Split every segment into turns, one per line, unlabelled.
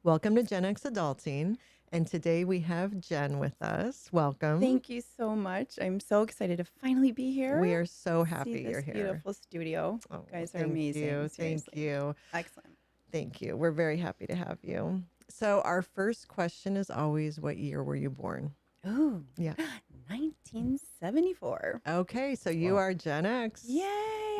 Welcome to GenXAdulting. And today we have Jenn with us. Welcome.
Thank you so much. I'm so excited to finally be here.
We are so
See
happy
this
you're here.
beautiful studio.
Oh,
You guys are
thank
amazing.
you.
Seriously.
Thank you.
Excellent.
Thank you. We're very happy to have you. So, our first question is always, what year were you born?
Ooh,
Yeah.
1974.
Okay. So, you are Gen X.
Yay!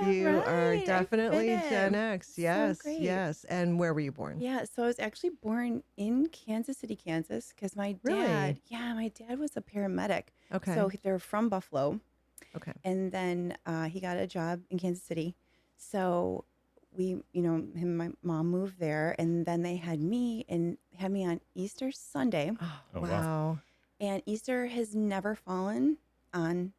You
all
are
right, I
definitely
fit
Gen
in.
X.
So
Yes.
great.
Yes. And where were you born?
Yeah, so I was actually born in Kansas City, Kansas, because my dad,
Really?
my dad was a paramedic.
Okay.
So they're from Buffalo.
Okay.
And then he got a job in Kansas City. So him and my mom moved there, and then they had me on Easter Sunday.
Oh,
Oh,
wow.
wow.
And Easter has never fallen on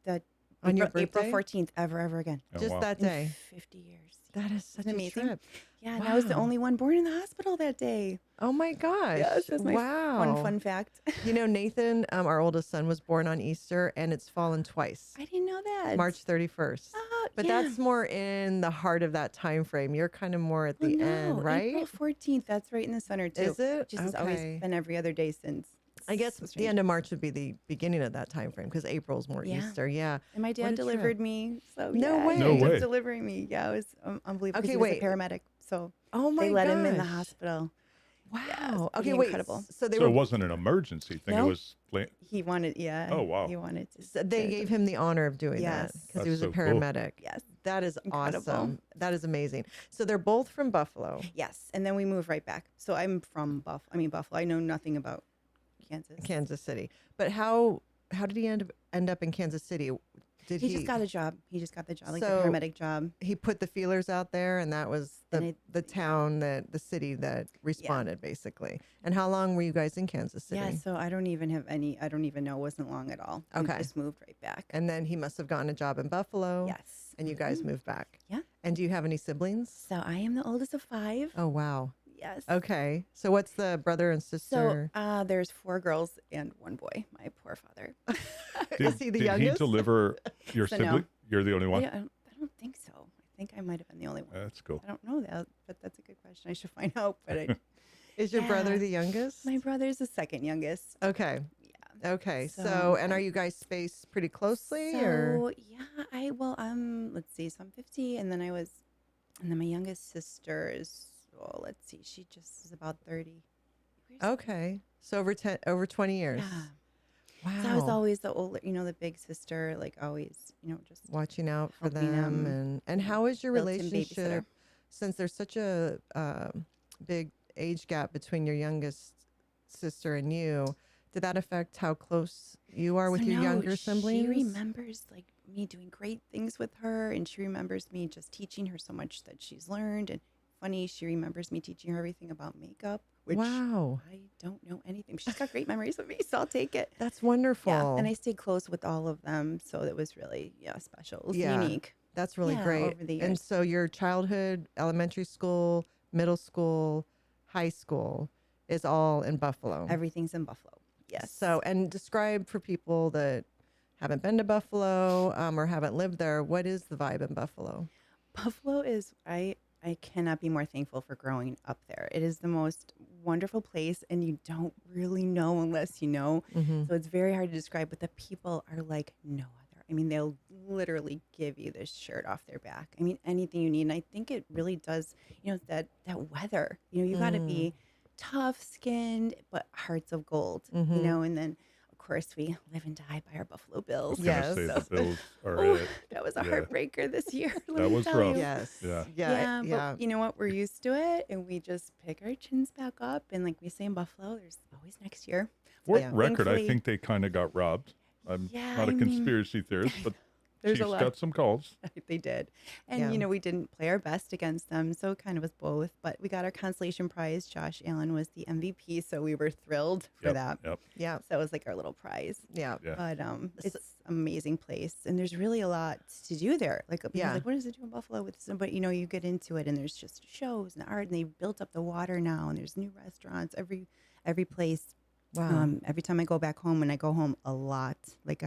the
On your
April
birthday?
14th ever again.
Oh,
Just
wow.
that
In
day.
50 years.
That is such
Isn't it
a
amazing?
trip.
Yeah, and I was the
Wow.
only one born in the hospital that day.
Oh my gosh.
Yes, that's my
wow.
fun fact.
You know, Nathan, our oldest son, was born on Easter, and it's fallen twice.
I didn't know that.
March 31st. But
yeah.
that's more in the heart of that time frame. You're kind of more at the end, right?
April 14th. That's right in the center too.
Is it?
Just has always been every other day since.
I guess
So
the
strange.
end of March would be the beginning of that time frame because April's more
Yeah.
Easter. Yeah.
And my
What a
dad
trip.
delivered me. So
No
yeah,
way.
he
No
ended up
way.
delivering me. Yeah, it was unbelievable.
Okay,
He was
wait.
a paramedic, so
Oh my
they let him in the
gosh.
hospital.
Wow.
it's
okay,
pretty
wait.
incredible.
So they
So
were.
it wasn't an emergency thing.
No.
It was.
He wanted, yeah.
Oh, wow.
He wanted to.
So they gave him the honor of doing that
Yes.
because he was
That's
a
so cool.
paramedic.
Yes.
That is
Incredible.
awesome. That is amazing. So they're both from Buffalo.
Yes, and then we moved right back. So I'm from Buffalo. I know nothing about Kansas.
City. But how did he end up in Kansas City? Did
He just got a job. He just got the job, like the
So-
paramedic job.
he put the feelers out there, and that was
And
the town the city that responded basically. And how long were you guys in Kansas City?
Yeah, so I don't even know. It wasn't long at all. We
Okay.
just moved right back.
And then he must have gotten a job in Buffalo.
Yes.
And you guys moved back.
Yeah.
And do you have any siblings?
So I am the oldest of 5.
Oh wow.
Yes.
Okay. So what's the brother and
So
sister?
there's 4 girls and 1 boy. My poor father.
Is he the
did
youngest?
he deliver your
So no.
sibling? You're the only one?
I don't think so. I think I might have been the only one.
That's cool.
I don't know that, but that's a good question. I should find out. But
Is your brother
Yeah.
the youngest?
my brother's the second youngest.
Okay.
Yeah.
Okay. So,
So,
and are you guys spaced pretty closely or?
So yeah, let's see. So I'm 50, and then my youngest sister is. Oh, let's see. She just is about 30.
Okay. So over 20 years.
Yeah.
Wow.
So I was always the older, the big sister, like always, just
watching out for
helping
them.
them.
And how is your
Built-in
relationship
babysitter.
since there's such a big age gap between your youngest sister and you? Did that affect how close you are with
So
your
no,
younger siblings?
She remembers like me doing great things with her, and she remembers me just teaching her so much that she's learned. And funny, she remembers me teaching her everything about makeup, which
Wow.
I don't know anything. She's got great memories of me, so I'll take it.
That's wonderful.
Yeah, and I stayed close with all of them, so it was really special. It was unique.
That's really
Yeah,
great.
over the
And
years.
so your childhood, elementary school, middle school, high school is all in Buffalo.
Everything's in Buffalo. Yes.
So, and describe for people that haven't been to Buffalo or haven't lived there, what is the vibe in Buffalo?
Buffalo is I cannot be more thankful for growing up there. It is the most wonderful place, and you don't really know unless you know.
Mm-hmm.
So it's very hard to describe, but the people are like no other. I mean, they'll literally give you this shirt off their back. I mean, anything you need. And I think it really does, that weather. You got to be tough skinned, but hearts of gold,
Mhm.
and then of course we live and die by our Buffalo Bills.
I was gonna
Yes.
say the Bills are
Oh,
it.
that was a
Yeah.
heartbeaker this year. let
That
me
was
tell
rough.
you.
Yes.
Yeah.
Yeah.
But you know what? We're used to it, and we just pick our chins back up. And like we say in Buffalo, there's always next year.
What
Yeah.
record? I
Thankfully-
think they kind of got robbed. I'm
Yeah,
not a
I mean,
conspiracy theorist, but
there's a
Chiefs
lot.
got some calls.
They did. And,
Yeah.
we didn't play our best against them. So it kind of was both. But we got our consolation prize. Josh Allen was the MVP. So we were thrilled for
Yep,
that.
Yep.
Yeah.
So it was like our little prize.
Yeah.
Yeah.
But it's an amazing place. And there's really a lot to do there. Like, people are
Yeah.
like, what does it do in Buffalo with this? But, you get into it, and there's just shows and art. And they've built up the water now. And there's new restaurants. Every place.
Wow.
Every time I go back home, and I go home a lot. Like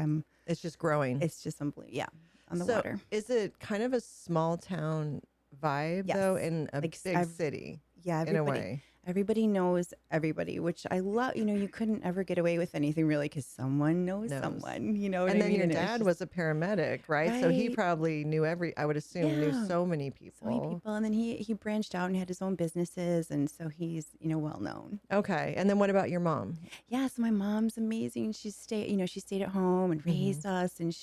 It's just growing.
it's just unbelievable. Yeah. On the
so
water.
is it kind of a small town vibe though
Yes.
in a
Like,
big
I've-
city?
Yeah,
in a way.
everybody knows everybody, which I love. You couldn't ever get away with anything really because someone knows
Knows.
someone. You know what
And
I
then
mean?
your
And it was
dad
just
was a paramedic, right? So he
right.
probably knew I would assume, knew
Yeah.
so many
So many
people.
people, and then he branched out and had his own businesses, and so he's well known.
Okay. And then what about your mom?
Yeah, so my mom's amazing. She stayed at home and
Hmm.
raised us, and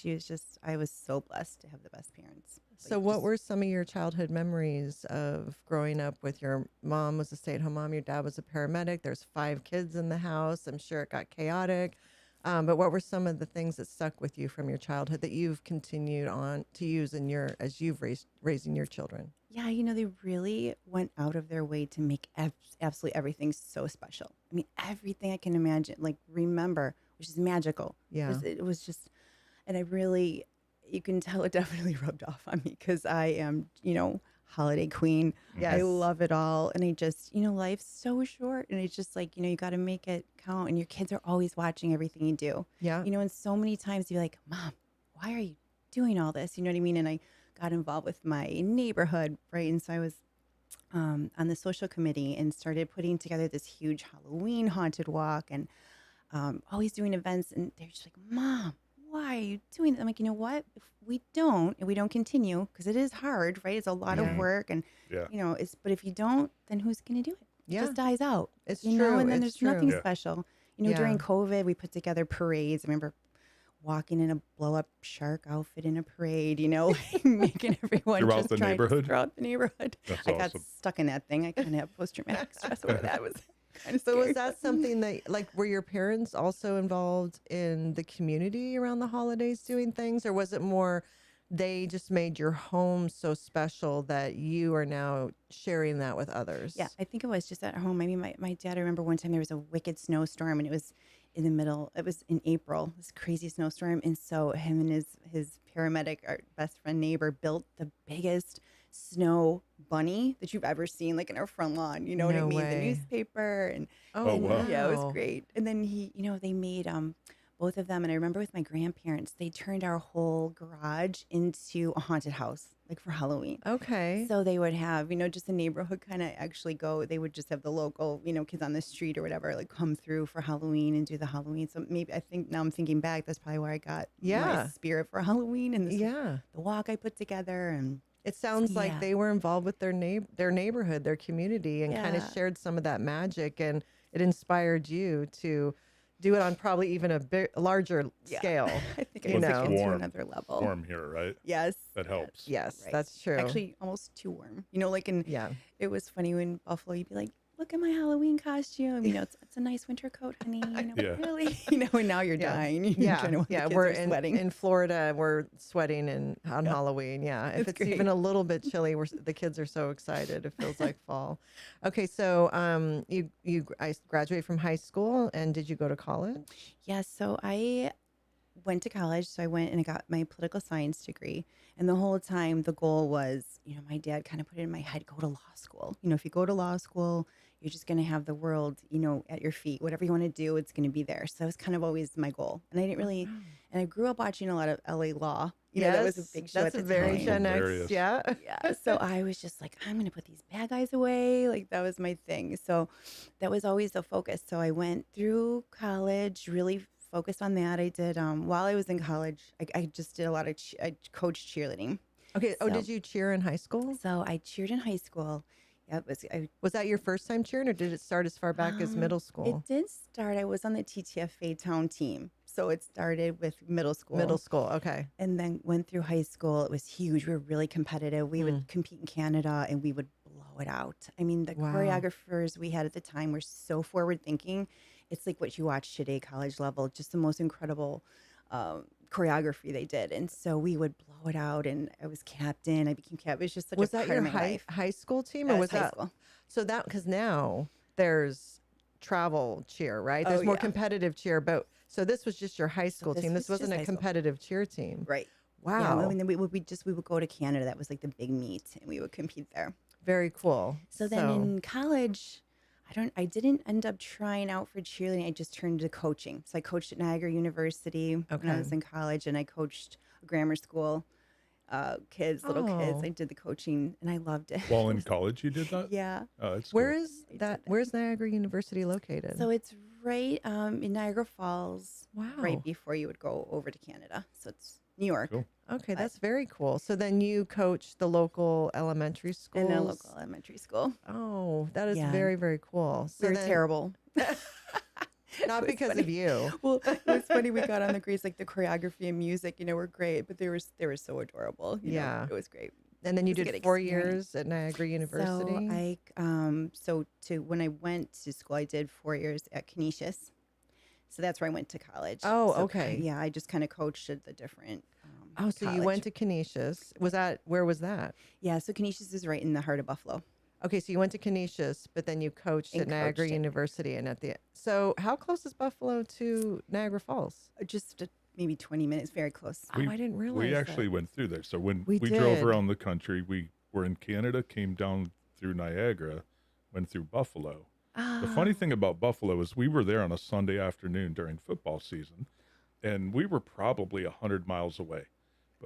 I was so blessed to have the best parents.
So what were some of your childhood memories of growing up with your mom was a stay-at-home mom, your dad was a paramedic, there's 5 kids in the house. I'm sure it got chaotic. But what were some of the things that stuck with you from your childhood that you've continued on to use as you've raising your children?
Yeah, they really went out of their way to make absolutely everything so special. I mean, everything I can imagine, like remember, which is magical.
Yeah.
It was just, and I really, you can tell it definitely rubbed off on me because I am, holiday queen.
Yes.
I love it all. And I just, life's so short. And it's just like, you got to make it count. And your kids are always watching everything you do.
Yeah.
And so many times you're like, Mom, why are you doing all this? You know what I mean? And I got involved with my neighborhood, right? And so I was on the social committee and started putting together this huge Halloween haunted walk and always doing events. And they're just like, Mom, why are you doing that? I'm like, you know what? If we don't continue, because it is hard, right? It's a lot
Yeah.
of work. And,
Yeah.
but if you don't, then who's going to do it? It
Yeah.
just dies out.
It's
you
true.
know, and then
It's
there's nothing
true.
Yeah.
special.
Yeah.
During COVID, we put together parades. I remember walking in a blow up shark outfit in a parade, like making everyone
Throughout
just
the
try
neighborhood?
throughout the neighborhood.
That's
I got
awesome.
stuck in that thing. I kind of have post traumatic stress over that. It was kind of
So
scary.
was that something that, like, were your parents also involved in the community around the holidays doing things, or was it more they just made your home so special that you are now sharing that with others?
Yeah, I think it was just at home. I mean, my dad, I remember one time there was a wicked snowstorm and it was it was in April, this crazy snowstorm. And so him and his paramedic, our best friend neighbor, built the biggest snow bunny that you've ever seen, like in our front lawn. You know what I
No
mean? The
way.
newspaper and
Oh,
wow.
yeah, it was
wow.
great. And then they made both of them. And I remember with my grandparents, they turned our whole garage into a haunted house, like for Halloween.
Okay.
So they would have, just the neighborhood kind of actually they would just have the local, kids on the street or whatever, like come through for Halloween and do the Halloween. So maybe now I'm thinking back, that's probably where I got
Yeah.
my spirit for Halloween and
Yeah.
the walk I put together. And
It sounds like
Yeah.
they were involved with their neighborhood, their community, and kind of
Yeah.
shared some of that magic, and it inspired you to do it on probably even a larger
Yeah.
scale.
I think
You
I took
know.
it to
Warm.
another level.
Warm here, right?
Yes.
That helps.
Yes,
Right.
that's true.
Actually, almost too warm.
Yeah.
It was funny when Buffalo, you'd be like, look at my Halloween costume. It's a nice winter coat, honey.
Yeah.
Really? And now you're
Yeah.
dying. You're
Yeah,
trying to
yeah.
the kids
We're
are sweating.
in Florida. We're sweating on
Yeah.
Halloween. Yeah, if
It's
it's even
great.
a little bit chilly, the kids are so excited. It feels like fall. Okay, so I graduated from high school, and did you go to college?
Yeah, so I went to college. So I went and I got my political science degree. And the whole time, the goal was, my dad kind of put it in my head, go to law school. If you go to law school, you're just going to have the world, at your feet. Whatever you want to do, it's going to be there. So that was kind of always my goal. And I didn't really, and I grew up watching a lot of LA Law. That was a big show
That's
at
a
the
very
time.
Gen X.
Hilarious.
Yeah.
Yeah. So I was just like, I'm going to put these bad guys away. Like that was my thing. So that was always the focus. So I went through college, really focused on that. I did, while I was in college, I just did a lot of, I coached cheerleading.
Okay. Oh,
So-
did you cheer in high school?
So I cheered in high school. Yeah,
Was that your first time cheering, or did it start as far back as middle
it
school?
did start, I was on the TTFA town team. So it started with middle school.
Middle school. Okay.
And then went through high school. It was huge. We were really competitive. We would compete in Canada and we would blow it out. I mean, the
Wow.
choreographers we had at the time were so forward thinking. It's like what you watch today, college level, just the most incredible choreography they did. And so we would blow it out. And I was captain. I became captain. It was just such
Was
a
that
part
your
of my life.
high school team, or
That
was
high
that
school.
so that because now there's travel cheer, right? There's
Oh,
more
yeah.
competitive cheer, but so this was just your high school
this
team.
was
This wasn't
just
a
high school.
competitive cheer team.
Right.
Wow.
Yeah, I mean, then we would go to Canada. That was like the big meet, and we would compete there.
Very cool.
So then in college, I didn't end up trying out for cheerleading. I just turned to coaching. So I coached at Niagara University when I was
Okay.
in college, and I coached a grammar school. kids, little kids.
Oh.
I did the coaching and I loved it.
While in college, you did that?
Yeah.
Oh, that's
Where
cool.
is
I did
that?
that.
Where's Niagara University located?
So it's right in Niagara Falls, right
Wow.
before you would go over to Canada. So it's New York.
Cool.
Okay,
but-
that's very cool. So then you coach the local elementary schools.
In a local elementary school.
Oh, that is
Yeah.
very, very cool. So
We were
then-
terrible.
Not
It was
because
funny.
of you.
Well, it was funny. We got on the grades, like the choreography and music, were great, but they were so adorable.
Yeah.
It was great.
And then you
It was a
did
good
4
experience.
years at Niagara University.
When I went to school, I did 4 years at Canisius. So that's where I went to college.
Oh,
So,
okay.
Yeah, I just kind of coached at the different.
Oh, so you went to Canisius. Where was that?
Yeah, so Canisius is right in the heart of Buffalo.
Okay, so you went to Canisius, but then you coached
And
at Niagara
coached it.
University, and so how close is Buffalo to Niagara Falls?
Just maybe 20 minutes, very close.
Oh, I didn't realize
We
that.
actually went through there. So when
We
we drove
did.
around the country, we were in Canada, came down through Niagara, went through Buffalo. The funny thing about Buffalo is we were there on a Sunday afternoon during football season, and we were probably 100 miles away.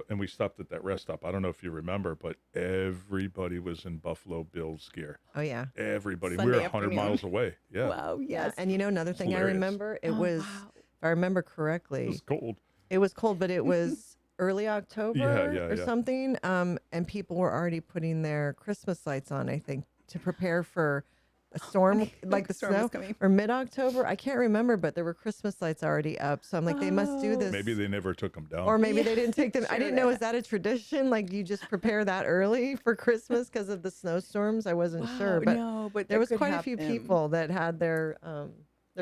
And we stopped at that rest stop. I don't know if you remember, but everybody was in Buffalo Bills gear.
Oh yeah.
Everybody. we
Sunday
were 100
afternoon.
miles away. Yeah.
Wow, yes.
And another thing I
hilarious.
remember, it
Oh,
was,
wow.
if I remember
It
correctly,
was cold.
it was cold, but it was early October or
yeah.
something. And people were already putting their Christmas lights on, I think, to prepare for a storm, like the
Storm was
snow,
coming.
or mid-October. I can't remember, but there were Christmas lights already up. So I'm like, they must do
Oh.
this.
Maybe they never took them down.
Or maybe
Yeah,
they didn't take them. I
sure
didn't know.
that-
Is that a tradition? Like you just prepare that early for Christmas because of the snowstorms? I wasn't sure,
Wow,
but
no, but
there
that
was
could
quite a few
happen.
people that had their
And-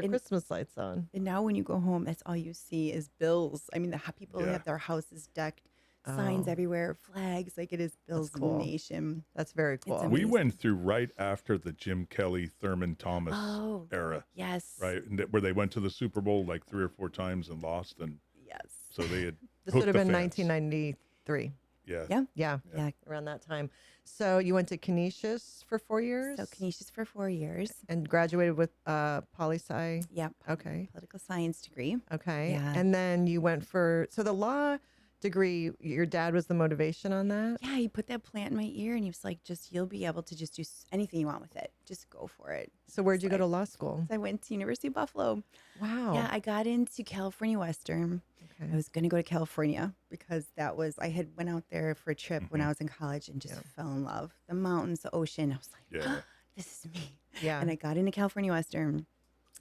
Christmas lights on.
And now when you go home, that's all you see is bills. I mean, people
Yeah.
have their houses decked, signs
Oh.
everywhere, flags. Like it is Bills
cool.
Nation.
That's very cool.
amazing.
we went through right after the Jim Kelly, Thurman Thomas
Oh,
era,
yes.
right? And where they went to the Super Bowl like 3 or 4 times and lost. And
Yes.
so they had
This
hooked
would have
the
been
fans.
1993.
Yeah.
Yeah.
Yeah,
Yeah.
around that time. So you went to Canisius for 4 years
So Canisius for 4 years.
and graduated with poli-sci.
Yep.
Okay.
Political science degree.
Okay.
Yeah.
And then you went so the law degree, your dad was the motivation on that?
Yeah, he put that plant in my ear and he was like, you'll be able to just do anything you want with it. Just go for it.
So where'd you go
like-
to law school?
So I went to University of Buffalo.
Wow.
Yeah, I got into California Western.
Okay.
I was going to go to California because I had went out there for a trip when I was in college and just
Yeah.
fell in love. The mountains, the ocean. I was like,
Yeah.
this is me.
Yeah.
And I got into California Western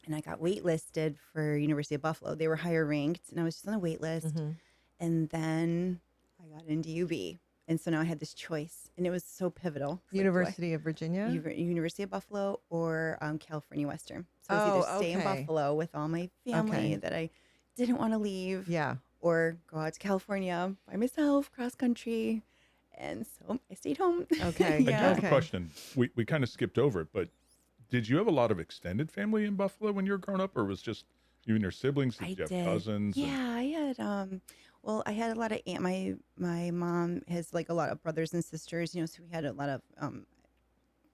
and I got waitlisted for University of Buffalo. They were higher ranked and I was just on the wait list.
Mhm.
And then I got into UB. And so now I had this choice and it was so pivotal. It's like, do I-
University of Virginia?
University of Buffalo or California Western. So I was
Oh,
either stay in
okay.
Buffalo with all my family
Okay.
that I didn't want to leave
Yeah.
or go out to California by myself, cross country. And so I stayed home.
Okay.
I do
yeah.
have
Okay.
a question. We kind of skipped over it, but did you have a lot of extended family in Buffalo when you were growing up, or was just you and your siblings? Did
I
you have
did.
cousins? and-
Yeah, I had I had a lot of my mom has like a lot of brothers and sisters, so we had a lot of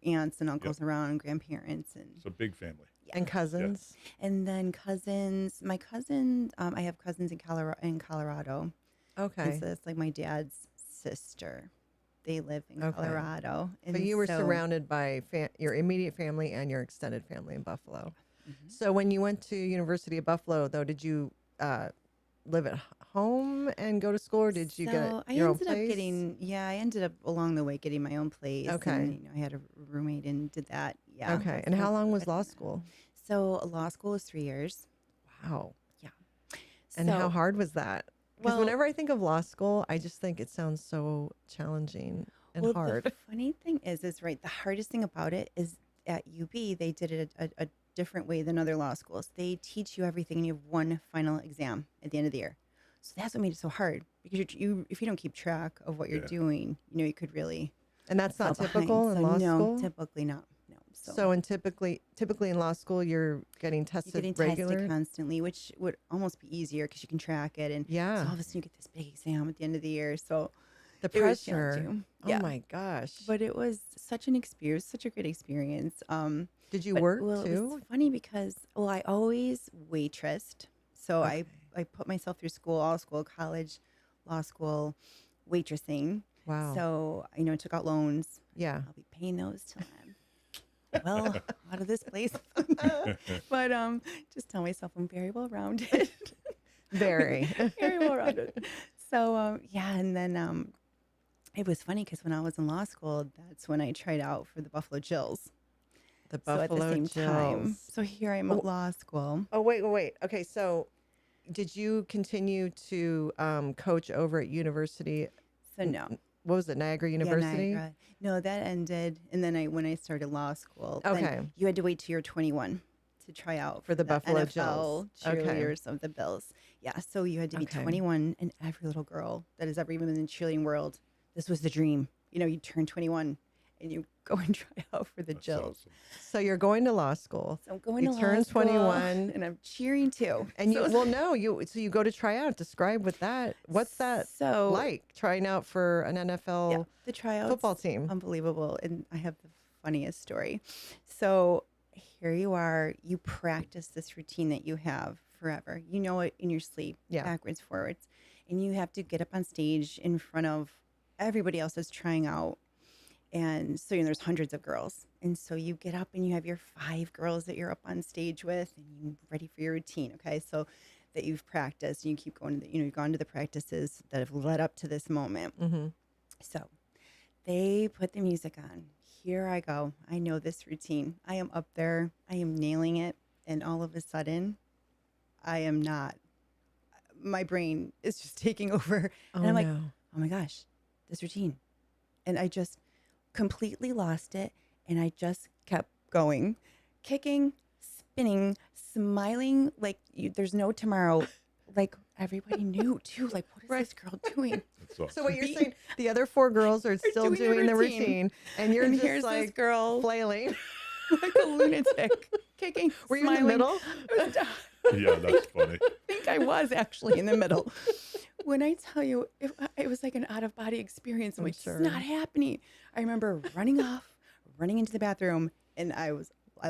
aunts and uncles around, grandparents and
It's a big family.
And cousins?
and then cousins. My cousin, I have cousins in Colorado.
Okay.
And so that's like my dad's sister. They live in
Okay.
Colorado. And
But you were
so-
surrounded by your immediate family and your extended family in Buffalo.
Mm-hmm.
So when you went to University of Buffalo, though, did you live at home and go to school, or did you get
I
your own
ended up
place?
I ended up along the way getting my own place.
Okay.
And, I had a roommate and did that. Yeah.
Okay. And
So-
how long was law school?
So law school is 3 years.
Wow. And how
So-
hard was that? Because
Well-
whenever I think of law school, I just think it sounds so challenging and
Well,
hard.
the funny thing is right. The hardest thing about it is at UB they did it a different way than other law schools. They teach you everything, and you have one final exam at the end of the year. So that's what made it so hard because if you don't keep track of what you're
Yeah.
doing, you could really
And that's not
fall behind.
typical in
So
law
no,
school?
typically not. No.
So typically in law school, you're getting
you're
tested
getting
regular?
tested constantly, which would almost be easier because you can track it. And
Yeah.
so all of a sudden you get this big exam at the end of the year. So
The
it was
pressure.
challenging.
Oh
Yeah.
my gosh.
But it was such an experience, such a great experience.
Did you
But,
work
well, It
too?
was funny because I always waitressed. So
Okay.
I put myself through school, all school, college, law school, waitressing.
Wow.
So, took out loans.
Yeah.
I'll be paying those till I'm well out of this place. But just tell myself I'm very well rounded.
Very.
Very well rounded. So yeah, and then it was funny because when I was in law school, that's when I tried out for the Buffalo Jills.
The
So at the
Buffalo
same time,
Jills.
so here I am at law school.
Oh, wait. Okay, so did you continue to coach over at university?
So no,
What was it, Niagara
yeah,
University?
Niagara. No, that ended, and then when I started law school,
Okay.
then you had to wait till you're 21 to try out
For the Buffalo
NFL
Jills. Okay.
cheerleaders of the Bills. Yeah, so you had to be
Okay.
21, and every little girl that has ever been in the cheerleading world, this was the dream. You turn 21 and you go and try out for the
That's
Jills.
awesome.
So you're going to law school.
So I'm going
You
to law
turn
school,
21.
and I'm cheering too.
And
So-
so you go to try out. Describe what that. What's that
so
like? Trying out for an NFL
Yeah, the tryouts,
football team.
unbelievable. And I have the funniest story. So here you are, you practice this routine that you have forever. You know it in your sleep,
Yeah.
backwards, forwards. And you have to get up on stage in front of everybody else that's trying out. And so there's hundreds of girls. And so you get up and you have your 5 girls that you're up on stage with and you're ready for your routine. Okay. So that you've practiced and you keep going to you've gone to the practices that have led up to this moment.
Mm-hmm.
So they put the music on. Here I go. I know this routine. I am up there. I am nailing it. And all of a sudden, I am not. My brain is just taking over. And I'm like, oh my gosh, this routine. And I just completely lost it. And I just kept going, kicking, spinning, smiling like there's no tomorrow. Like everybody knew too. Like, what is this girl doing?
That's awesome.
So what you're saying, the other 4 girls are still
doing
doing
the
the
routine.
routine, and you're
And
just
here's
like
this girl
flailing.
like a lunatic, kicking,
Were you in the
smiling.
middle?
Yeah, that's funny.
I think I was actually in the middle. When I tell you, it was like an out of body experience. I'm
I'm
like,
sure.
it's not happening. I remember running into the bathroom, and I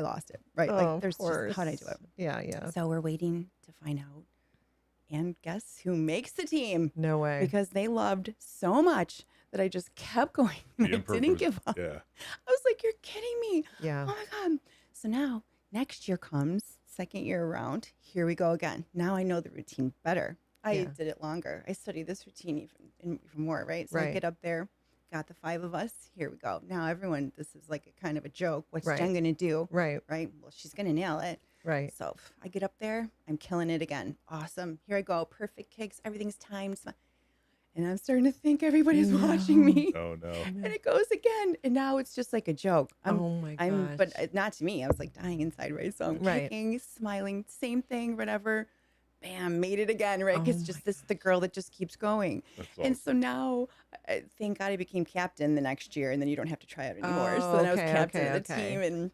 lost it. Right,
Oh,
like there's just how did I do it?
Yeah.
So we're waiting to find out, and guess who makes the team?
No way.
Because they loved so much that I just kept going. And
The
I
improv
didn't
was-
give up.
Yeah.
I was like, you're kidding me.
Yeah.
Oh my God. So now next year comes, second year around, here we go again. Now I know the routine better. I
Yeah.
did it longer. I studied this routine even more, right? So I
Right.
get up there, got the 5 of us, here we go. Now everyone, this is like a kind of a joke. What's
Right.
Jen going to do?
Right.
Right? Well, she's going to nail it.
Right.
So I get up there, I'm killing it again. Awesome. Here I go. Perfect kicks. Everything's timed. And I'm starting to think everybody's watching me.
Oh no.
And it goes again. And now it's just like a joke.
Oh my gosh.
But not to me. I was like dying inside, right? So I'm
Right.
kicking, smiling, same thing, whatever. Bam, made it again, right?
Oh
Because
my
just the girl that just keeps going.
That's awesome.
And so now, thank God I became captain the next year, and then you don't have to try out anymore. So
Oh,
then I was
okay,
captain
okay,
of the
okay.
team, and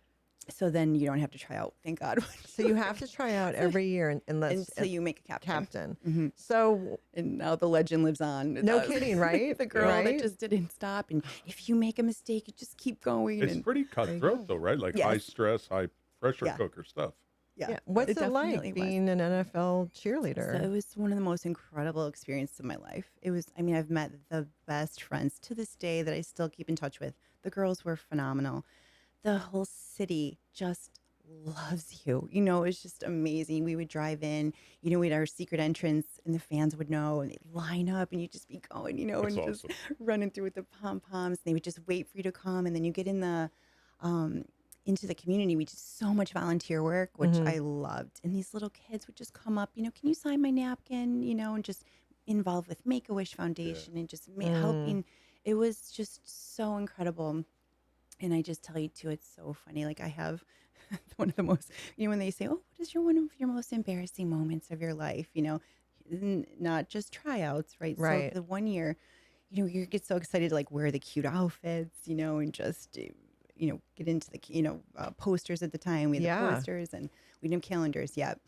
so then you don't have to try out. Thank God.
So you have to try out every year unless
until you make a captain.
captain.
Mhm.
So
And now the legend lives on. It
no
does.
kidding, right?
The girl
Right?
that just didn't stop, and if you make a mistake, you just keep going.
It's
and
pretty cutthroat though, right? Like
Yes.
high stress, high pressure
Yeah.
cooker stuff.
yeah. What's it
definitely
like
was.
being an NFL cheerleader?
So it was one of the most incredible experiences of my life. It was, I mean, I've met the best friends to this day that I still keep in touch with. The girls were phenomenal. The whole city just loves you. You know, it's just amazing. We would drive in, you know, we had our secret entrance and the fans would know and they'd line up and you'd just be going, you know,
That's
and
awesome.
just running through with the pom-poms. And they would just wait for you to come. And then you get in the, into the community. We did so much volunteer work, which
Mhm.
I loved. And these little kids would just come up, you know, can you sign my napkin, you know, and just involved with Make-A-Wish Foundation and just helping. It was just so incredible. And I just tell you too, it's so funny. Like I have one of the most, you know, when they say, oh, what is one of your most embarrassing moments of your life? You know, not just tryouts, right?
Right.
So the one year, you know, you get so excited to like wear the cute outfits, you know, and just, you know, get into the, you know, posters at the time. We had
Yeah.
the posters and we didn't have calendars yet,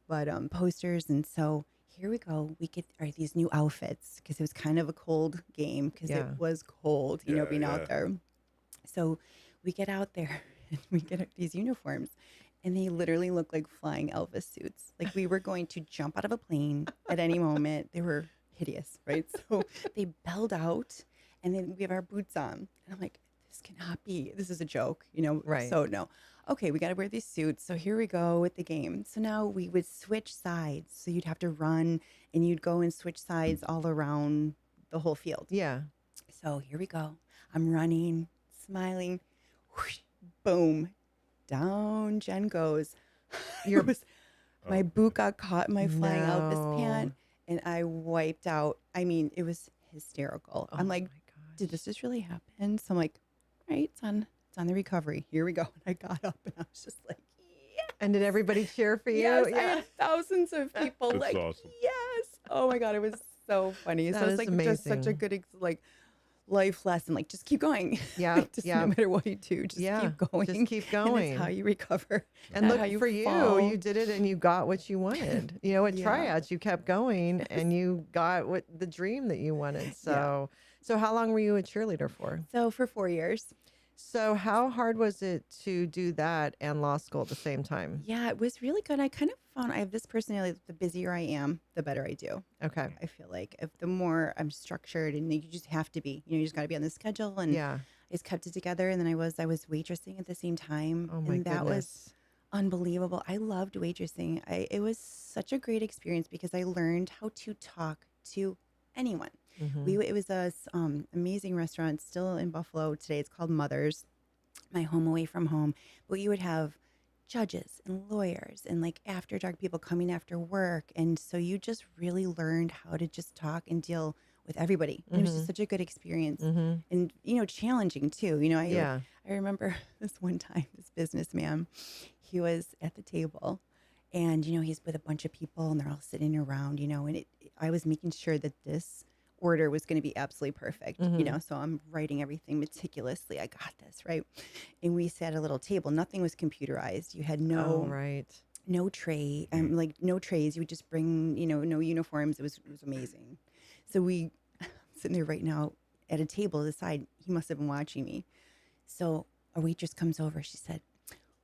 but posters. And so here we go. We get these new outfits because it was kind of a cold game because
Yeah.
it was cold, you know,
Yeah,
being
yeah.
out there. So we get out there and we get these uniforms and they literally look like flying Elvis suits. Like we were going to jump out of a plane at any moment. They were hideous, right? So they bailed out, and then we have our boots on. And I'm like, this cannot be. This is a joke,
Right.
So no. Okay, we got to wear these suits. So here we go with the game. So now we would switch sides. So you'd have to run, and you'd go and switch sides all around the whole field.
Yeah.
So here we go. I'm running, smiling. Whoosh, boom. Down Jen goes. My boot got caught in my flying Elvis pant, and I wiped out. I mean, it was hysterical.
Oh
I'm like,
my gosh.
did this just really happen? So I'm like, right, it's on the recovery. Here we go. And I got up, and I was just like, yes.
And did everybody cheer for you?
Yes, I had thousands of people
That's
like,
awesome.
yes. Oh my God, it was so funny.
That
So
is
it's like just such a
amazing.
good life lesson. Like, just keep going.
Yeah,
Like, just
yeah.
no matter what you do, just
Yeah,
keep going.
just keep
And
going.
it's how you recover.
And
not
look,
how you
for you,
fall.
you did it and you got what you wanted. At
Yeah.
tryouts, you kept going and you got what the dream that you wanted. So, so how long were you a cheerleader for?
So for 4 years.
So how hard was it to do that and law school at the same time?
Yeah, it was really good. I kind of found I have this personality. The busier I am, the better I do.
Okay.
I feel like if the more I'm structured, and you just have to be, you just got to be on the schedule. And
Yeah.
I just kept it together. And then I was waitressing at the same time.
Oh my
and that was
goodness.
unbelievable. I loved waitressing. It was such a great experience because I learned how to talk to anyone.
Mhm.
It was a amazing restaurant still in Buffalo today. It's called Mother's, my home away from home. But you would have judges and lawyers and like after dark people coming after work, and so you just really learned how to just talk and deal with everybody. And it was just such a good experience, and challenging too.
Yeah.
I remember this one time, this businessman, he was at the table, and he's with a bunch of people, and they're all sitting around, and I was making sure that this order was going to be absolutely perfect, so I'm writing everything meticulously. I got this, right? And we sat at a little table. Nothing was computerized. You had
Oh, right.
no tray, like no trays. You would just bring, no uniforms. It was amazing. So we sitting there right now at a table to the side. He must have been watching me. So a waitress comes over. She said,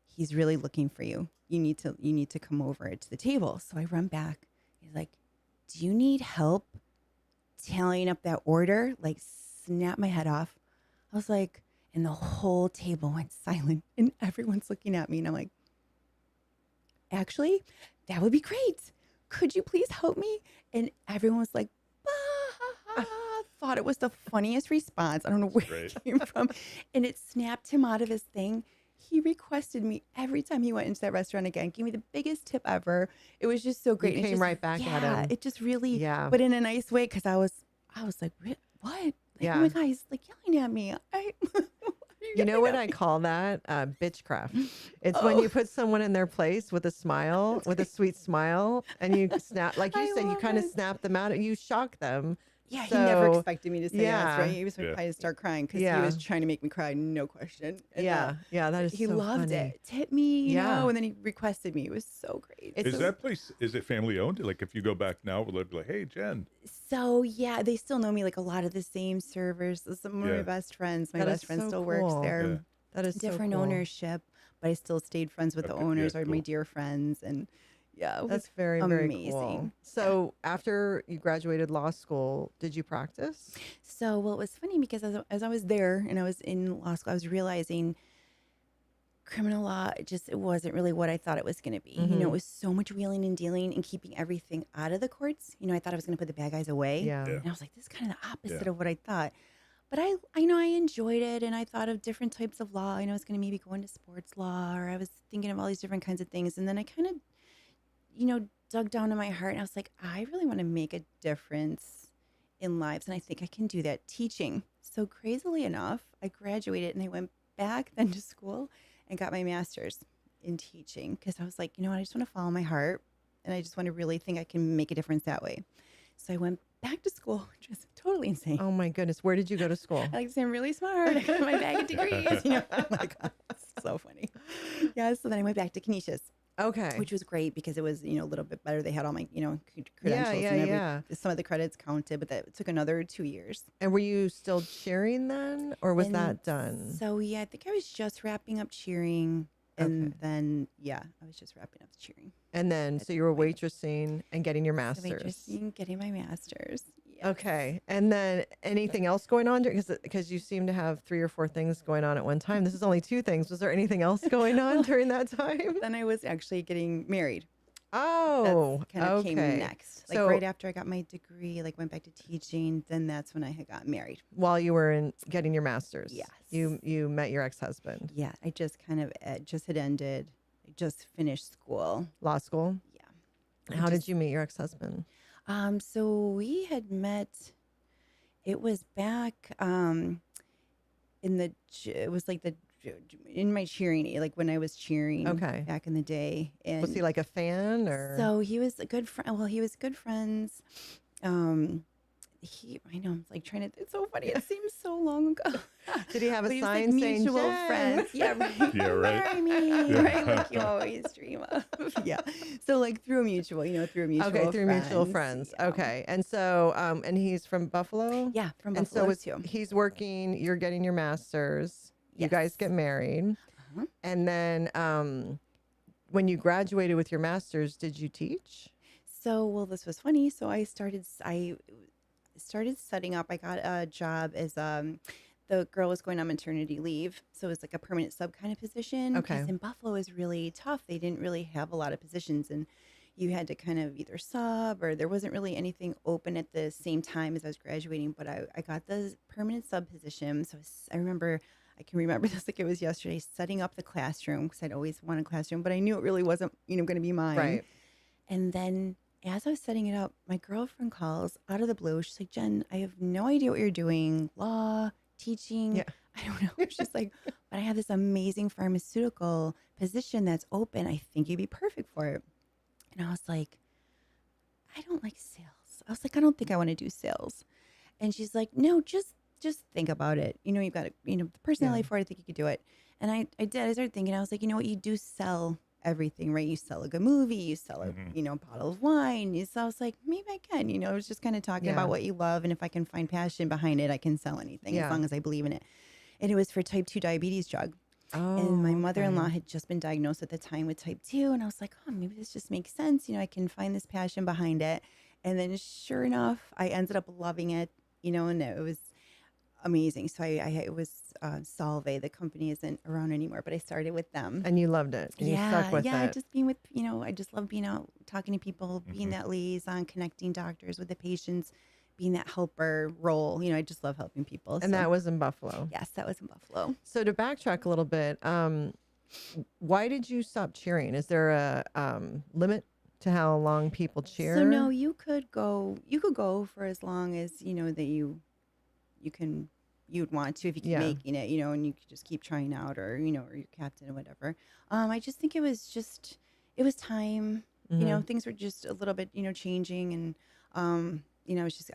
"He's really looking for you. You need to come over to the table." So I run back. He's like, "Do you need help tallying up that order?" Like, snap my head off. I was like, and the whole table went silent, and everyone's looking at me, and I'm like, actually, that would be great. Could you please help me? And everyone was like, bah, thought it was the funniest response. I don't know where it came from. And it snapped him out of his thing. He requested me every time he went into that restaurant again. Gave me the biggest tip ever. It was just so great.
You
It
came
just-
right back at him.
It just really,
Yeah.
but in a nice way, because I was like, what? Like,
Yeah.
oh my God, he's like yelling at me.
You know what I call that? Bitchcraft. It's when
Oh.
you put someone in their place with a smile, with a sweet smile, and you snap, like you
I
said, you
love
kind of
it.
snap them out. You shock them.
Yeah, he never
So,
expected me to say
yeah.
yes, right? He was
Yeah.
probably to start crying because
Yeah.
he was trying to make me cry, no question. And,
Yeah. Yeah. That is
he
so
loved
funny.
it. Tip me,
Yeah.
and then he requested me. It was so great.
It's
Is that place, is it family owned? Like if you go back now, will it be like, hey, Jen?
So yeah, they still know me. Like a lot of the same servers. Some of my
Yeah.
best friends. My
That is
best friend
so
still works
cool.
there.
Yeah.
That is
Different
so cool.
ownership, but I still stayed friends with the
Okay, yeah,
owners, or my
cool.
dear friends, and yeah, it was
That's very, very
amazing.
cool. So after you graduated law school, did you practice?
So, well, it was funny because as I was there and I was in law school, I was realizing criminal law, it wasn't really what I thought it was going to be. It was so much wheeling and dealing and keeping everything out of the courts. I thought I was going to put the bad guys away.
Yeah.
Yeah.
And I was like, this is kind of the opposite
Yeah.
of what I thought. But I enjoyed it, and I thought of different types of law. I was going to maybe go into sports law, or I was thinking of all these different kinds of things. And then I kind of, dug down in my heart, and I was like, I really want to make a difference in lives, and I think I can do that teaching. So crazily enough, I graduated, and I went back then to school and got my master's in teaching because I was like, I just want to follow my heart, and I just want to really think I can make a difference that way. So I went back to school, which was totally insane.
Oh my goodness. Where did you go to school?
I like to say I'm really smart. I got my bag of degrees. Oh my God, it's so funny. Yeah, so then I went back to Canisius,
Okay.
which was great because it was, a little bit better. They had all my, credentials
yeah,
and
yeah.
some of the credits counted, but that took another 2 years.
And were you still cheering then, or was
And
that done?
So yeah, I think I was just wrapping up cheering, And then, yeah, I was just wrapping up cheering.
And then,
At
so
that
you were
point.
waitressing and getting your
So
master's.
waitressing, getting my master's. Yes.
Okay. And then anything else going on? Because you seem to have 3 or 4 things going on at one time. This is only 2 things. Was there anything else going on
Well,
during that time?
Then I was actually getting married.
Oh,
That's kind of came
okay.
next. Like
So
right after I got my degree, like went back to teaching, then that's when I had got married.
while you were in getting your master's,
Yes.
you met your ex-husband.
Yeah, I just kind of just had ended. I just finished school.
Law school.
Yeah.
How did you meet your ex-husband?
So we had met. It was back it was like in my cheering, like when I was cheering
Okay.
back in the day. And
Was he like a fan or?
so he was a good friend. Well, he was good friends. I know, I'm like trying to, it's so funny. It seems so long ago.
Did he have a
But he was
sign
like
saying
mutual
Jenn?
friends? Yeah, right.
Yeah, right.
Marry me,
Yeah.
right? Like you always dream of. Yeah. So like through a mutual, through a mutual
Okay, through mutual friends.
Yeah.
Okay. And so, and he's from Buffalo?
Yeah, from
And
Buffalo
so
too.
he's working, you're getting your master's, you guys
Yes.
get married.
Uh-huh.
And then when you graduated with your master's, did you teach?
So, well, this was funny. So I started setting up. I got a job as the girl was going on maternity leave, so it was like a permanent sub kind of position.
Okay.
Because in Buffalo is really tough. They didn't really have a lot of positions, and you had to kind of either sub or there wasn't really anything open at the same time as I was graduating. But I got the permanent sub position. So I can remember this like it was yesterday, setting up the classroom because I'd always wanted a classroom, but I knew it really wasn't going to be mine.
Right.
And then as I was setting it up, my girlfriend calls out of the blue. She's like, Jen, I have no idea what you're doing. Law, teaching.
Yeah.
I don't know. She's like, but I have this amazing pharmaceutical position that's open. I think you'd be perfect for it. And I was like, I don't like sales. I was like, I don't think I want to do sales. And she's like, no, just think about it. You've got the personality for it. I think you could do it. And I did. I started thinking, I was like, you know what? You do sell everything, right? You sell a good movie, you sell a bottle of wine. So I was like, maybe I can. I was just kind of talking about what you love, and if I can find passion behind it, I can sell anything as long as I believe in it. And it was for type 2 diabetes drug.
Oh,
And my mother-in-law had just been diagnosed at the time with type 2, and I was like, oh, maybe this just makes sense. I can find this passion behind it. And then sure enough, I ended up loving it. And it was amazing. So it was Solve. The company isn't around anymore, but I started with them.
And you loved it. And you stuck with it.
Just being with, I just love being out, talking to people, being that liaison, connecting doctors with the patients, being that helper role. I just love helping people.
And that was in Buffalo.
Yes, that was in Buffalo.
So to backtrack a little bit, why did you stop cheering? Is there a limit to how long people cheer?
So no, you could go for as long as, that you'd want to, if you keep making it, and you could just keep trying out, or, or your captain or whatever. I just think it was time, things were just a little bit, changing, and, I was just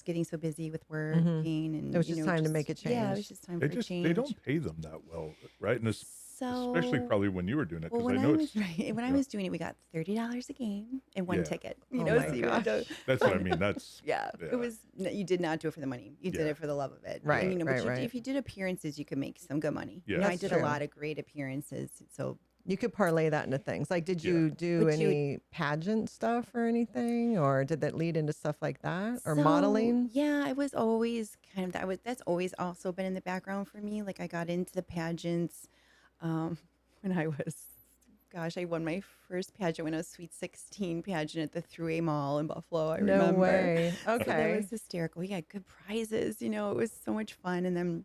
getting so busy with working, and
it was just time to make a change.
Yeah, it was just time for a change.
They don't pay them that well, right? And especially probably when you were doing it, because
well,
I know it's
when I was doing it, we got $30 a game and one ticket.
Oh
so
my
you had to,
that's what I mean. That's
it was. You did not do it for the money. You did it for the love of it,
right?
And,
right.
If you did appearances, you could make some good money.
Yeah,
I did a lot of great appearances, so
you could parlay that into things. Like, did you do any pageant stuff or anything, or did that lead into stuff like that, or modeling?
Yeah, I was always kind of that. That's always also been in the background for me. Like I got into the pageants when I was. Gosh, I won my first pageant when I was Sweet 16 pageant at the Thruway Mall in Buffalo. I remember.
No way. Okay.
So that was hysterical. We got good prizes. It was so much fun. And then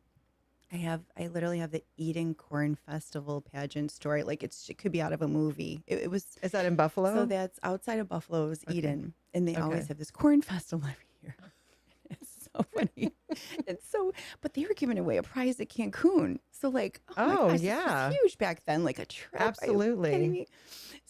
I literally have the Eden Corn Festival pageant story. Like it could be out of a movie. It was.
Is that in Buffalo?
So that's outside of Buffalo is Eden. And they always
Okay.
have this corn festival every year. It's so funny. But they were giving away a prize at Cancun. So like, my gosh, this was huge back then, like a trip.
Absolutely.
Are you kidding me?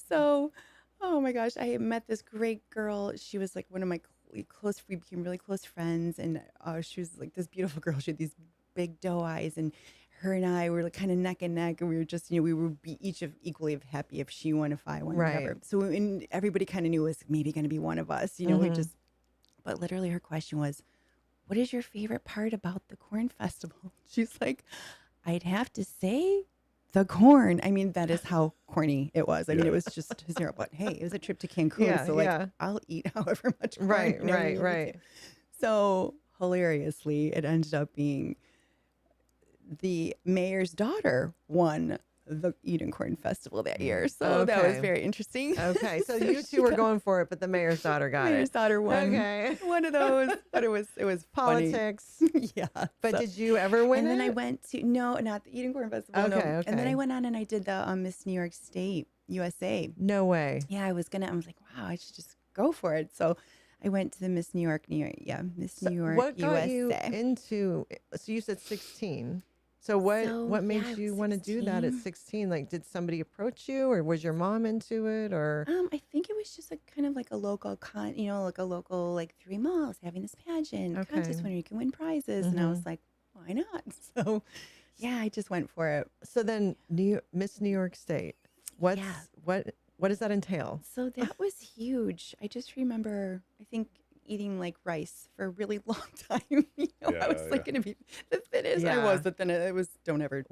So, oh my gosh, I met this great girl. She was like one of my we became really close friends. And she was like this beautiful girl. She had these big doe eyes, and her and I were like kind of neck and neck. And we were just, we would be each of equally of happy if she won, if I won, whatever. So and everybody kind of knew it was maybe going to be one of us, but literally her question was, what is your favorite part about the corn festival? She's like, I'd have to say the corn. I mean, that is how corny it was. I mean, it
Yeah.
was just zero, but hey, it was a trip to Cancun.
Yeah,
So like,
yeah.
I'll eat however much corn,
Right,
you know what I
right,
mean?
right.
So hilariously, it ended up being the mayor's daughter won the Eden Corn Festival that year. So that was
Okay.
very interesting.
Okay. So you
she
two were
got-
going for it, but the mayor's daughter got
mayor's
it.
daughter won
Okay.
one of those, but it was funny.
Politics.
Yeah.
But
so-
did you ever win
and then I
it?
went to no, not the Eden Corn Festival. No.
Okay,
And then
okay.
I went on and I did the Miss New York State USA.
No way.
Yeah, I was like, wow, I should just go for it. So I went to the Miss New York, Miss
So
New York
what got
USA.
you into? So you said 16. So what
So,
made
yeah, I
you
was
want to do that at
16.
16? Like, did somebody approach you, or was your mom into it, or
I think it was just a kind of like a local like a local like 3 malls having this pageant contest
Okay.
when you can win prizes, and I was like, why not? So yeah, I just went for it.
so then Miss New York State? What's
Yeah.
what does that entail?
So that was huge. I just remember, I think eating like rice for a really long time. I was like
Yeah.
going to be the thinnest I
Yeah.
was. The thinnest it was. Don't ever do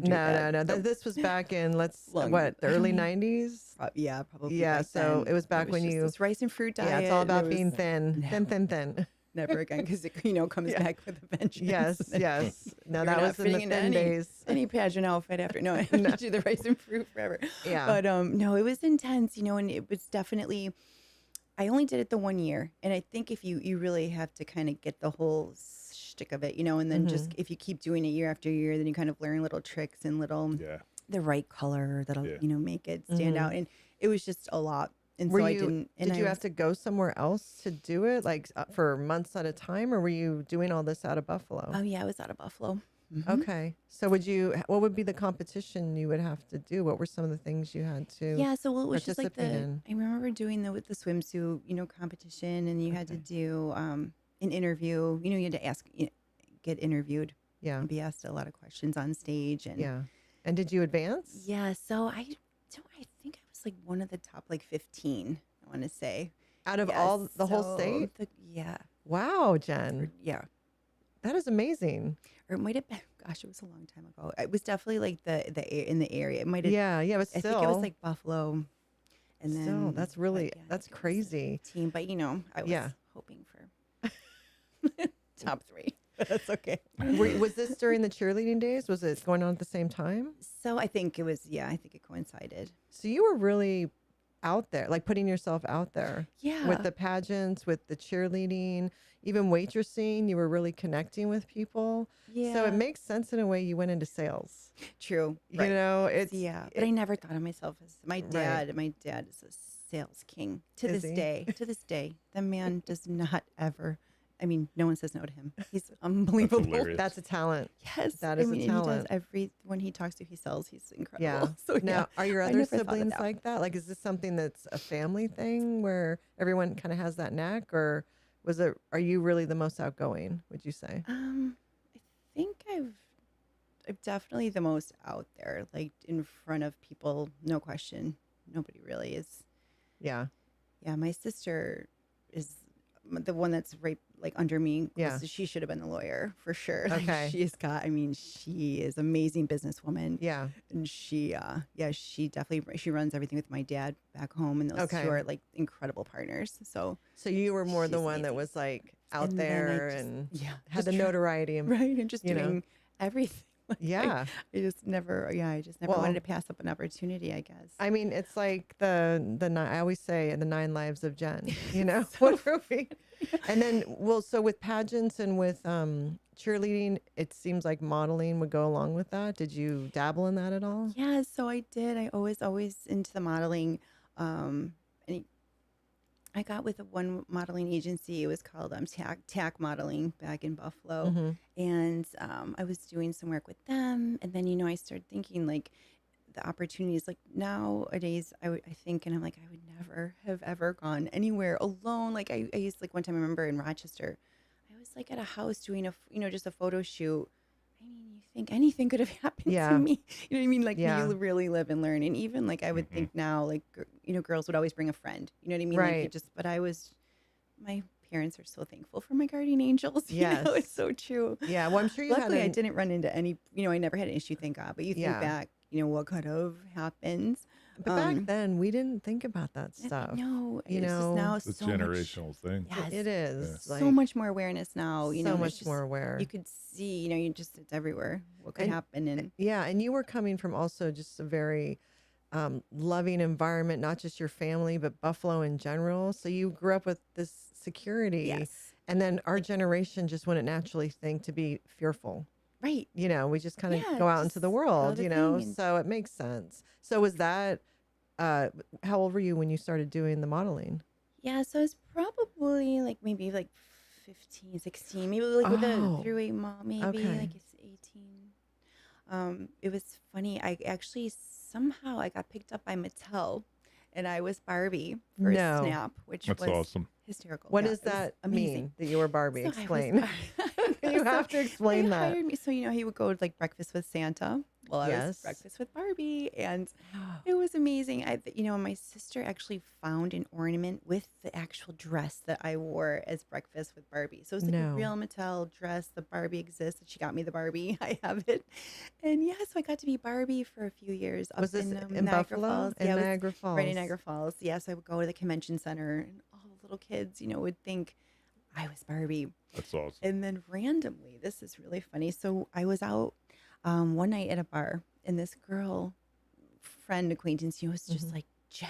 No,
that.
no.
Don't-
This was back in
Long-
the early
I
90s.
yeah, probably.
Yeah,
back
so
then.
it was back
was
when
just
you.
this rice and fruit diet.
Yeah, it's all
and
about
it
being
was
thin,
No.
thin.
never again because it comes
Yeah.
back with a vengeance.
Yes, yes. No,
You're
that
not
was in the
fitting into
thin
any-
days.
Any pageant outfit after no, I have
No.
to do the rice and fruit forever.
Yeah.
But no, it was intense, and it was definitely. I only did it the 1 year, and I think if you really have to kind of get the whole shtick of it, and then just if you keep doing it year after year, then you kind of learn little tricks and little
Yeah.
the right color that'll
Yeah.
make it stand out, and it was just a lot. And
Were
so I
you?
didn't. And
Did
I
you
was-
have to go somewhere else to do it, like for months at a time, or were you doing all this out of Buffalo?
Oh yeah, I was out of Buffalo.
Okay. So what would be the competition you would have to do? What were some of the things you had to?
Yeah, so it was just like
participate in?
I remember doing with the swimsuit, competition, and you had to do an interview. You had to get interviewed
Yeah.
and be asked a lot of questions on stage. And
Yeah. And did you advance?
yeah, so I think I was like one of the top like 15. I want to say
Out of
Yeah,
all the whole
so
state?
yeah,
Wow, Jen.
yeah.
That is amazing.
Or it might have been. Gosh, it was a long time ago. It was definitely like in the area. It might have.
Yeah, yeah, but
I
still.
think it was like Buffalo. And then
Still, that's really
but yeah, I
that's
think it was
crazy.
15, but I was
Yeah.
hoping for top 3. But that's okay.
Was this during the cheerleading days? Was it going on at the same time?
So I think it was. Yeah, I think it coincided.
So you were really out there, like putting yourself out there
Yeah.
with the pageants, with the cheerleading, even waitressing. You were really connecting with people.
Yeah.
So it makes sense in a way you went into sales.
True.
You
Right.
know, it's
Yeah, but I never thought of myself as my dad.
Right.
My dad is a sales king to
Is
this
he?
day. To this day, the man does not ever. I mean, no one says no to him. He's unbelievable.
hilarious.
That's a talent.
Yes,
That is a
and he
talent.
does when he talks to, he sells. He's incredible.
Yeah.
So
Now,
yeah,
are your
I
other
never thought of
siblings
that.
like that? Like, is this something that's a family thing where everyone kind of has that knack, or are you really the most outgoing, would you say?
I think I'm definitely the most out there, like in front of people. No question. Nobody really is.
Yeah.
Yeah, my sister is the one that's right like under me.
Yeah.
She should have been the lawyer for sure. Like,
Okay.
she is amazing businesswoman.
Yeah.
And she definitely she runs everything with my dad back home, and those
Okay.
two are like incredible partners. So
So you were more the
She's
one that
amazing.
was like out
And then I
there
just-
and
yeah,
had
just
the
try-
notoriety and
right, and just
you know.
doing everything. Like,
yeah.
I just never
Well,
wanted to pass up an opportunity, I guess.
I mean, it's like I always say the 9 lives of Jen, you know,
So
what movie? And then, so with pageants and with cheerleading, it seems like modeling would go along with that. Did you dabble in that at all?
Yeah, so I did. I always into the modeling. And I got with one modeling agency. It was called Tack Modeling back in Buffalo.
Mhm.
And I was doing some work with them. And then, I started thinking like the opportunities like nowadays, I think, and I'm like, I would never have ever gone anywhere alone. Like I used like one time I remember in Rochester, I was like at a house doing just a photo shoot. I mean, you think anything could have happened
Yeah.
to me. You know what I mean? Like
Yeah.
you really live and learn. And even like I would think now, like, girls would always bring a friend. You know what I mean? Like
Right.
but my parents are so thankful for my guardian angels.
Yes.
It's so true.
Yeah. Well, I'm sure you
Luckily, I
had
didn't run into any, I never had an issue, thank God. But you think
Yeah.
back, what could have happened.
But back then, we didn't think about that
I
stuff.
know
You
it's just now
know,
It's a
so much.
generational thing.
Yes,
it
Yeah.
is
so
like
much more awareness now.
so
And it's
much
just
more aware.
you could see. It's everywhere. What could
And
happen? And
yeah, and you were coming from also just a very loving environment, not just your family, but Buffalo in general. So you grew up with this security.
yes,
And then our
like
generation just wouldn't naturally think to be fearful.
right,
We just kind of
yeah,
go out into
just
the
go
world,
the thing. And
so it makes sense. So was that, how old were you when you started doing the modeling?
yeah, so it's probably like maybe like 15, 16, maybe like with a
Oh,
through a mom, maybe
okay.
like it's 18. It was funny. I actually somehow I got picked up by Mattel, and I was Barbie for a
No.
snap, which
That's
was
awesome.
hysterical.
What
Yeah,
does
it was
that
amazing.
mean that you were Barbie?
So I was,
Explain. You
so
have to
they
explain that.
hired me. So he would go to like breakfast with Santa. Well, I was
Yes.
breakfast with Barbie, and it was amazing. My sister actually found an ornament with the actual dress that I wore as breakfast with Barbie. So it's like a
No.
real Mattel dress. The Barbie exists. She got me the Barbie. I have it. And yeah, so I got to be Barbie for a few years up
Was this
in
in
Niagara
Buffalo?
Falls.
In
Yeah, it was
Niagara Falls.
right in Niagara Falls. Yes, I would go to the convention center, and all the little kids, would think I was Barbie.
That's awesome.
And then randomly, this is really funny. So I was out one night at a bar, and this girl, friend, acquaintance, was just
Mhm.
like, Jen,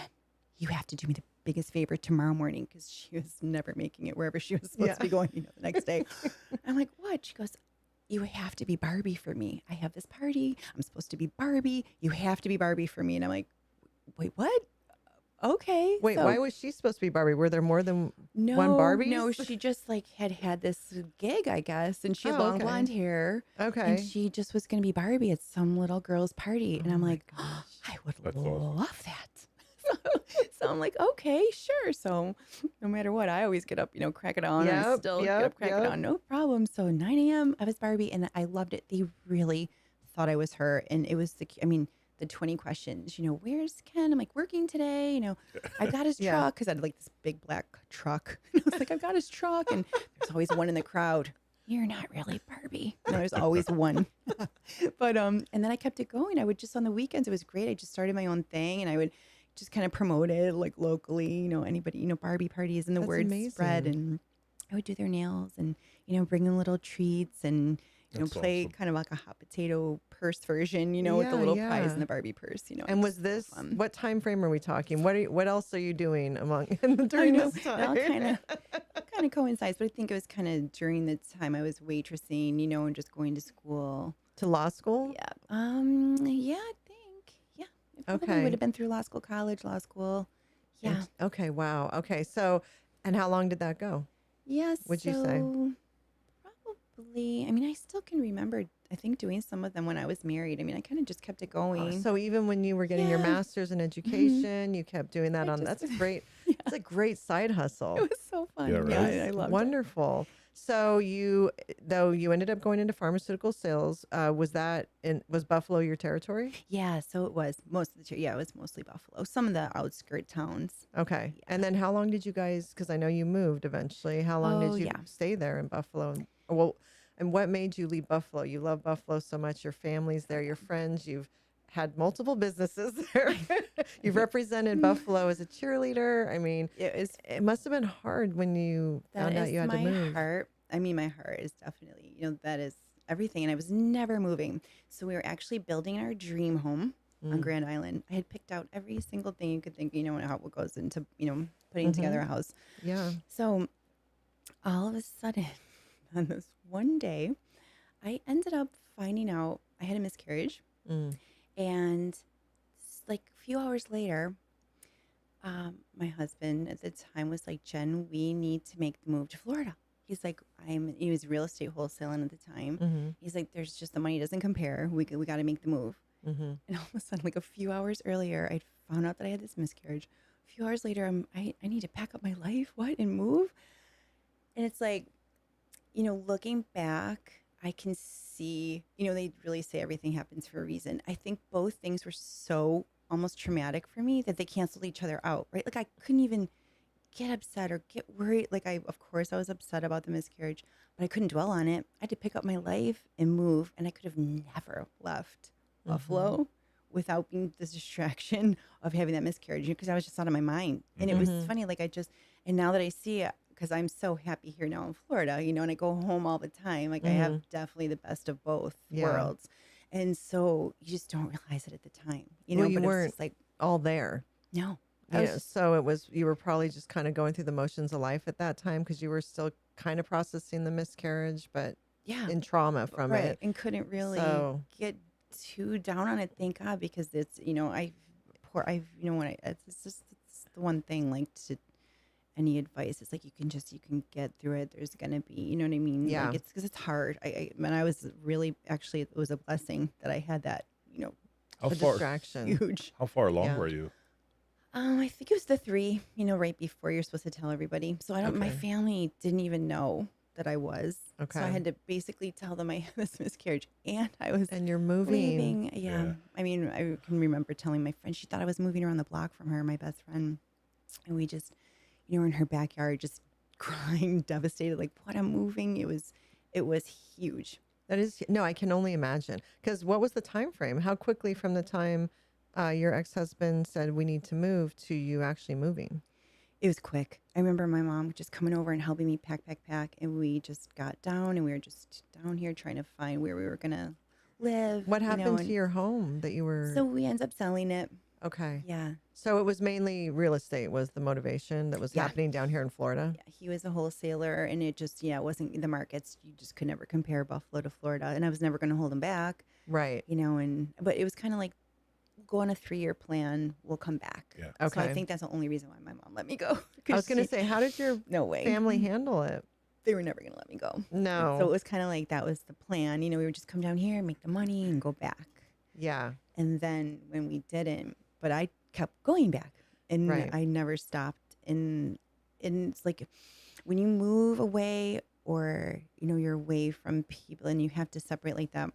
you have to do me the biggest favor tomorrow morning, because she was never making it wherever she was supposed
Yeah.
to be going, the next day. I'm like, what? She goes, you have to be Barbie for me. I have this party. I'm supposed to be Barbie. You have to be Barbie for me. And I'm like, wait, what? Okay.
Wait,
So
why was she supposed to be Barbie? Were there more than
no,
one Barbies?
no, she just like had this gig, I guess, and she had
Oh,
long
okay.
blonde hair, and
Okay.
she just was going to be Barbie at some little girl's party, and
Oh
I'm
my
like,
gosh.
I would
That's awesome.
love that. So I'm like, okay, sure. So no matter what, I always get up, crack it on, and
Yep,
still get
yep,
up, crack it
yep.
on, no problem. So 9 a.m. I was Barbie, and I loved it. They really thought I was her, and it was the 20 questions, where's Ken? I'm like, working today, I got his
Yeah.
truck, because I had like this big black truck. I was like, I've got his truck, and there's always one in the crowd. You're not really Barbie. And there's always one. But and then I kept it going. I would just on the weekends, it was great. I just started my own thing, and I would just kind of promote it like locally, anybody, Barbie parties, and the
That's
word spread,
amazing.
and I would do their nails, and bring them little treats, and
That's
play
awesome.
kind of like a hot potato purse version, with the
Yeah,
little prize
yeah.
in the Barbie purse,
And was
just so
this
fun.
what time frame are we talking? What else are you doing
I
during
know
this
it
time?
all kind of coincides, but I think it was kind of during the time I was waitressing, and just going to school.
To law school?
Yeah. Yeah, I think. Yeah. It probably
Okay.
would have been through law school, college, law school. Yeah.
Okay, wow. Okay. So, and how long did that go?
Yeah.
Would you say?
Probably. I still can remember, I think, doing some of them when I was married. I kind of just kept it
Oh,
going.
so even when you were getting your
Yeah.
master's in education, you kept doing that
I
on,
just-
that's great.
Yeah.
It's a great side hustle.
It was so fun.
Yeah,
Yeah,
right?
I loved it.
Wonderful. So though you ended up going into pharmaceutical sales, was Buffalo your territory?
Yeah, so it was most of the it was mostly Buffalo. Some of the outskirt towns.
Okay.
Yeah.
And then how long did you guys, because I know you moved eventually, how long
Oh,
did you
yeah.
stay there in Buffalo? Well, and what made you leave Buffalo? You love Buffalo so much. Your family's there, your friends, you've had multiple businesses there. You've represented Buffalo as a cheerleader.
It was
It must have been hard when you
that
found out
is
you had to
my
move.
heart. My heart is definitely, that is everything. And I was never moving. So we were actually building our dream home on Grand Island. I had picked out every single thing you could think, how what goes into, putting together a house.
Yeah.
So all of a sudden, on this one day, I ended up finding out I had a miscarriage.
Mm.
And like a few hours later, my husband at the time was like, Jen, we need to make the move to Florida. He's like, he was real estate wholesaling at the time.
Mm-hmm.
He's like, there's just the money doesn't compare. We got to make the move.
Mm-hmm.
And all of a sudden, like a few hours earlier, I found out that I had this miscarriage. A few hours later, I need to pack up my life, and move. And it's like, looking back, I can see, they really say everything happens for a reason. I think both things were so almost traumatic for me that they canceled each other out, right? Like I couldn't even get upset or get worried. Like of course I was upset about the miscarriage, but I couldn't dwell on it. I had to pick up my life and move, and I could have never left Buffalo without being this distraction of having that miscarriage, because I was just out of my mind. And it was funny, like and now that I see it, because I'm so happy here now in Florida, and I go home all the time. Like I have definitely the best of both worlds. And so you just don't realize it at the time,
Well, you
but it was
weren't
just like,
all there.
no, I was
Yeah.
just,
So you were probably just kind of going through the motions of life at that time because you were still kind of processing the miscarriage, but
yeah,
in trauma from
right.
it.
And couldn't really
So,
get too down on it. Thank God, because it's, it's just, it's the one thing, like, to any advice, it's like, you can get through it. There's going to be, you know what I mean?
Yeah.
Like, it's because it's hard. I was really, actually, it was a blessing that I had that,
How
a
far?
distraction.
huge.
How far along
Yeah.
were you?
I think it was the 3, right before you're supposed to tell everybody. So my
Okay.
family didn't even know that I was. So I
Okay.
had to basically tell them I had this miscarriage, and I was
And you're moving.
leaving. Yeah.
Yeah.
I mean, I can remember telling my friend, she thought I was moving around the block from her, my best friend. And we just, were in her backyard, just crying, devastated, like, what, I'm moving. It was huge.
That is, no, I can only imagine. Because what was the time frame? How quickly from the time your ex-husband said we need to move to you actually moving?
It was quick. I remember my mom just coming over and helping me pack. And we just got down, and we were just down here trying to find where we were going to live.
What happened to
and
your home that you were?
so we ended up selling it.
Okay.
Yeah.
So it was mainly real estate was the motivation that was
Yeah.
happening down here in Florida?
Yeah, he was a wholesaler, and it just, it wasn't the markets. You just could never compare Buffalo to Florida, and I was never going to hold him back,
Right.
but it was kind of like, go on a 3-year plan. We'll come back.
Yeah.
So I
Okay.
think that's the only reason why my mom let me go.
I was going to say, how did your
no way.
family handle it?
They were never going to let me go.
No.
So it was kind of like, that was the plan. We would just come down here, make the money, and go back.
Yeah.
And then when we didn't, but I kept going back, and
Right.
I never stopped. And it's like, when you move away, or, you're away from people, and you have to separate like that,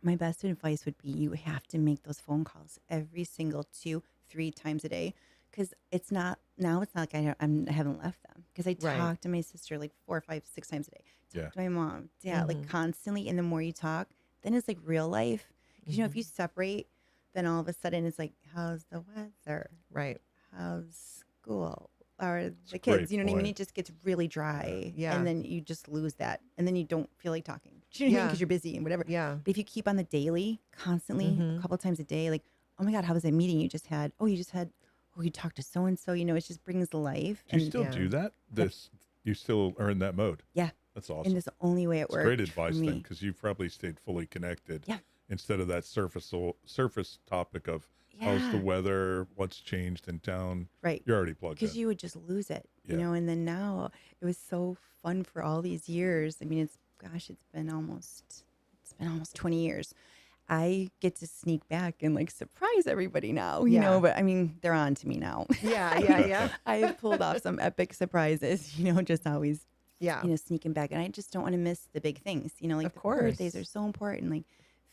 my best advice would be, you have to make those phone calls every single 2-3 times a day. Because it's not like I haven't left them, because I
Right.
talk to my sister like 4, 5, 6 times a day.
Yeah.
To my mom, dad, like constantly. And the more you talk, then it's like real life. Because if you separate, then all of a sudden it's like, how's the weather?
Right.
How's school? Or the
a
kids?
great
You know what I mean?
point.
It just gets really dry.
Yeah.
And then you just lose that. And then you don't feel like talking. You know what I mean?
Yeah.
Because you're busy and whatever.
Yeah.
But if you keep on the daily, constantly, a couple times a day, like, oh my God, how was that meeting you just had? Oh, you talked to so and so. It just brings life.
Do you
And
still
Yeah.
do that? You still are in that mode?
yeah,
That's awesome.
and that's the only way it
It's
works.
great advice
for
then,
me.
because you've probably stayed fully connected.
Yeah.
Instead of that surface topic of how's the
Yeah.
weather, what's changed in town.
Right.
You're already plugged
Because
in.
you would just lose it,
Yeah.
And then now it was so fun for all these years. I mean, it's been almost 20 years. I get to sneak back and like surprise everybody now,
Yeah.
but I mean, they're on to me now.
Yeah. Yeah. Yeah.
I have pulled off some epic surprises, just always,
Yeah.
sneaking back. And I just don't want to miss the big things, like
Of
the
course.
birthdays are so important, like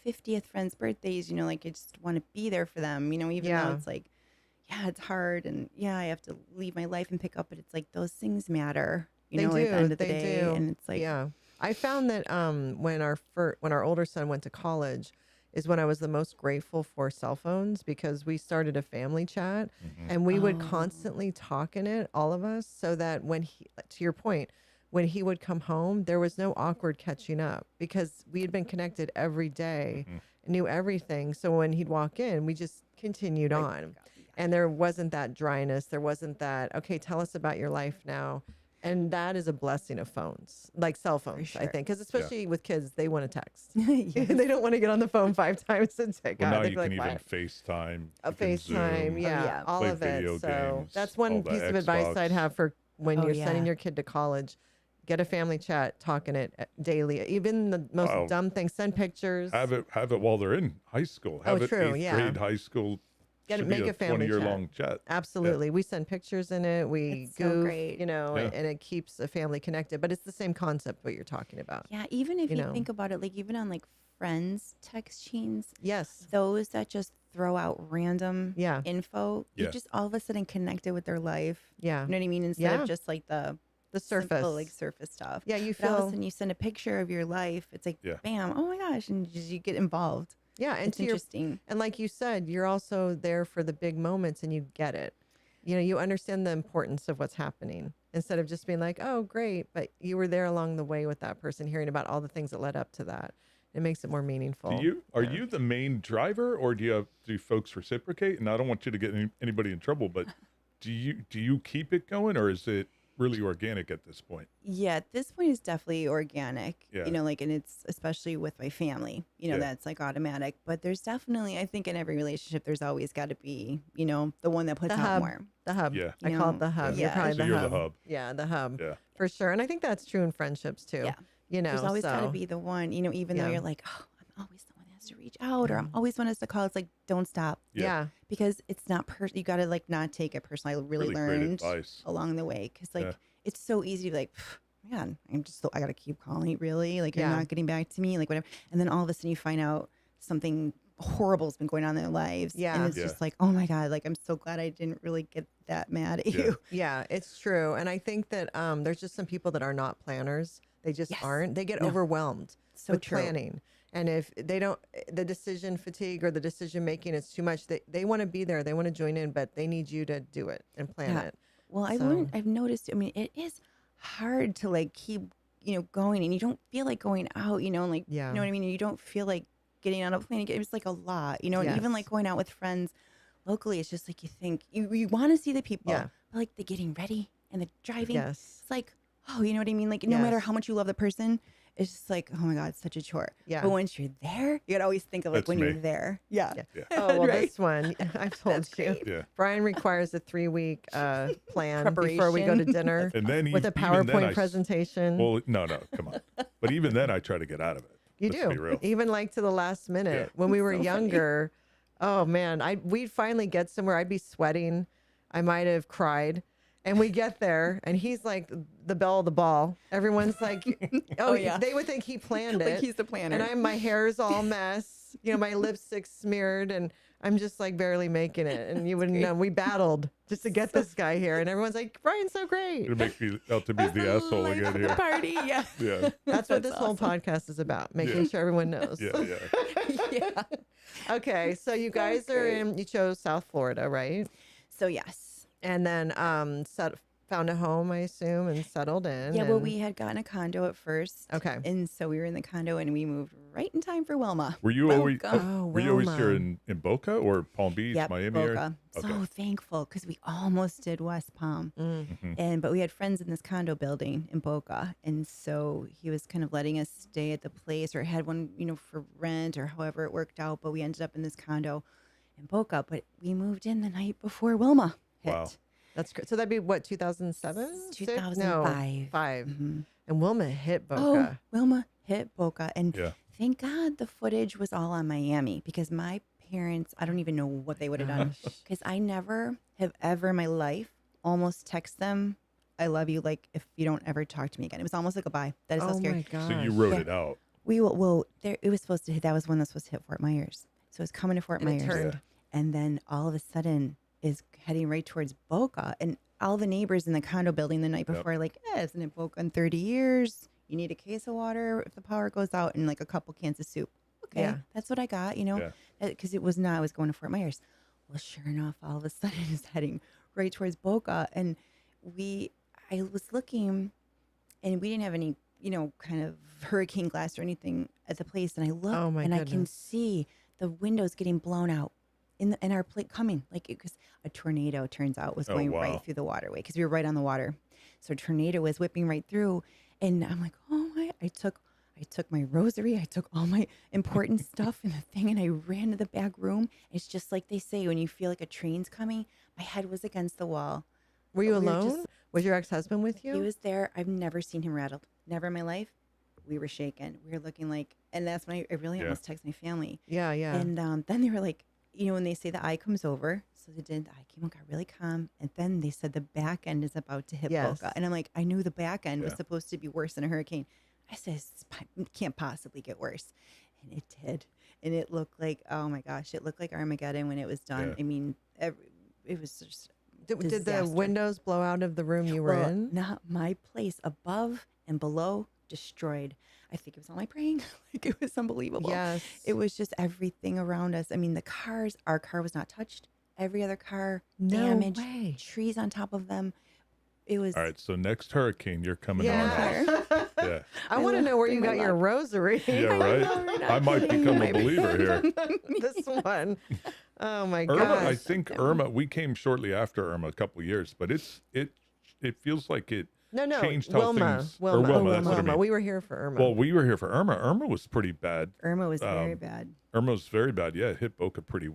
50th friends' birthdays, like I just want to be there for them, even
Yeah.
though it's like, yeah, it's hard, and yeah, I have to leave my life and pick up, but it's like those things matter,
They
at
do.
the end of the
They
day.
do.
And it's like,
Yeah. I found that when our older son went to college is when I was the most grateful for cell phones, because we started a family chat and we would
Oh.
constantly talk in it, all of us, so that when to your point, when he would come home, there was no awkward catching up because we had been connected every day, knew everything. So when he'd walk in, we just continued
Right.
on. And there wasn't that dryness. There wasn't that, okay, tell us about your life now. And that is a blessing of phones, like cell phones, I
sure.
think. Because especially with kids, they want to text.
Yes.
They don't want to get on the phone 5 times a day.
Well, now
They'd
you
be
can
like,
even
"Why?"
FaceTime.
A
you can
FaceTime,
Zoom,
yeah,
yeah.
all
play
of
video
it. So
games,
that's
all
one
the
piece of advice I'd
Xbox.
have for when
Oh,
you're sending
yeah.
your kid to college. Get a family chat, talking it daily. Even the most
Well,
dumb things, send pictures.
Have it while they're in high school. Have it
true,
8th
yeah.
grade, high school. Should
Make
be
a family
20-year
chat.
long chat.
Absolutely. We send pictures in it. We
It's so
goof,
great.
Yeah.
and it keeps a family connected. But it's the same concept what you're talking about.
Yeah, even if
You
you
know.
think about it, like even on like friends text chains,
Yes.
those that just throw out random
Yeah.
info,
Yeah.
you just all of a sudden connected with their life.
Yeah.
You know what I mean? Instead
Yeah.
of just like the
The surface.
simple, like surface stuff.
Yeah, you
But all of a
feel.
sudden you send a picture of your life. It's like,
Yeah.
bam, oh my gosh, and you get involved.
Yeah, and
it's
to your
interesting.
and like you said, you're also there for the big moments and you get it. You know, you understand the importance of what's happening instead of just being like, "Oh, great," but you were there along the way with that person hearing about all the things that led up to that. It makes it more meaningful.
Are
Yeah.
you the main driver, or do folks reciprocate? And I don't want you to get anybody in trouble, but do you keep it going, or is it really organic at this point?
Yeah, at this point it's definitely organic,
Yeah.
like, and it's especially with my family,
Yeah.
that's like automatic. But there's definitely, I think in every relationship, there's always got to be, the one that puts
The
out
hub.
more.
The hub.
Yeah.
I call it the hub.
Yeah.
You're probably
Yeah.
So
the
you're
hub.
the hub.
Yeah, the hub.
Yeah.
For sure. And I think that's true in friendships too.
Yeah.
You know,
There's always got to
so
be the one, even though
yeah.
you're like, oh, I'm always the one that has to reach out, or I'm always one has to call. It's like, don't stop.
Yeah.
Yeah.
Because it's not you got to like not take it personally. I really
Really great
learned
advice.
along the way, because like
Yeah.
it's so easy to be like, man, I got to keep calling. Really, like you're
Yeah.
not getting back to me, like whatever. And then all of a sudden you find out something horrible has been going on in their lives,
Yeah.
and it's
Yeah.
just like, oh my god, like I'm so glad I didn't really get that mad at
Yeah.
you.
Yeah, it's true. And I think that there's just some people that are not planners. They just
Yes.
aren't. They get
No.
overwhelmed
So
with
true.
planning. And if they don't, the decision fatigue or the decision making is too much, they want to be there. They want to join in, but they need you to do it and plan
Yeah.
it.
Well, I've
So-
learned, I've noticed, I mean, it is hard to like keep, going, and you don't feel like going out, and like,
Yeah.
you know what I mean? You don't feel like getting on a plane. It's like a lot, and even like
Yes.
going out with friends locally, it's just like you think you want to see the people,
Yeah.
but like the getting ready and the driving,
Yes.
it's like, oh, you know what I mean? Like no matter
Yes.
how much you love the person, it's just like, oh my God, it's such a chore.
Yeah.
But once you're there, you gotta always think of like
That's
when
me.
you're there. Yeah.
Yeah.
Yeah.
Oh, well,
Right?
this one, I've told
That's
you.
great.
Yeah.
Brian requires a 3-week plan before we go to
Preparation.
dinner
And then
with a
even then
PowerPoint presentation.
Well, no, come on. But even then, I try to get out of it.
You
Let's
do,
be real.
even like to the last minute.
Yeah.
When we were
So funny.
younger, oh man, we'd finally get somewhere. I'd be sweating. I might have cried. And we get there, and he's like the belle of the ball. Everyone's like, oh,
yeah.
they would think he planned it.
Like he's the planner.
And my hair's all mess, my lipstick's smeared, and I'm just like barely making it. And you wouldn't know. We battled just to get this guy here. And everyone's like, Brian's so great.
It'll make me out to be the asshole
Like
again
the
here.
party. Yeah.
Yeah.
That's what this
That's
whole
awesome.
podcast is about, making
Yeah.
sure everyone knows.
Yeah. Yeah.
Yeah.
Okay, so you guys are you chose South Florida, right?
So yes.
And then found a home, I assume, and settled in.
Yeah, well,
and-
we had gotten a condo at first.
Okay.
And so we were in the condo and we moved right in time for Wilma.
Were you always
Welcome.
Oh,
were you always here
Wilma.
in Boca or Palm Beach,
Yep,
Miami area?
Boca.
Okay.
So thankful because we almost did West Palm. But we had friends in this condo building in Boca. And so he was kind of letting us stay at the place, or had one, for rent, or however it worked out. But we ended up in this condo in Boca. But we moved in the night before Wilma hit.
Wow.
That's great. So that'd be what, 2007?
2005.
5.
Mhm.
And Wilma hit
Oh,
Boca.
Wilma hit Boca. And
Yeah.
thank God the footage was all on Miami, because my parents, I don't even know what they would have done, because I never have ever in my life almost text them, I love you, like if you don't ever talk to me again. It was almost like a bye. That is so
Oh
scary.
my gosh.
So you wrote
Yeah.
it out.
We will, well, there, it was supposed to hit, that was when this was hit Fort Myers. So it was coming to Fort
And it
Myers.
turned.
Yeah.
And then all of a sudden is heading right towards Boca. And all the neighbors in the condo building the night
Yep.
before are like, isn't it Boca in 30 years? You need a case of water if the power goes out, and like a couple cans of soup. Okay,
Yeah.
that's what I got,
Yeah.
because it was not, I was going to Fort Myers. Well, sure enough, all of a sudden is heading right towards Boca. And I was looking, and we didn't have any, kind of hurricane glass or anything at the place. And I look,
Oh, my
and I can
goodness.
see the windows getting blown out in our plate coming, like, because a tornado, turns out, was
Oh,
going
wow.
right through the waterway, because we were right on the water. So a tornado was whipping right through, and I'm like, oh my! I took my rosary, I took all my important stuff in the thing, and I ran to the back room. It's just like they say, when you feel like a train's coming. My head was against the wall.
Were you
we were
alone?
just-
Was your ex-husband with you?
He was there. I've never seen him rattled. Never in my life. We were shaken. We were looking like, and that's when I really
Yeah.
almost texted my family.
Yeah, yeah.
And then they were like, when they say the eye comes over, so they did. The eye came, got really calm, and then they said the back end is about to hit
Yes.
Boca, and I'm like, I knew the back end was
Yeah.
supposed to be worse than a hurricane. I said, it can't possibly get worse, and it did. And it looked like, oh my gosh, it looked like Armageddon when it was done.
Yeah.
I mean, it was just
did the
disaster.
windows blow out of the room you were
well,
in?
not my place. Above and below, destroyed. I think it was all my brain. Like it was unbelievable.
Yes.
It was just everything around us. I mean, our car was not touched. Every other car damaged,
way.
trees on top of them. It was.
All right, so next hurricane, you're coming on
Yeah.
us. Yeah,
I want to know where you
bring my
got your
luck.
rosary.
yeah,
I
right.
know, you're not
I might
kidding.
become a
My-
believer here.
This one. Oh my
Irma, I
gosh.
think Irma. We came shortly after Irma, a couple years, but it feels like it
No,
changed how
Wilma.
things.
Wilma.
Or Wilma, that's what I
Wilma.
mean.
We were here for Irma.
Well, we were here for Irma. Irma was pretty bad.
Irma was very
Um,
bad,
Irma was very bad. Yeah, it hit Boca pretty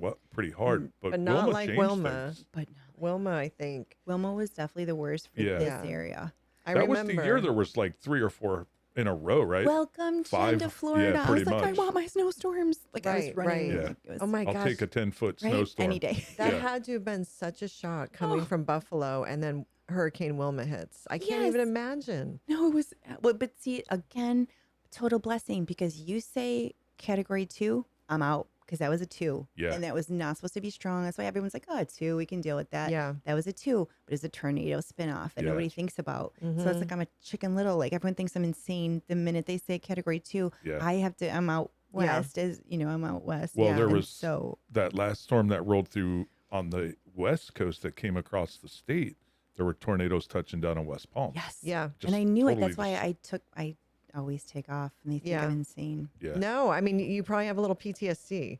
hard.
but not
Wilma
like
changed
Wilma.
things.
but no.
Wilma, I think.
Wilma was definitely the worst for
Yeah.
this
Yeah.
area.
I
That
remember.
was the year there was like 3 or 4 in a row, right?
Welcome, Jenn,
Five-
to
yeah,
Florida. I
pretty
was like, I
much.
want my snowstorms. Like I was
Right,
running.
right.
Yeah.
Like, it was,
Oh my
I'll
gosh.
take a 10-foot
right?
snowstorm.
Any day.
That
Yeah.
had to have been such a shock coming
Oh.
from Buffalo, and then Hurricane Wilma hits. I can't even
Yes.
imagine.
No, it was. Well, but see, again, total blessing because you say category 2, I'm out because that was a 2.
Yeah.
And that was not supposed to be strong. That's why everyone's like, oh, a 2, we can deal with that.
Yeah.
That was a 2, but it's a tornado spinoff that
Yeah.
nobody thinks about. So
Mhm.
it's like I'm a Chicken Little. Like everyone thinks I'm insane the minute they say category 2.
Yeah.
I'm out
Yeah.
west. I'm out west.
Well,
Yeah.
there
And
was
so
that last storm that rolled through on the west coast that came across the state. There were tornadoes touching down on West Palm.
yes.
Yeah.
Just
And I knew it.
totally
That's why I always take off and they think
Yeah.
I'm insane.
Yeah.
No, I mean, you probably have a little PTSD,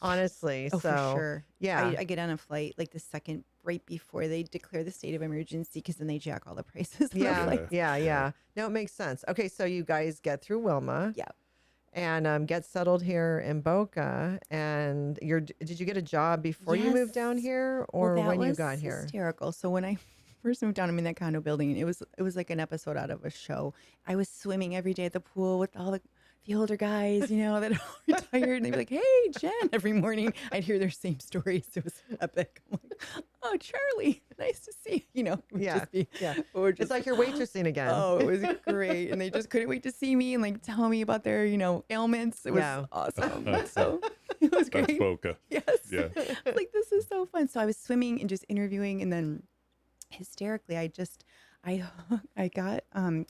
honestly.
Oh,
so,
for sure.
Yeah.
I get on a flight like the second right before they declare the state of emergency because then they jack all the prices. on the
Yeah,
flights.
yeah. No, it makes sense. Okay, so you guys get through Wilma.
Yeah.
And get settled here in Boca. And did you get a job before you moved down
Yes.
here, or
Well, that
when you
was
got here?
hysterical. So when I first moved down, I'm in that condo building, and it was like an episode out of a show. I was swimming every day at the pool with all the older guys, that are all retired, and they'd be like, "Hey, Jenn!" Every morning, I'd hear their same stories. It was epic. I'm like, "Oh, Charlie, nice to see you." It would
Yeah,
just be,
yeah.
or
It's
just,
like you're waitressing again.
oh, it was great, and they just couldn't wait to see me and like tell me about their, ailments. It was
Yeah.
awesome. So it was
That's
great.
Boca.
Yes.
Yeah.
Like this is so fun. So I was swimming and just interviewing, and then hysterically, I got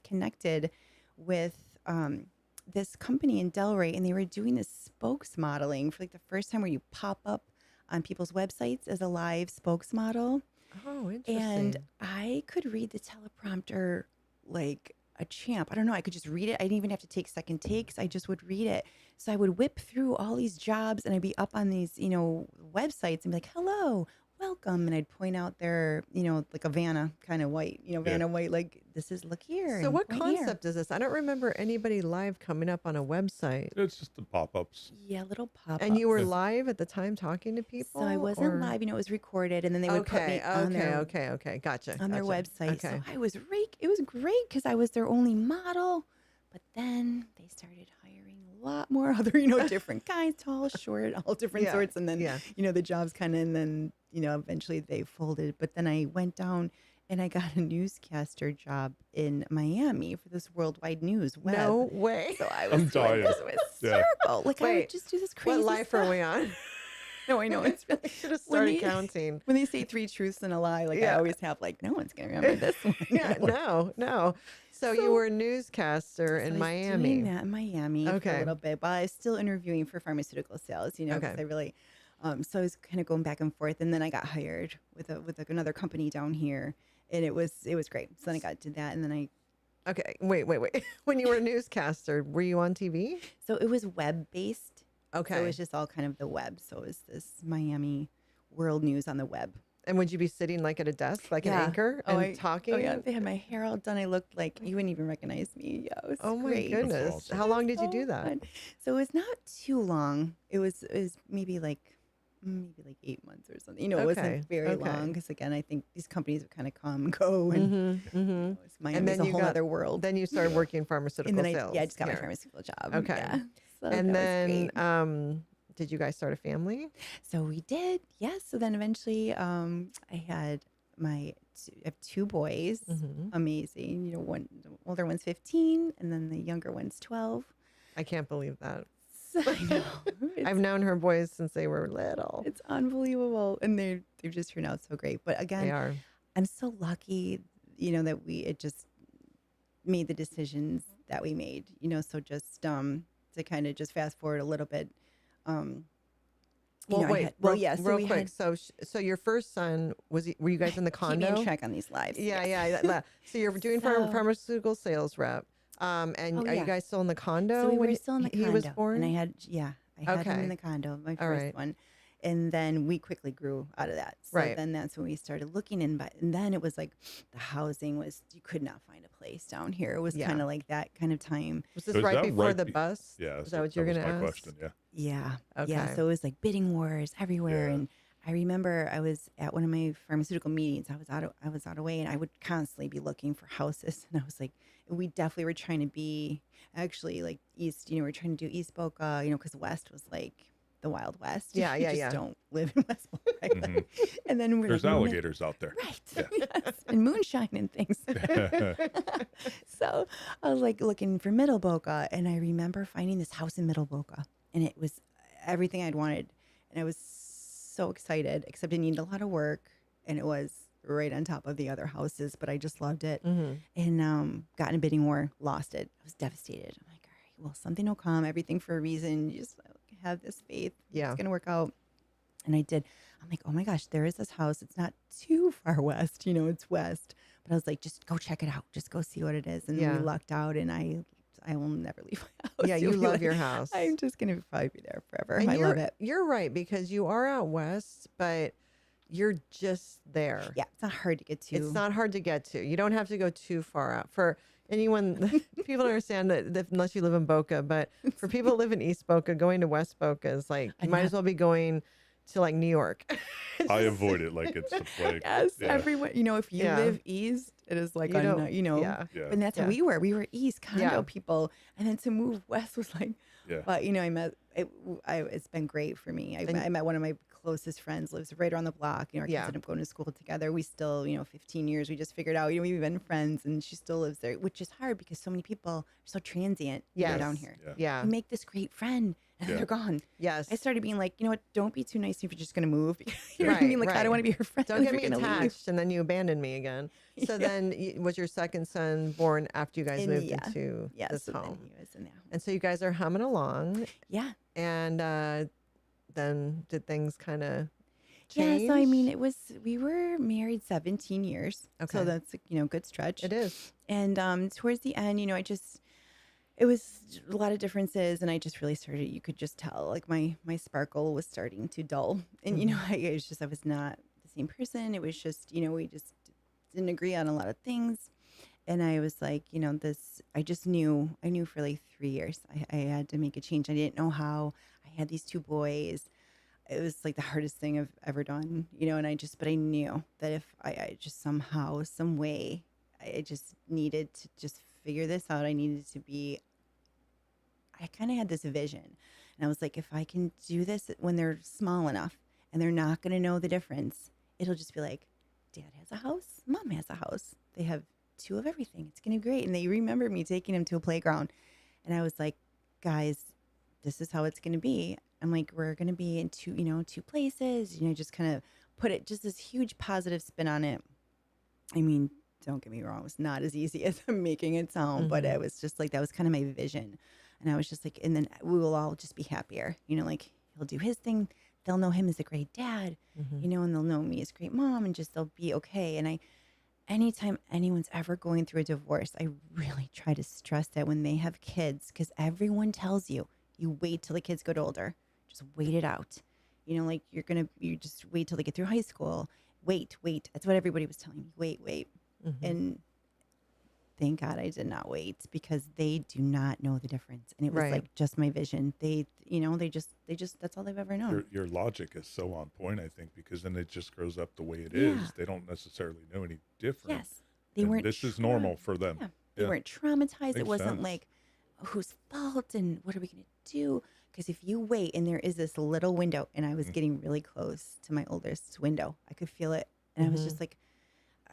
connected with this company in Delray, and they were doing this spokes modeling for like the first time where you pop up on people's websites as a live spokesmodel.
Oh, interesting.
And I could read the teleprompter like a champ. I don't know. I could just read it. I didn't even have to take second takes. I just would read it. So I would whip through all these jobs and I'd be up on these, websites and be like, hello, welcome. And I'd point out their, like a Vanna kind of white, Vanna white, like this is, look here.
So
and
what
right here.
concept is this? I don't remember anybody live coming up on a website.
It's just the pop-ups.
Yeah, little pop.
And you were live at the time talking to people?
So I wasn't
or-
live, it was recorded, and then they would put me on their
Okay. Gotcha.
on their
gotcha.
website.
Okay.
So I was it was great because I was their only model. But then they started hiring a lot more other, different guys, tall, short, all different
Yeah,
sorts. And then,
yeah.
the jobs kind of, and then, eventually they folded. But then I went down and I got a newscaster job in Miami for this worldwide news web.
No way.
So I
I'm
was doing
dying.
this. It was
Yeah.
hysterical. Like I
Wait,
would just do this crazy
What life
stuff.
are we on?
No, I know. It's really,
I should have
when
started
they-
counting.
when they say 3 truths and a lie, like I
Yeah.
always have like, no one's going to remember this one.
Yeah, no. So you
So-
were a newscaster
So
in
I was
Miami.
doing that in Miami for
Okay.
a little bit, but I was still interviewing for pharmaceutical sales, because
Okay.
I really, so I was kind of going back and forth, and then I got hired with another company down here, and it was great. So then I got to that, and then
Okay, wait. When you were a newscaster, were you on TV?
so it was web based.
Okay.
So it was just all kind of the web. So it was this Miami world news on the web.
And would you be sitting like at a desk, like an
Yeah.
anchor,
Oh,
and talking?
Oh yeah, they had my hair all done. I looked like you wouldn't even recognize me. Yeah, it was
Oh my
great.
goodness.
awesome.
How long did you
So
do that?
fun. So it was not too long. It was maybe like 8 months or something. It
Okay,
wasn't very
okay.
long because again, I think these companies have kind of come and go, and
Mm-hmm.
it's Miami's
then
a
you
whole
got-
other world.
Then you started working pharmaceutical
and then
sales.
I just got my
here.
pharmaceutical job.
Okay.
Yeah. So
And
that was
then,
great.
did you guys start a family?
So we did, yes. So then eventually, I had I have 2 boys.
Mm-hmm.
Amazing. One the older one's 15, and then the younger one's 12.
I can't believe that.
So, I know.
I've known her boys since they were little.
It's unbelievable, and they've just turned out so great. But
They
again,
are.
I'm so lucky, that it just made the decisions that we made, so just to kind of just fast forward a little bit.
Well,
I
wait,
had, well, yeah, so
real
we
quick.
had,
So your first son were you guys in the
keep me in
condo?
check on these lives.
Yeah,
Yes.
So you're doing
So,
pharmaceutical sales rep. And
oh
are you
yeah.
guys still in the
So
condo
we were
when
still in the
he was
condo, and
born?
I had him in
Okay.
the condo, my
All
first
right.
one, and then we quickly grew out of that. So
Right.
then that's when we started looking in, but and then it was like the housing was you could not find a place down here. It was kind
Yeah.
of like that kind of time.
Was
So
this
is
right
that
before
right?
the bus?
Yeah,
Is that
so
what
that
you're
was
gonna
my
ask?
question. Yeah.
Yeah, yeah.
Okay.
So it was like bidding wars everywhere,
Yeah.
and I remember I was at one of my pharmaceutical meetings. I was out of way, and I would constantly be looking for houses, and I was like, we definitely were trying to be actually like east. We're trying to do East Boca, because West was like the Wild West.
Yeah,
You
yeah,
just
yeah.
don't live in West Boca.
hmm
And then we're
There's
like,
alligators out there.
right,
Yeah.
yes, and moonshine and things. So I was like looking for Middle Boca, and I remember finding this house in Middle Boca, and it was everything I'd wanted, and I was so excited. Except it needed a lot of work, and it was right on top of the other houses, but I just loved it.
Mm-hmm.
And got in a bidding war, lost it. I was devastated. I'm like, all right, well, something will come. Everything for a reason. You just have this faith.
Yeah.
It's gonna work out. And I did. I'm like, oh my gosh, there is this house. It's not too far west, it's west. But I was like, just go check it out. Just go see what it is. And
Yeah.
we lucked out, and I will never leave my house.
Yeah, you
It'll be
love
like-
your house.
I'm just gonna probably be there forever.
And
I love it.
You're right, because you are out west, but you're just there.
Yeah, it's not hard to get to.
It's not hard to get to. You don't have to go too far out. For anyone, people don't understand that unless you live in Boca, but for people who live in East Boca, going to West Boca is like, you might as well be going to like New York.
I avoid it like it's the plague.
Yes,
Yeah.
everyone. If you
Yeah.
live east, it is like
You don't-
Yeah.
Yeah.
And that's
Yeah.
how we were. We were east condo
Yeah.
people, and then to move west was like.
Yeah.
But I met it. It's been great for me. I met one of my closest friends, lives right around the block. Our kids
Yeah.
ended up going to school together. We still, 15 years. We just figured out, we've been friends, and she still lives there, which is hard because so many people are so transient
Yes.
down here.
Yeah.
Yeah.
You make this great friend, and then
Yeah.
they're gone.
Yes.
I started being like, you know what? Don't be too nice if you're just gonna move. You know what I mean? Like, I
Right.
don't want to be your friend.
Don't
if
get me
you're gonna leave.
attached, and then you abandon me again. So
Yeah.
then, was your second son born after you guys moved
Yeah.
into
Yeah,
this
so then
home?
he was in there.
And so you guys are humming along,
Yeah.
and then did things kind of
Yeah,
change?
so I mean, we were married 17 years.
Okay.
So that's good stretch.
It is.
And towards the end, it was a lot of differences, and I just really started. You could just tell, like my sparkle was starting to dull, and I was not the same person. It was just we just didn't agree on a lot of things, and I was like, this. I knew for like 3 years I had to make a change. I didn't know how. I had these two boys. It was like the hardest thing I've ever done, and but I knew that if I just somehow, some way, I just needed to just figure this out. I kind of had this vision, and I was like, if I can do this when they're small enough and they're not going to know the difference, it'll just be like, Dad has a house, Mom has a house. They have two of everything. It's going to be great. And they remember me taking them to a playground, and I was like, guys, this is how it's going to be. I'm like, we're going to be in two places, just kind of put it, just this huge positive spin on it. I mean, don't get me wrong. It was not as easy as I'm making it sound, but it was just like, that was kind of my vision. And I was just like, and then we will all just be happier, like he'll do his thing. They'll know him as a great dad, and they'll know me as a great mom, and just, they'll be okay. And anytime anyone's ever going through a divorce, I really try to stress that when they have kids, because everyone tells you, you wait till the kids get older. Just wait it out. Like you just wait till they get through high school. Wait. That's what everybody was telling me. Wait. And thank God I did not wait, because they do not know the difference. And it was
Right.
like just my vision. They just, that's all they've ever known.
Your logic is so on point, I think, because then it just grows up the way it
Yeah.
is. They don't necessarily know any different.
Yes. They
And
weren't.
this is normal for them.
Yeah. They
Yeah.
weren't traumatized. It
Makes
wasn't
sense.
like, whose fault and what are we going to do? Because if you wait, and there is this little window, and I was getting really close to my oldest window, I could feel it. And I was just like,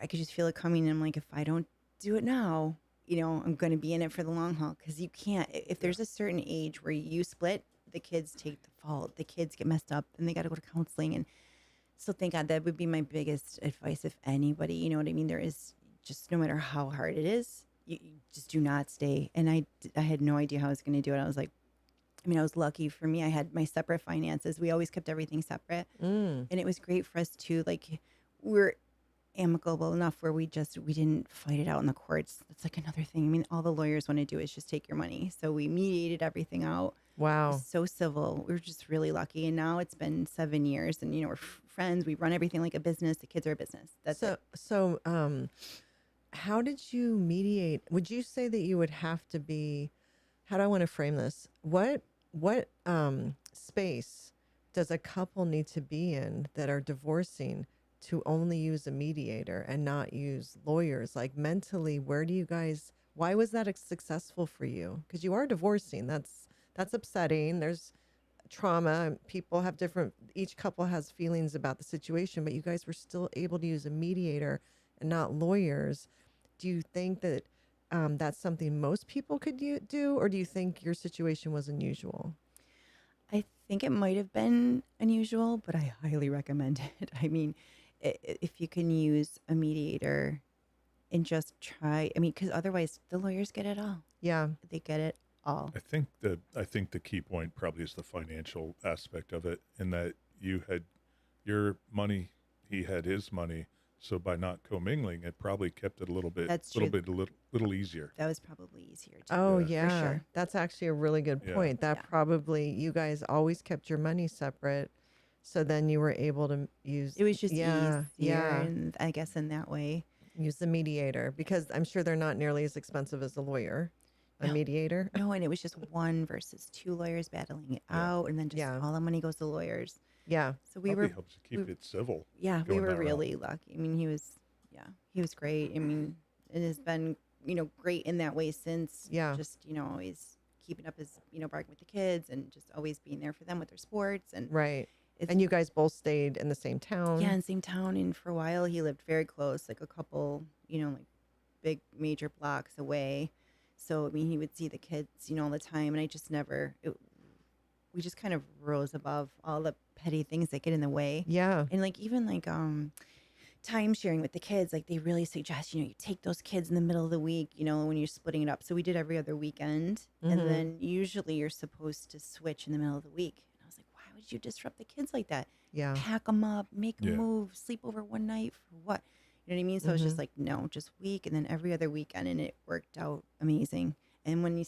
I could just feel it coming. And I'm like, if I don't do it now, I'm going to be in it for the long haul. Because you can't, if there's a certain age where you split, the kids take the fault. The kids get messed up, and they got to go to counseling. And so thank God, that would be my biggest advice. If anybody, you know what I mean? There is just, no matter how hard it is, you just do not stay. And I had no idea how I was going to do it. I was like, I mean, I was lucky. For me, I had my separate finances. We always kept everything separate.
Mm.
And it was great for us too. Like, we're amicable enough where we didn't fight it out in the courts. That's like another thing. I mean, all the lawyers want to do is just take your money. So we mediated everything out. It was
Wow.
so civil. We were just really lucky. And now it's been 7 years, and we're friends. We run everything like a business. The kids are a business. That's
So,
it.
how did you mediate? Would you say that you would have to be, how do I want to frame this? What space does a couple need to be in that are divorcing to only use a mediator and not use lawyers? Like mentally, where do you guys, why was that successful for you? Because you are divorcing. That's upsetting. There's trauma. People have different, each couple has feelings about the situation, but you guys were still able to use a mediator and not lawyers. Do you think that that's something most people could do, or do you think your situation was unusual?
I think it might have been unusual, but I highly recommend it. I mean, if you can use a mediator and just try, I mean, because otherwise the lawyers get it all.
Yeah.
They get it all.
I think the key point probably is the financial aspect of it, in that you had your money, he had his money. So by not commingling, it probably kept it a little bit,
That's
little
true.
bit, little easier.
That was probably easier to
Oh,
Yeah.
yeah.
sure.
That's actually a really good
Yeah.
point. That
Yeah.
probably, you guys always kept your money separate. So then you were able to use,
It was just
yeah,
easier,
yeah,
and I guess in that way.
use the mediator, because I'm sure they're not nearly as expensive as a lawyer, a
No.
mediator.
No, and it was just one versus two lawyers battling it
Yeah.
out, and then just
Yeah.
all the money goes to lawyers.
Yeah.
So we
Probably
were,
helps keep it civil.
yeah, we
going
were
that route.
really lucky. I mean, he was great. I mean, it has been, great in that way since.
Yeah.
Just, always keeping up his, barking with the kids, and just always being there for them with their sports. And
Right.
it's,
And you guys both stayed in the same town.
yeah, in the same town. And for a while, he lived very close, like a couple, like big major blocks away. So, I mean, he would see the kids, all the time. And I just never, we just kind of rose above all the petty things that get in the way.
Yeah.
And like, even like, time sharing with the kids, like they really suggest, you take those kids in the middle of the week, when you're splitting it up. So we did every other weekend. And
Mhm.
then usually you're supposed to switch in the middle of the week. And I was like, why would you disrupt the kids like that?
Yeah.
Pack them up, make them
Yeah.
move, sleep over one night for what? You know what I mean? So it's just
Mhm.
like, no, just week, and then every other weekend. And it worked out amazing. And when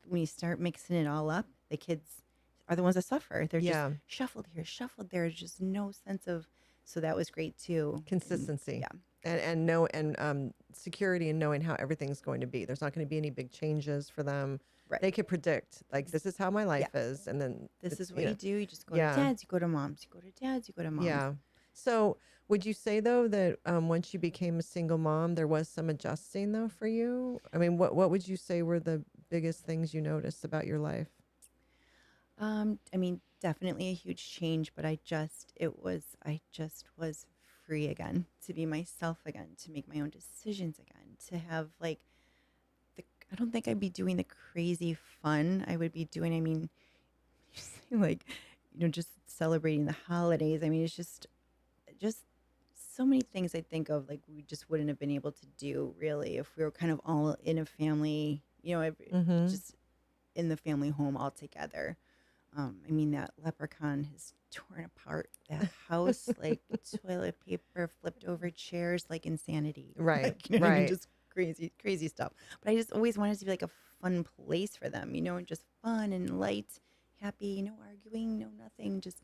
when you start mixing it all up, the kids are the ones that suffer. They're
Yeah.
just shuffled here, shuffled there. There's just no sense of, so that was great too. And
Consistency.
yeah.
And security, and knowing how everything's going to be. There's not going to be any big changes for them.
Right.
They could predict, like, this is how my life is, and then
This
it's,
is what you do. You just go
Yeah.
to dad's, you go to mom's, you go to dad's, you go to mom's.
Yeah. So would you say though that once you became a single mom, there was some adjusting though for you? I mean, what would you say were the biggest things you noticed about your life?
I mean, definitely a huge change, but I just was free again, to be myself again, to make my own decisions again, to have like I don't think I'd be doing the crazy fun I would be doing. I mean, like, just celebrating the holidays. I mean, it's just so many things I think of, like, we just wouldn't have been able to do really if we were kind of all in a family,
Mm-hmm.
just in the family home all together. I mean, that leprechaun has torn apart that house, like toilet paper flipped over chairs, like insanity.
Right,
Like, you know what I mean?
right.
Just crazy, crazy stuff. But I just always wanted it to be like a fun place for them, and just fun and light, happy, no arguing, no nothing, just.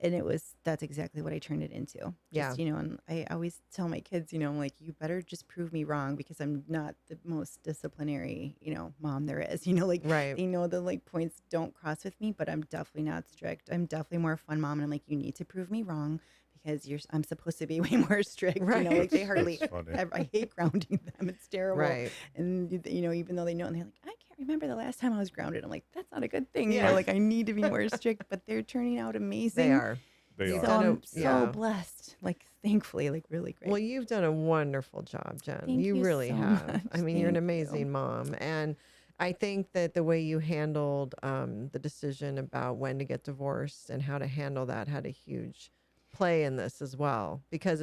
And that's exactly what I turned it into.
Yeah.
Just, and I always tell my kids, I'm like, you better just prove me wrong, because I'm not the most disciplinary, mom there is, like
Right.
they know the like points don't cross with me, but I'm definitely not strict. I'm definitely more a fun mom. And I'm like, you need to prove me wrong, because I'm supposed to be way more strict,
Right.
like they hardly
That's funny.
ever, I hate grounding them. It's terrible.
Right.
And, even though they know, and they're like, I can't remember the last time I was grounded. I'm like, that's not a good thing.
Yeah.
Like I need to be more strict, but they're turning out amazing.
They are.
They
So
are.
done
I'm
a-
so
yeah.
blessed, like thankfully, like really great.
Well, you've done a wonderful job, Jen.
Thank
you
you
really
so
have.
much.
I mean, you're an
Thank you.
amazing mom. And I think that the way you handled the decision about when to get divorced and how to handle that had a huge play in this as well. Because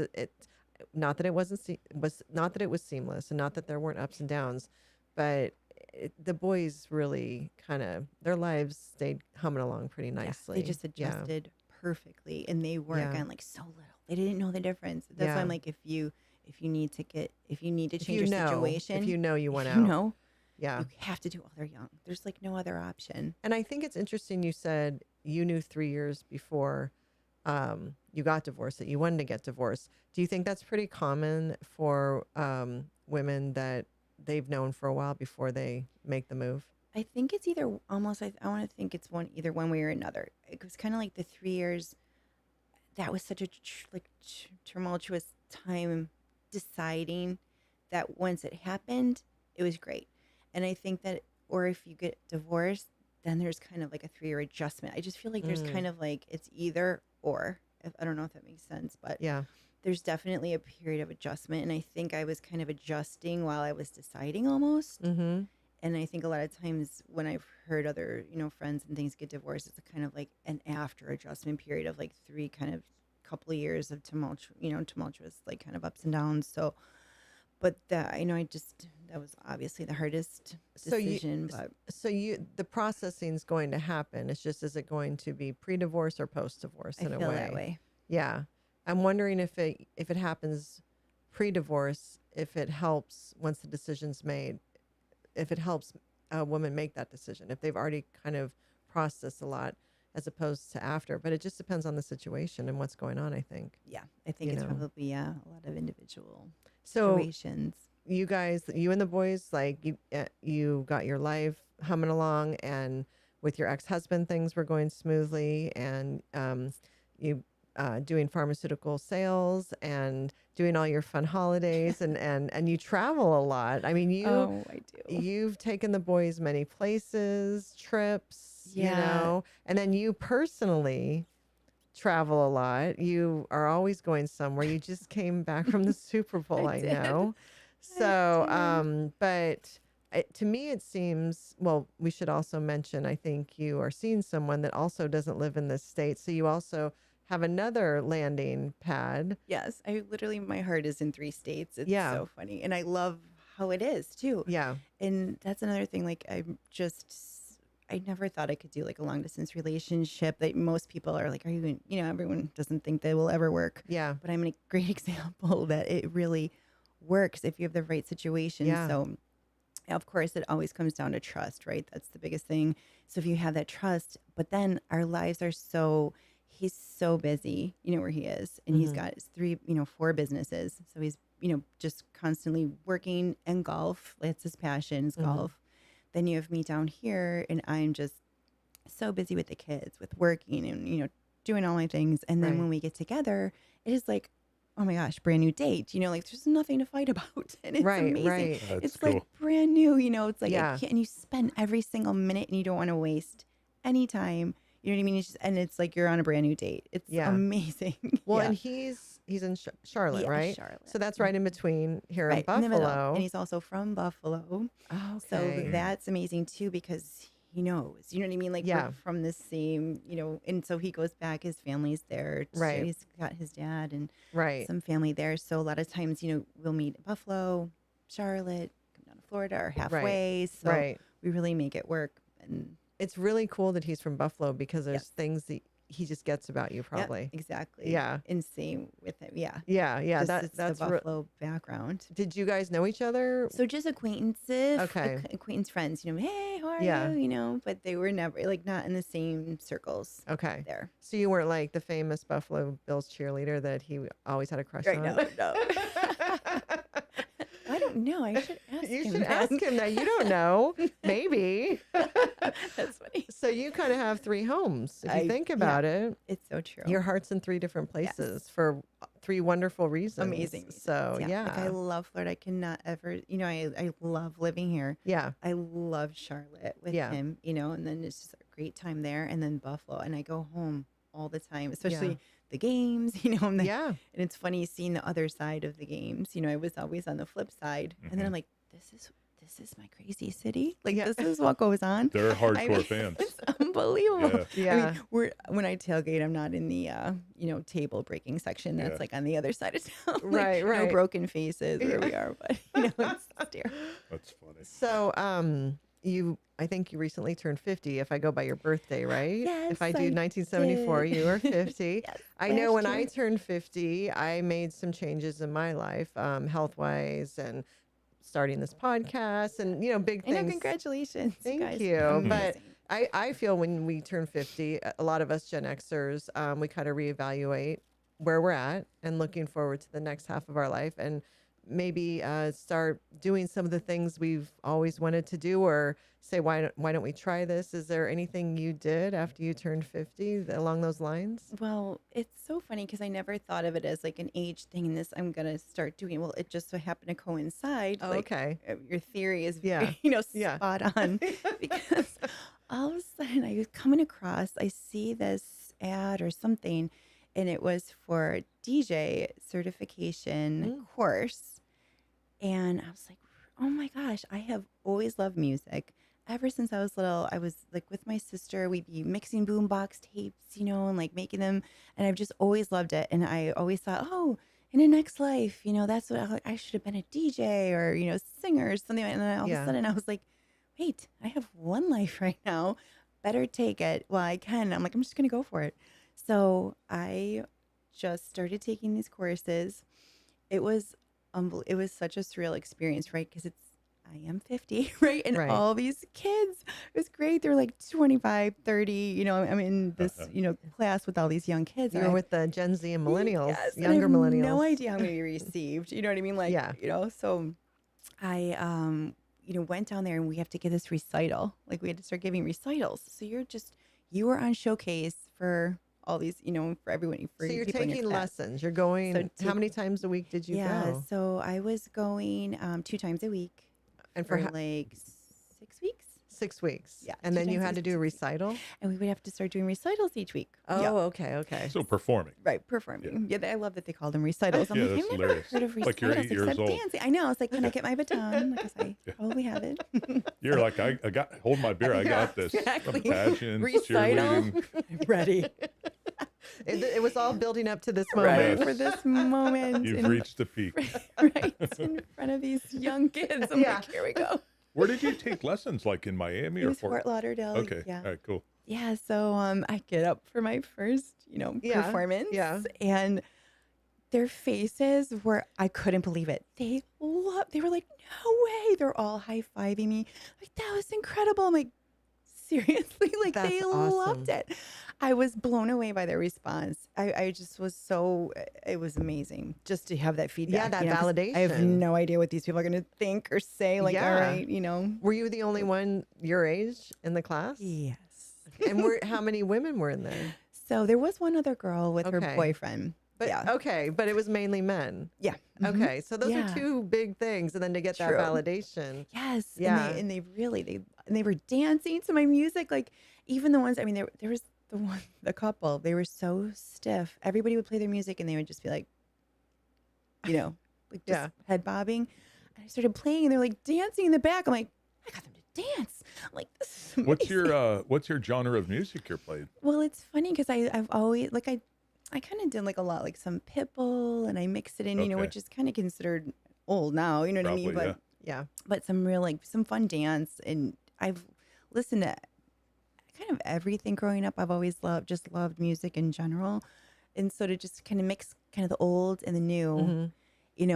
not that it wasn't was not that it was seamless, and not that there weren't ups and downs, but the boys really kind of their lives stayed humming along pretty
Yeah,
nicely.
they just
Yeah,
adjusted perfectly, and they were
yeah,
again like so little. They didn't know the difference. That's why I'm
yeah.
like, if you need to
If
change
you
your
know, if
situation,
you know, you
if
want
you
out.
know,
Yeah.
you have to do it while they're young. There's like no other option.
And I think it's interesting you said you knew 3 years before you got divorced that you wanted to get divorced. Do you think that's pretty common for women that they've known for a while before they make the move?
I think it's either almost. I want to think it's either one way or another. It was kind of like the 3 years. That was such a tumultuous time deciding that once it happened, it was great. And I think that, or if you get divorced, then there's kind of like a 3 year adjustment. I just feel like there's
Mm,
kind of like it's either or. If, I don't know if that makes sense, but
yeah.
there's definitely a period of adjustment. And I think I was kind of adjusting while I was deciding almost.
Mm-hmm.
And I think a lot of times when I've heard other, friends and things get divorced, it's a kind of like an after adjustment period of like three kind of couple of years of tumultuous, like kind of ups and downs. So, but that, that was obviously the hardest
So
decision, but
the processing's going to happen. It's just, is it going to be pre-divorce or post-divorce
I
in a
feel that
way?
way.
Yeah. I'm wondering if it happens pre-divorce, if it helps once the decision's made, if it helps a woman make that decision, if they've already kind of processed a lot as opposed to after. But it just depends on the situation and what's going on, I think.
Yeah. I think
You
it's
know.
probably, a lot of individual
So
situations.
you and the boys, like you got your life humming along, and with your ex-husband things were going smoothly, and you doing pharmaceutical sales and doing all your fun holidays, and you travel a lot. I mean,
Oh, I do.
you've taken the boys many places, trips,
Yeah,
and then you personally travel a lot. You are always going somewhere. You just came back from the Super Bowl,
I
I
did.
know.
I
So,
did.
but to me, it seems, well, we should also mention, I think you are seeing someone that also doesn't live in this state. So you also have another landing pad.
Yes, I literally, my heart is in 3 states. It's
Yeah.
so funny, and I love how it is too.
Yeah.
And that's another thing, like, I never thought I could do, like, a long distance relationship that most people are like, "Are you gon" everyone doesn't think they will ever work,
Yeah.
but I'm a great example that it really works if you have the right situation.
Yeah.
So, of course, it always comes down to trust, right? That's the biggest thing. So if you have that trust, but then our lives are he's so busy, where he is, and he's
Hmm.
got his 4 businesses. So he's, just constantly working and golf. That's his passion is
Hmm.
golf. Then you have me down here, and I'm just so busy with the kids, with working and, doing all my things. And then
Right.
when we get together, it is like, oh my gosh, brand new date, like there's nothing to fight about. And it's
Right.
amazing.
Right.
That's
It's like
cool.
brand new, it's like, I
Yeah.
can't, and you spend every single minute and you don't want to waste any time. You know what I mean? It's just, and it's like you're on a brand new date. It's
Yeah.
amazing.
Well,
Yeah.
and he's in Charlotte,
Yeah,
right?
Charlotte.
So that's right in between here in
Right in the middle. And
Buffalo.
he's also from Buffalo. So
Okay.
that's amazing too because he knows, you know what I mean? Like we're
Yeah.
from the same, and so he goes back, his family's there.
Right.
He's got his dad and
Right.
some family there. So a lot of times, we'll meet in Buffalo, Charlotte, come down to Florida or
Right.
halfway. So
Right.
we really make it work. And
It's really cool that he's from Buffalo because there's
yes,
things that he just gets about you
yep,
probably.
exactly.
Yeah.
And same with him. Yeah.
Yeah. Yeah.
Just it's the
That's
Buffalo background.
did you guys know each other?
So just acquaintances,
Okay.
acquaintance friends, hey, how are
Yeah.
you? But they were never like not in the same circles
Okay.
there.
So you weren't like the famous Buffalo Bills cheerleader that he always had a crush
Right.
on?
No. I don't know. I should ask
You
him
should
that.
ask him that. You don't know. Maybe.
That's funny.
So you kind of have three homes if you
I-
think
yeah.
about it.
It's so true.
Your heart's in three different
Yes.
places for three wonderful reasons.
Amazing. reasons.
So
Like
yeah.
I love Florida. I cannot ever, I love living here.
Yeah.
I love Charlotte with
Yeah.
him, and then it's just a great time there. And then Buffalo. And I go home all the time, especially the games, and,
Yeah.
and it's funny seeing the other side of the games. I was always on the flip side. And then I'm like, this this is my crazy city. Like,
Yeah.
this is what goes on.
They're hardcore
I mean,
fans.
it's unbelievable.
Yeah.
Yeah.
I mean, when I tailgate, I'm not in the, table breaking section. That's
Yeah.
like on the other side of town.
Right,
Like, no
right.
broken faces where we are, but, it's terrible.
That's funny.
So, I think you recently turned 50 if I go by your birthday, right?
Yes,
If I do
I
1974,
did.
you are 50.
Yes,
I know
last
when I
year.
turned 50, I made some changes in my life, health-wise, and starting this podcast and, big
I know,
things.
congratulations, you
Thank
guys.
you. But
Amazing.
I feel when we turn 50, a lot of us Gen Xers, we kind of reevaluate where we're at and looking forward to the next half of our life and maybe start doing some of the things we've always wanted to do or say, why don't we try this? Is there anything you did after you turned 50 along those lines?
Well, it's so funny because I never thought of it as like an age thing. And this I'm gonna start doing. Well, it just so happened to coincide.
Oh,
Like,
okay.
your theory is,
Yeah. Yeah.
spot on. Because all of a sudden I was coming across, I see this ad or something, and it was for DJ certification course, and I was like, oh my gosh, I have always loved music. Ever since I was little, I was like with my sister, we'd be mixing boombox tapes, and like making them. And I've just always loved it. And I always thought, oh, in a next life, that's what I should have been, a DJ or, singer or something. And then all of
Yeah.
a sudden I was like, wait, I have one life right now. Better take it while I can. I'm like, I'm just going to go for it. So I just started taking these courses. It was it was such a surreal experience, right? Because I am 50, right? And
Right.
all these kids, it was great. They're like 25, 30, I'm in this, class with all these young kids.
You're with the Gen Z and millennials,
Yes, and
younger
I have
millennials.
no idea how many received. You know what I mean? Like,
Yeah.
So I, went down there and we have to give this recital. Like, we had to start giving recitals. So you were on showcase for all these, for everyone. For
So you're
people in your
taking
class.
lessons. You're going,
So
how many times a week did you go?
So I was going 2 times a week
And
for
for
like 6 weeks.
6 weeks.
Yeah,
And
2
then you
times
had
a
to do a
week.
recital?
And we would have to start doing recitals each week.
Oh,
Yeah.
okay.
So performing.
Right, performing. Yeah, I love that they call them recitals. I'm
Yeah,
like,
that's
I've never
hilarious.
heard of recitals
Like you're 8 years
except
old.
dancing. I know. It's like, can I get my baton? Because I
Yeah.
probably have it.
You're like, I got, hold my beer. I got this.
exactly.
Pageant,
Recital.
cheerleading.
Ready.
It was all building up to this
Right,
moment.
Yes.
for this moment.
You've
in-
reached the peak.
right in front of these young kids. I'm
Yeah.
like, here we go.
Where did you take lessons? Like in Miami
It
or
was Fort Lauderdale.
Okay.
Yeah.
All right, cool.
Yeah, so I get up for my first,
Yeah,
performance.
yeah.
And their faces were, I couldn't believe it. They were like, no way. They're all high-fiving me. Like, that was incredible. I'm like, seriously? Like,
That's
they
awesome.
loved it. I was blown away by their response. I just was it was amazing just to have that feedback.
that
'cause I have
validation.
no idea what these people are going to think or say. Like,
Yeah.
all right,
Were you the only one your age in the class?
Yes.
And how many women were in there?
So there was one other girl with her
Okay.
boyfriend.
But
yeah.
okay, but it was mainly men.
Yeah. Mhm.
Okay, so those
Yeah.
are two big things, and then to get that
True.
validation.
Yes.
Yeah.
And they really they were dancing to my music. Like, even the ones, I mean, there was the couple, they were so stiff. Everybody would play their music and they would just be like, like just
Yeah.
head bobbing. And I started playing and they're like dancing in the back. I'm like, I got them to dance. I'm like, this is amazing.
What's your genre of music you're playing?
Well, it's funny because I've always, like, I kind of did like a lot, like some Pitbull, and I mixed it in,
Okay.
which is kind of considered old now, you know what I mean?
Probably,
But
Yeah.
some real, like, some fun dance. And I've listened to kind of everything growing up. I've always loved music in general. And so to just kind of mix kind of the old and the new,
Mhm.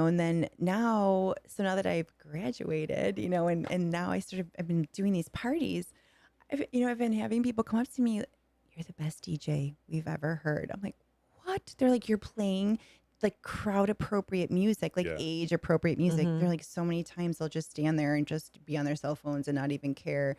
and then now that I've graduated, and now I've been doing these parties. I've been having people come up to me, you're the best DJ we've ever heard. I'm like, what? They're like, you're playing like crowd appropriate music, like
Yeah.
age appropriate music.
Mhm.
They're like, so many times they'll just stand there and just be on their cell phones and not even care.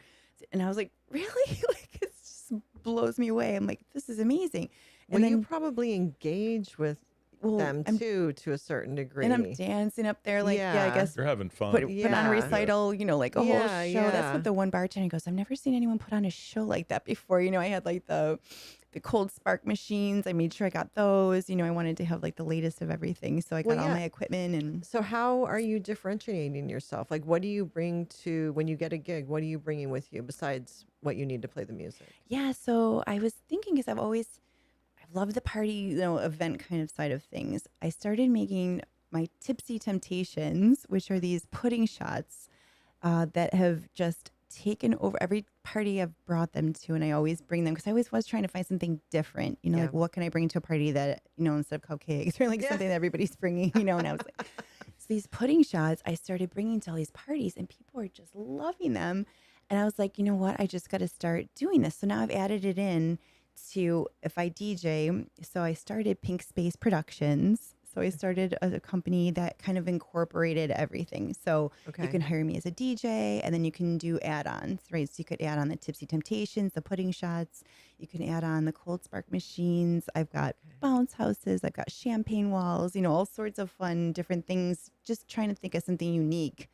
And I was like, really? Like, it just blows me away. I'm like, this is amazing.
Well,
And
you
then
probably engage with them
I'm-
too, to a certain degree.
and I'm dancing up there, like, yeah, I
Yeah.
guess
You're having fun.
put on
Yeah.
a recital, like a whole
Yeah,
show. That's
yeah.
what the one bartender goes, I've never seen anyone put on a show like that before. I had like the the cold spark machines. I made sure I got those. I wanted to have like the latest of everything. So I got
Well,
all
yeah.
my equipment and
So how are you differentiating yourself? Like, what do you bring to when you get a gig? What are you bringing with you besides what you need to play the music?
yeah. So I was thinking because I love the party, event kind of side of things. I started making my Tipsy Temptations, which are these pudding shots that have just taken over every party I've brought them to. And I always bring them because I always was trying to find something different,
Yeah.
like what can I bring to a party that, instead of cupcakes or like
Yeah.
something that everybody's bringing, and I was like, so these pudding shots I started bringing to all these parties and people are just loving them. And I was like, you know what? I just got to start doing this. So now I've added it in to if I DJ. So I started Pink Space Productions. So I started a company that kind of incorporated everything. So you
Okay.
can hire me as a DJ and then you can do add-ons, right? So you could add on the Tipsy Temptations, the pudding shots. You can add on the cold spark machines. I've got bounce houses. I've got champagne walls, all sorts of fun, different things, just trying to think of something unique,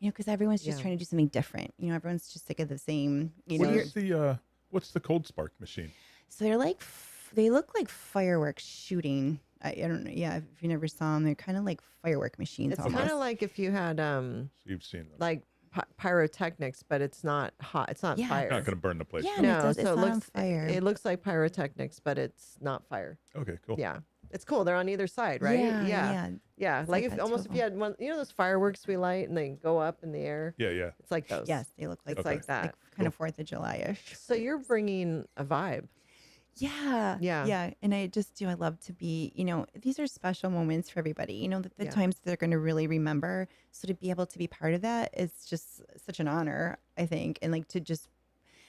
because everyone's just
Yeah.
trying to do something different. Everyone's just sick of the same,
What is the what's the cold spark machine?
So they're like, they look like fireworks shooting. I don't know. Yeah, if you never saw them, they're kind of like firework machines
It's
almost.
kind of like if you had
So you've seen them.
like pyrotechnics, but it's not hot. It's not
Yeah.
fire.
Not going to burn the place
Yeah,
down.
and
No,
it's
so it
not on
looks
fire.
it looks like pyrotechnics, but it's not fire.
Okay, cool.
Yeah. It's cool. They're on either side, right?
Yeah.
Yeah.
It's
Like
like
if
that
almost
too.
if you had one, those fireworks we light and they go up in the air.
Yeah, yeah.
It's like those.
Yes, they look like
It's
Okay.
like that.
like kind of 4th of July-ish.
So you're bringing a vibe.
Yeah.
Yeah.
Yeah. And I just do. I love to be, these are special moments for everybody, the
Yeah.
times they're going to really remember. So to be able to be part of that is just such an honor, I think. And like to just,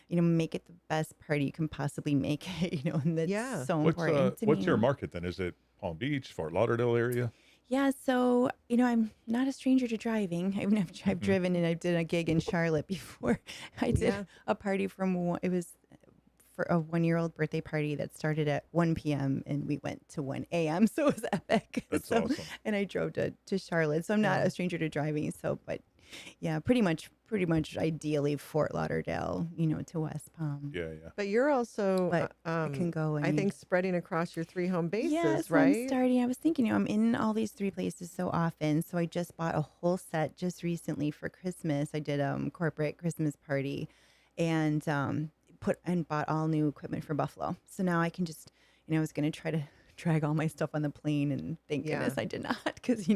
make it the best party you can possibly make it, and that's
Yeah.
so
What's
important to
what's
me.
your market then? Is it Palm Beach, Fort Lauderdale area?
Yeah, so I'm not a stranger to driving. I've driven and I did a gig in Charlotte before. I did
Yeah.
a party it was for a 1-year-old birthday party that started at 1 p.m. and we went to 1 a.m. So it was epic.
That's
So-
awesome.
And I drove to Charlotte, so I'm not
Yeah.
a stranger to driving. So, but yeah, pretty much ideally Fort Lauderdale, to West Palm.
Yeah, yeah.
But you're also
But I can go.
I think spreading across your 3 home bases,
Yes,
right?
I'm starting. I was thinking, I'm in all these 3 places so often. So I just bought a whole set just recently for Christmas. I did a corporate Christmas party and bought all new equipment for Buffalo. So now I can just, I was going to try to drag all my stuff on the plane and thank
Yeah.
goodness I did not because,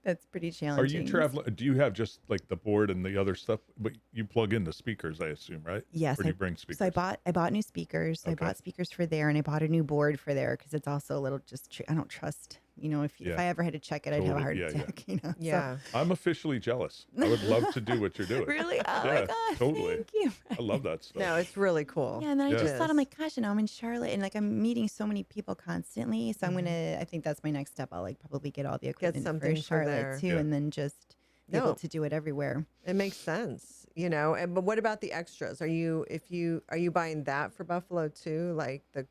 that's pretty
Are
challenging.
you traveling? Do you have just like the board and the other stuff, but you plug in the speakers, I assume, right?
Yes,
Or do you bring speakers?
So I bought new speakers. So
Okay.
I bought speakers for there, and I bought a new board for there because it's also a little I don't trust. If
Yeah.
I ever had to check it, I'd have a heart
Totally. Yeah,
attack. So-
Yeah.
I'm officially jealous. I would love to do what you're doing.
really? Oh
Yeah,
my god!
totally.
Thank you.
I love that stuff.
No, it's really cool.
Yeah, and then I
Yeah.
just thought, I'm
It
like, gosh, I'm in Charlotte, and like I'm meeting so many people constantly. So I'm
Mm-hmm.
gonna. I think that's my next step. I'll like probably get all the equipment
something
for
for
Charlotte
there.
too,
Yeah.
and then just be
No.
able to do it everywhere.
It makes sense, but what about the extras? Are you buying that for Buffalo too? Like the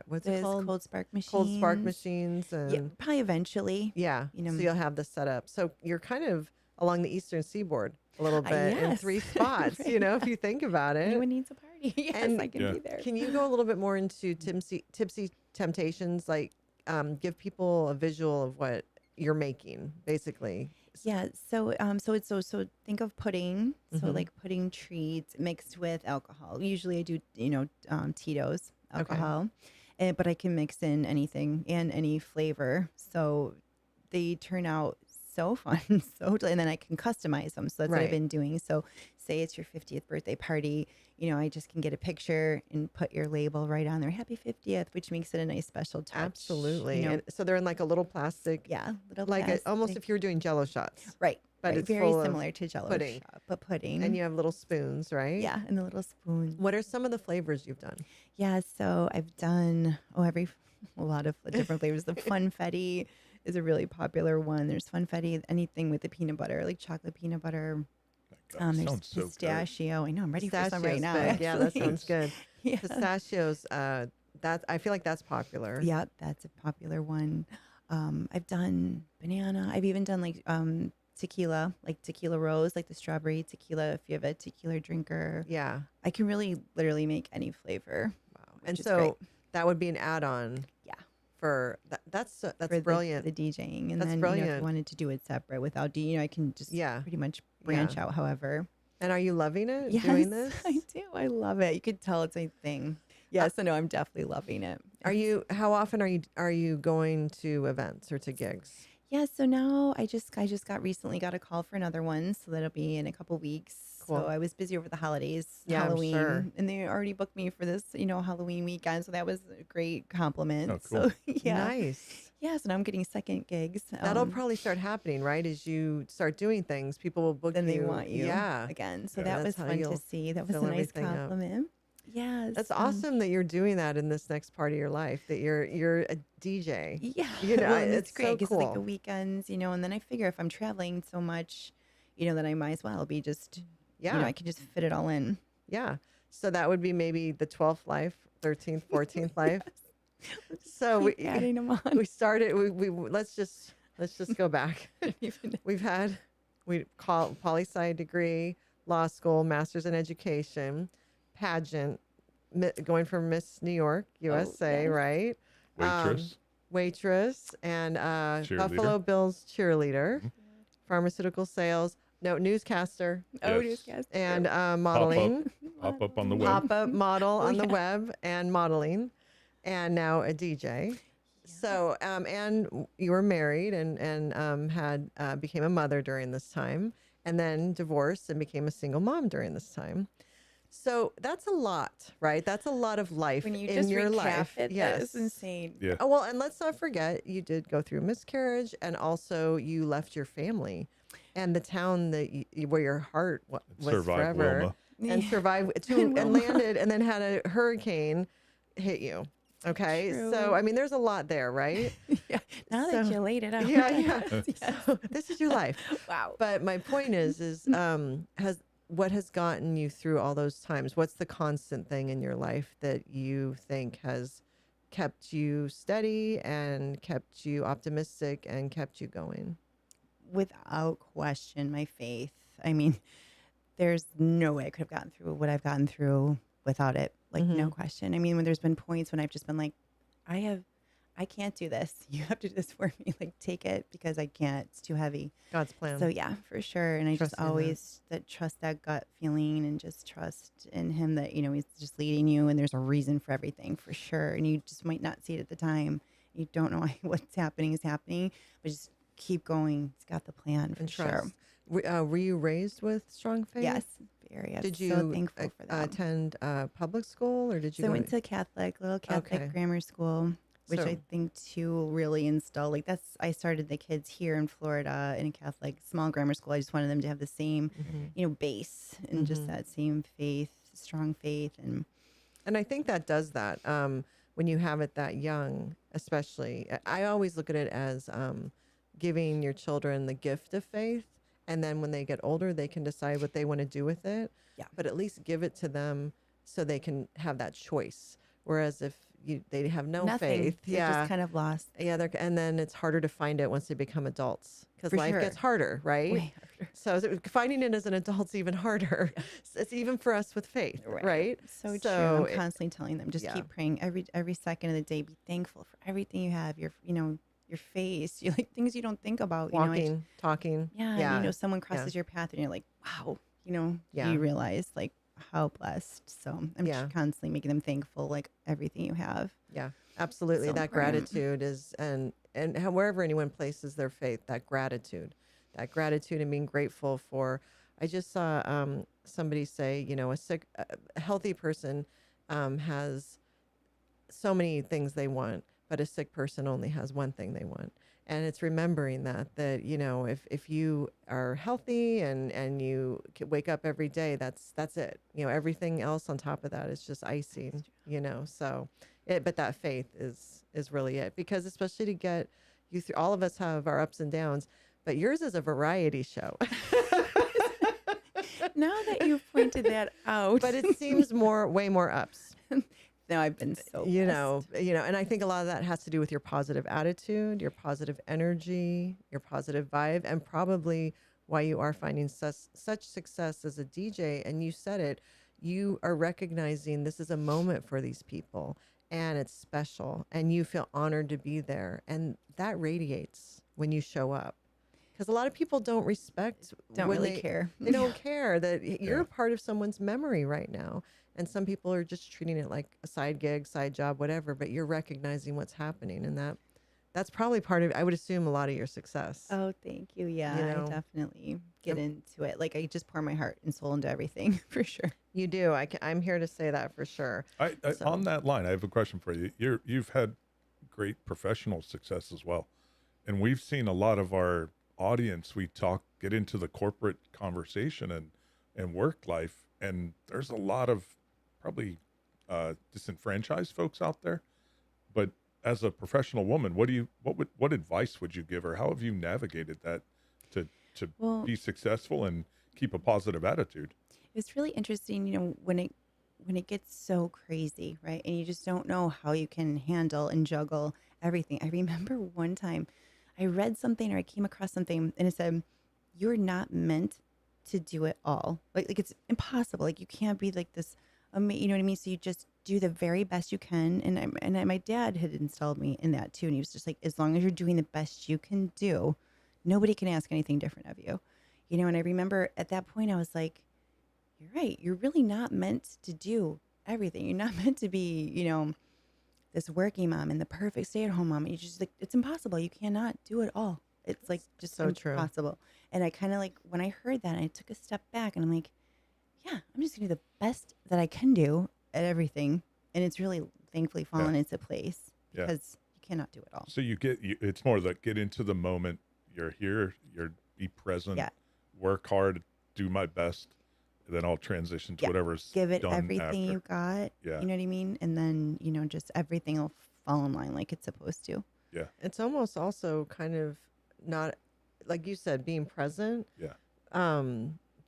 what's it
There's
called?
cold spark machines.
Cold spark machines and
Yeah, probably eventually.
yeah.
You know.
So you'll have this set up. So you're kind of along the eastern seaboard a little bit in
yes.
3 spots,
Right.
if you think about it.
Anyone needs a party? Yes,
And-
I can
Yeah.
be there.
Can you go a little bit more into tipsy temptations? Like, give people a visual of what you're making, basically.
Yeah, so think of pudding. So
Mhm.
like pudding treats mixed with alcohol. Usually I do, Tito's alcohol, but I can mix in anything and any flavor. So they turn out so fun, and then I can customize them. So that's what
Right.
I've been doing. So say it's your 50th birthday party, I just can get a picture and put your label right on there, Happy 50th, which makes it a nice special touch.
Absolutely.
You know?
And so they're in like a little plastic,
Yeah, little
like almost
plastic.
if you were doing Jello shots,
Right.
but
right,
it's
very
full of
similar to Jello
pudding.
shot, but pudding.
and you have little spoons, right?
Yeah, and the little spoon.
What are some of the flavors you've done?
Yeah, so I've done a lot of different flavors. The funfetti is a really popular one. There's funfetti, anything with the peanut butter, like chocolate peanut butter.
That
There's
sounds so good.
pistachio. I know I'm ready for some right
Pistachios
now.
big. Yeah, that
actually.
sounds good.
Yeah.
Pistachios, I feel like that's popular.
Yeah, that's a popular one. I've done banana. I've even done like tequila, like tequila rose, like the strawberry tequila. If you have a tequila drinker,
Yeah.
I can really literally make any flavor.
Wow. And
which is great.
so that would be an add-on
Yeah.
for that. That's
For
brilliant.
the DJing. And
That's
then, if
brilliant.
you wanted to do it separate without I can just
Yeah.
pretty much
Yeah.
branch out however.
And are you loving it,
Yes,
doing this?
I do. I love it. You could tell it's a thing. Yes, I know. I'm definitely loving it.
How often are you going to events or to gigs?
Yeah, so now I just recently got a call for another one, so that'll be in a couple weeks.
Cool.
So I was busy over the holidays,
Yeah, I'm
Halloween,
sure.
and they already booked me for this, Halloween weekend. So that was a great compliment.
Oh, cool.
So yeah,
Nice.
yeah. So now I'm getting second gigs.
That'll probably start happening, right? As you start doing things, people will book
then
you.
they want you
Yeah.
again. So
Yeah.
that was
That's how
fun to
you'll
see. That was
fill
a nice
everything up.
compliment. Yes,
That's awesome that you're doing that in this next part of your life, that you're a DJ.
Yeah,
You know,
well, and
it's
it's great
so
because like the
cool.
weekends, and then I figure if I'm traveling so much, then I might as well be just,
Yeah.
I can just fit it all in.
Yeah. So that would be maybe the 12th life, 13th, 14th life. So
Keep adding them on.
we started, we let's just go back.
Even-
We call poli-sci degree, law school, master's in education, pageant, going for Miss New York, USA,
yes.
right?
Waitress.
Waitress and
Cheerleader.
Buffalo Bills cheerleader,
Mhm.
pharmaceutical sales, no, newscaster,
Oh,
Yes.
newscaster.
and modeling,
Pop up on the web.
pop-up model on the
yeah.
web, and modeling, and now a DJ. So, and you were married and had became a mother during this time, and then divorced and became a single mom during this time. So that's a lot, right? That's a lot of life
When you
in
just
your
recap
life.
it, that is insane.
Yeah.
Oh, well, and let's not forget you did go through miscarriage, and also you left your family and the town that where your heart was
Survived
forever,
Wilma.
and
Yeah.
survived
And
and
Wilma.
landed, and then had a hurricane hit you. Okay,
True.
so I mean, there's a lot there, right?
Yeah. Now that
So-
you laid it out.
Yeah, yeah.
Yes.
So this is your life.
Wow.
But my point is what has gotten you through all those times? What's the constant thing in your life that you think has kept you steady and kept you optimistic and kept you going?
Without question, my faith. I mean, there's no way I could have gotten through what I've gotten through without it. Like, no question. I mean, when there's been points when I've just been like, I can't do this. You have to do this for me. Like, take it because I can't. It's too heavy.
God's plan.
So yeah, for sure. And I just
Trusting that.
always trust that gut feeling and just trust in him that, he's just leading you and there's a reason for everything for sure. And you just might not see it at the time. You don't know why what's happening is happening, but just keep going. It's got the plan for
and
sure.
trust. Were you raised with strong faith?
Yes, very. I'm
Did
so
you
thankful for that.
attend public school, or did you
So I
go
went to little Catholic
Okay.
grammar school, which
So-
I think too really installed. Like I started the kids here in Florida in a Catholic small grammar school. I just wanted them to have the same, base and just that same faith, strong faith, and
And I think that does that when you have it that young, especially. I always look at it as giving your children the gift of faith. And then when they get older, they can decide what they want to do with it.
Yeah.
But at least give it to them so they can have that choice. Whereas if they have no
nothing.
faith,
They're just kind of lost.
yeah, and then it's harder to find it once they become adults because
For
life
sure.
gets harder, right?
Way harder.
So finding it as an adult's even harder. It's even for us with faith, right?
So true. I'm
it-
constantly telling them, just
yeah.
keep praying every second of the day. Be thankful for everything you have. Your face. You like things you don't think about.
Walking, talking.
Yeah. And, someone
Yeah.
crosses your path and you're like, wow.
Yeah.
You realize like how blessed. So I'm
Yeah.
just constantly making them thankful, like everything you have.
Yeah, absolutely.
So
That
important.
gratitude is, and wherever anyone places their faith, that gratitude and being grateful for. I just saw somebody say, a healthy person has so many things they want, but a sick person only has one thing they want. And it's remembering that if you are healthy and you wake up every day, that's it. Everything else on top of that is just icing. So but that faith is really it, because especially to get you through. All of us have our ups and downs, but yours is a variety show.
Now that you've pointed that out,
But it seems way more ups.
no, I've been so
And I think a lot of that has to do with your positive attitude, your positive energy, your positive vibe, and probably why you are finding such success as a DJ. And you said it, you are recognizing this is a moment for these people and it's special and you feel honored to be there. And that radiates when you show up. Because a lot of people don't respect
Don't
when
really care.
they don't care that you're
Yeah.
a part of someone's memory right now. And some people are just treating it like a side gig, side job, whatever, but you're recognizing what's happening. And that's probably part of, I would assume, a lot of your success.
Oh, thank you. Yeah,
You
I
know,
definitely get
Um,
into it. Like I just pour my heart and soul into everything for sure.
you do. I'm here to say that for sure.
On
So,
that line, I have a question for you. You've had great professional success as well, and we've seen a lot of our audience. We get into the corporate conversation and work life, and there's a lot of probably disenfranchised folks out there. But as a professional woman, what advice would you give her? How have you navigated that to
Well,
be successful and keep a positive attitude?
it's really interesting, when it gets so crazy, right? And you just don't know how you can handle and juggle everything. I remember one time I read something or I came across something and it said, "You're not meant to do it all. Like it's impossible. Like you can't be like this, you know what I mean? So you just do the very best you can." My dad had installed me in that too, and he was just like, "As long as you're doing the best you can do, nobody can ask anything different of you." And I remember at that point I was like, "You're right. You're really not meant to do everything. You're not meant to be, this working mom and the perfect stay-at-home mom. You just like it's impossible. You cannot do it all. It's like just
so true.
impossible." And I kind of like when I heard that, I took a step back and I'm like, "Yeah, I'm just gonna do the best that I can do at everything." And it's really thankfully fallen into place
Yeah.
because you cannot do it all.
So it's more like get into the moment. You're here, be present,
Yeah.
work hard, do my best, and then I'll transition to
Yeah.
whatever's
Give it
done
everything
after.
you got.
Yeah.
You know what I mean? And then, just everything will fall in line like it's supposed to.
Yeah.
it's almost also kind of not, like you said, being present,
Yeah.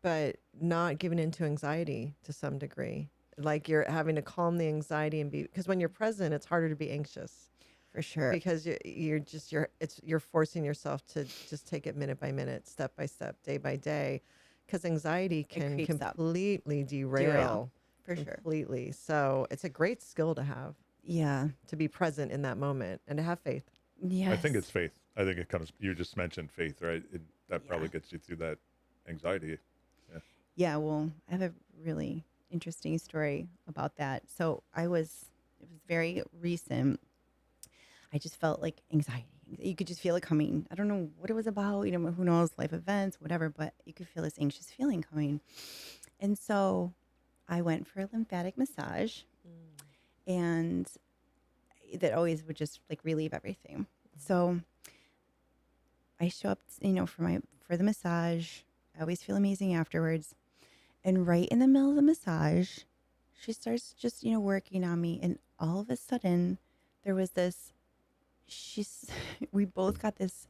but not giving into anxiety to some degree. Like you're having to calm the anxiety and because when you're present, it's harder to be anxious
For sure.
because you're forcing yourself to just take it minute by minute, step by step, day by day, because anxiety can
creeps up.
completely derail
For sure.
completely. So it's a great skill to have,
Yeah.
to be present in that moment and to have faith.
Yes.
I think it's faith. I think it comes. You just mentioned faith, right? That probably
Yeah.
gets you through that anxiety.
Yeah, well, I have a really interesting story about that. So it was very recent. I just felt like anxiety. You could just feel it coming. I don't know what it was about, who knows, life events, whatever, but you could feel this anxious feeling coming. And so I went for a lymphatic massage and that always would just like relieve everything. So I show up, for the massage. I always feel amazing afterwards. And right in the middle of the massage, she starts just, working on me. And all of a sudden, there was this, we both got this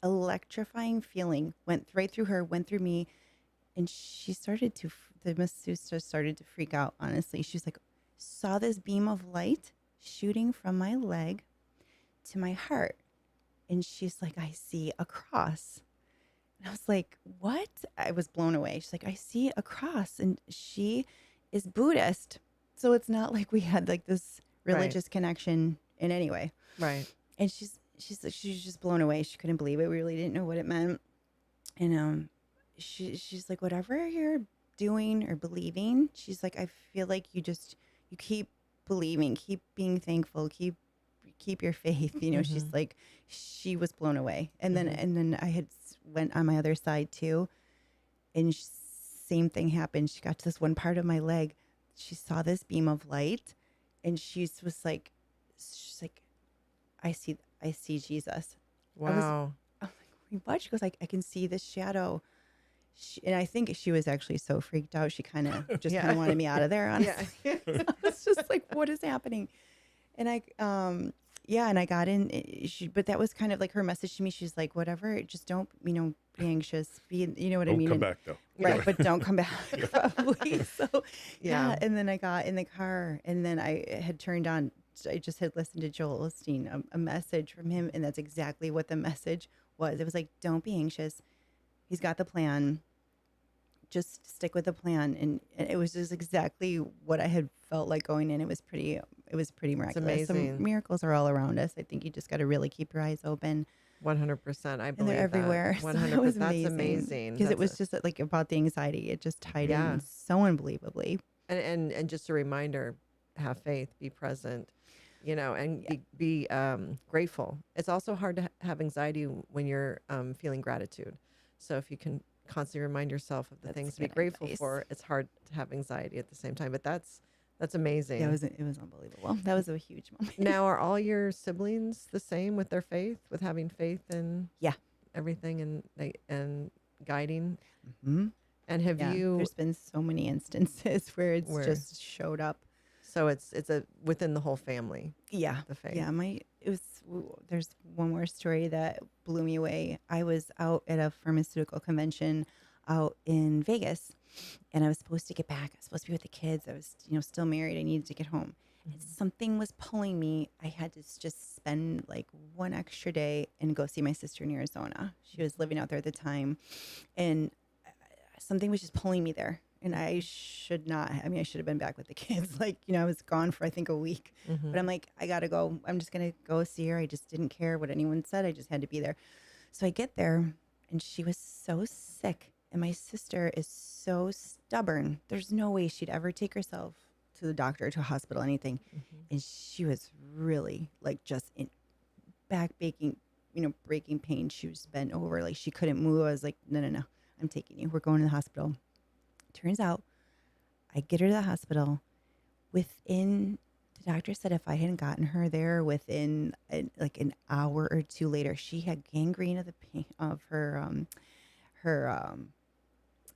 electrifying feeling, went right through her, went through me. And the masseuse just started to freak out, honestly. She was like, saw this beam of light shooting from my leg to my heart. And she's like, "I see a cross." And I was like, "What?" I was blown away. She's like, "I see a cross." And she is Buddhist. So it's not like we had like this religious connection in any way.
Right.
And she's just blown away. She couldn't believe it. We really didn't know what it meant. And she's like, "Whatever you're doing or believing," she's like, "I feel like you keep believing, keep being thankful, keep your faith." She's like, she was blown away. And then I had went on my other side too, and same thing happened. She got to this one part of my leg. She saw this beam of light, and she's like, I see Jesus."
Wow.
I'm like, "Wait, what?" She goes, "I can see this shadow." And I think she was actually so freaked out. She kind of just
Yeah.
kind of wanted me out of there. Honestly.
Yeah.
I was just like, "What is happening?" And and I got in. But that was kind of like her message to me. She's like, "Whatever, just don't, be anxious. You know what I
Don't
mean?"
come back though.
Right, but don't come back, probably. So,
Yeah.
And then I got in the car, and then I had turned on. I just had listened to Joel Osteen, a message from him, and that's exactly what the message was. It was like, "Don't be anxious. He's got the plan. just stick with the plan. And it was just exactly what I had felt like going in. It was pretty miraculous.
amazing.
Some miracles are all around us. I think you just got to really keep your eyes open,
100%. I
and
believe
they're everywhere.
that.
So it
100%.
was
That's
amazing
amazing.
because it
That's
was just like about the anxiety. It just tied
yeah.
in so unbelievably.
And just a reminder, have faith, be present, and
Yeah,
be grateful. It's also hard to have anxiety when you're feeling gratitude. So if you can constantly remind yourself of the
that's
things to be
good
grateful
advice.
for, it's hard to have anxiety at the same time. But that's
Yeah,
amazing.
it was unbelievable. That was a huge moment.
Now, are all your siblings the same with their faith, with having faith in
Yeah.
everything and guiding?
Hmm.
And have
Yeah,
you
there's been so many instances where it's
where
just showed up.
so it's a within the whole family,
Yeah.
the faith.
Yeah, there's one more story that blew me away. I was out at a pharmaceutical convention out in Vegas, and I was supposed to get back. I was supposed to be with the kids. I was, still married. I needed to get home. And something was pulling me. I had to just spend like one extra day and go see my sister in Arizona. She was living out there at the time, and something was just pulling me there. And I should not. I mean, I should have been back with the kids. Like, I was gone for I think a week.
Mhm.
But I'm like, I gotta go. I'm just gonna go see her. I just didn't care what anyone said. I just had to be there. So I get there, and she was so sick, and my sister is so stubborn. There's no way she'd ever take herself to the doctor, to a hospital, anything. And she was really like just in back baking, breaking pain. She was bent over, like she couldn't move. I was like, no, no, no, I'm taking you. We're going to the hospital. Turns out, I get her to the hospital. The doctor said if I hadn't gotten her there within like an hour or two later, she had gangrene of the pain of her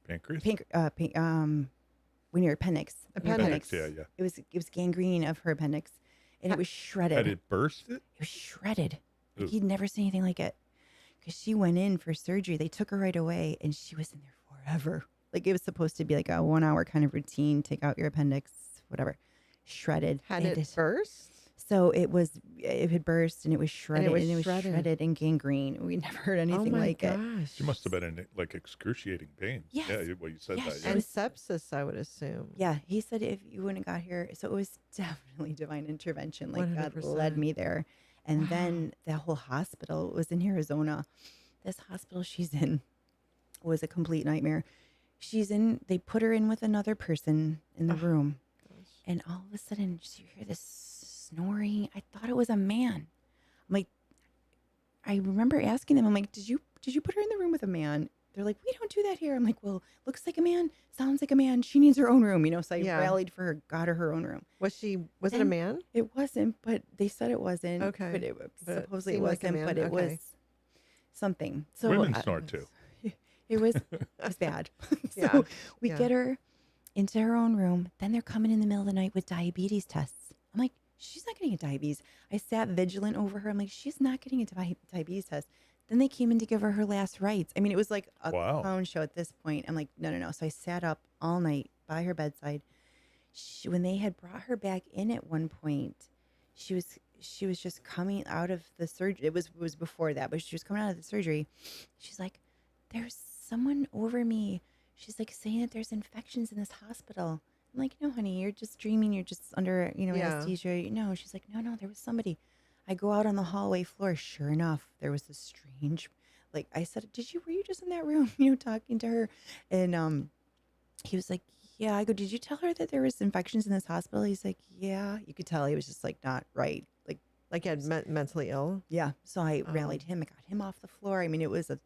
Pancreas?
when your appendix.
Appendix.
Yeah, yeah.
It was gangrene of her appendix, and it was shredded.
Had it burst it?
It was shredded.
Ooh.
Like he'd never seen anything like it. Because she went in for surgery. They took her right away, and she was in there forever. Like it was supposed to be like a 1 hour kind of routine. Take out your appendix, whatever. Shredded.
Had it burst?
So it had burst, and it was shredded,
And it was shredded.
and gangrene. We never heard anything
Oh my
like it.
gosh.
She must have been in like excruciating pain.
Yes.
Yeah, well, you said
Yes,
that.
And
Yeah.
sepsis, I would assume.
Yeah, he said if you wouldn't have got here, so it was definitely divine intervention. Like God
100%.
led me there, and
Wow.
then the whole hospital was in Arizona. This hospital she's in was a complete nightmare. They put her in with another person in the room, and all of a sudden you hear this snoring. I thought it was a man. I'm like, I remember asking them, I'm like, did you put her in the room with a man? They're like, we don't do that here. I'm like, well, looks like a man, sounds like a man. She needs her own room, So I
Yeah.
rallied for her, got her own room.
Was it a
And
man?
It wasn't, but they said it wasn't.
Okay.
But it
But it
supposedly it
seemed like a
wasn't,
man.
but it
Okay.
was something. So
Women snort too.
It was bad. So
Yeah.
we
Yeah.
get her into her own room. Then they're coming in the middle of the night with diabetes tests. I'm like, she's not getting a diabetes. I sat vigilant over her. I'm like, she's not getting a diabetes test. Then they came in to give her her last rites. I mean, it was like a
Wow.
clown show at this point. I'm like, no, no, no. So I sat up all night by her bedside. When they had brought her back in at one point, she was just coming out of the surgery. It was before that, but she was coming out of the surgery. She's like, there's someone over me. She's like saying that there's infections in this hospital. I'm like, no, honey, you're just dreaming. You're just under,
Yeah.
anesthesia. No, she's like, no, there was somebody. I go out on the hallway floor. Sure enough, there was this strange, like I said, were you just in that room, talking to her? And he was like, yeah. I go, did you tell her that there was infections in this hospital? He's like, yeah. You could tell he was just like not right.
Like he had mentally ill?
Yeah. So I rallied him. I got him off the floor. I mean, it was a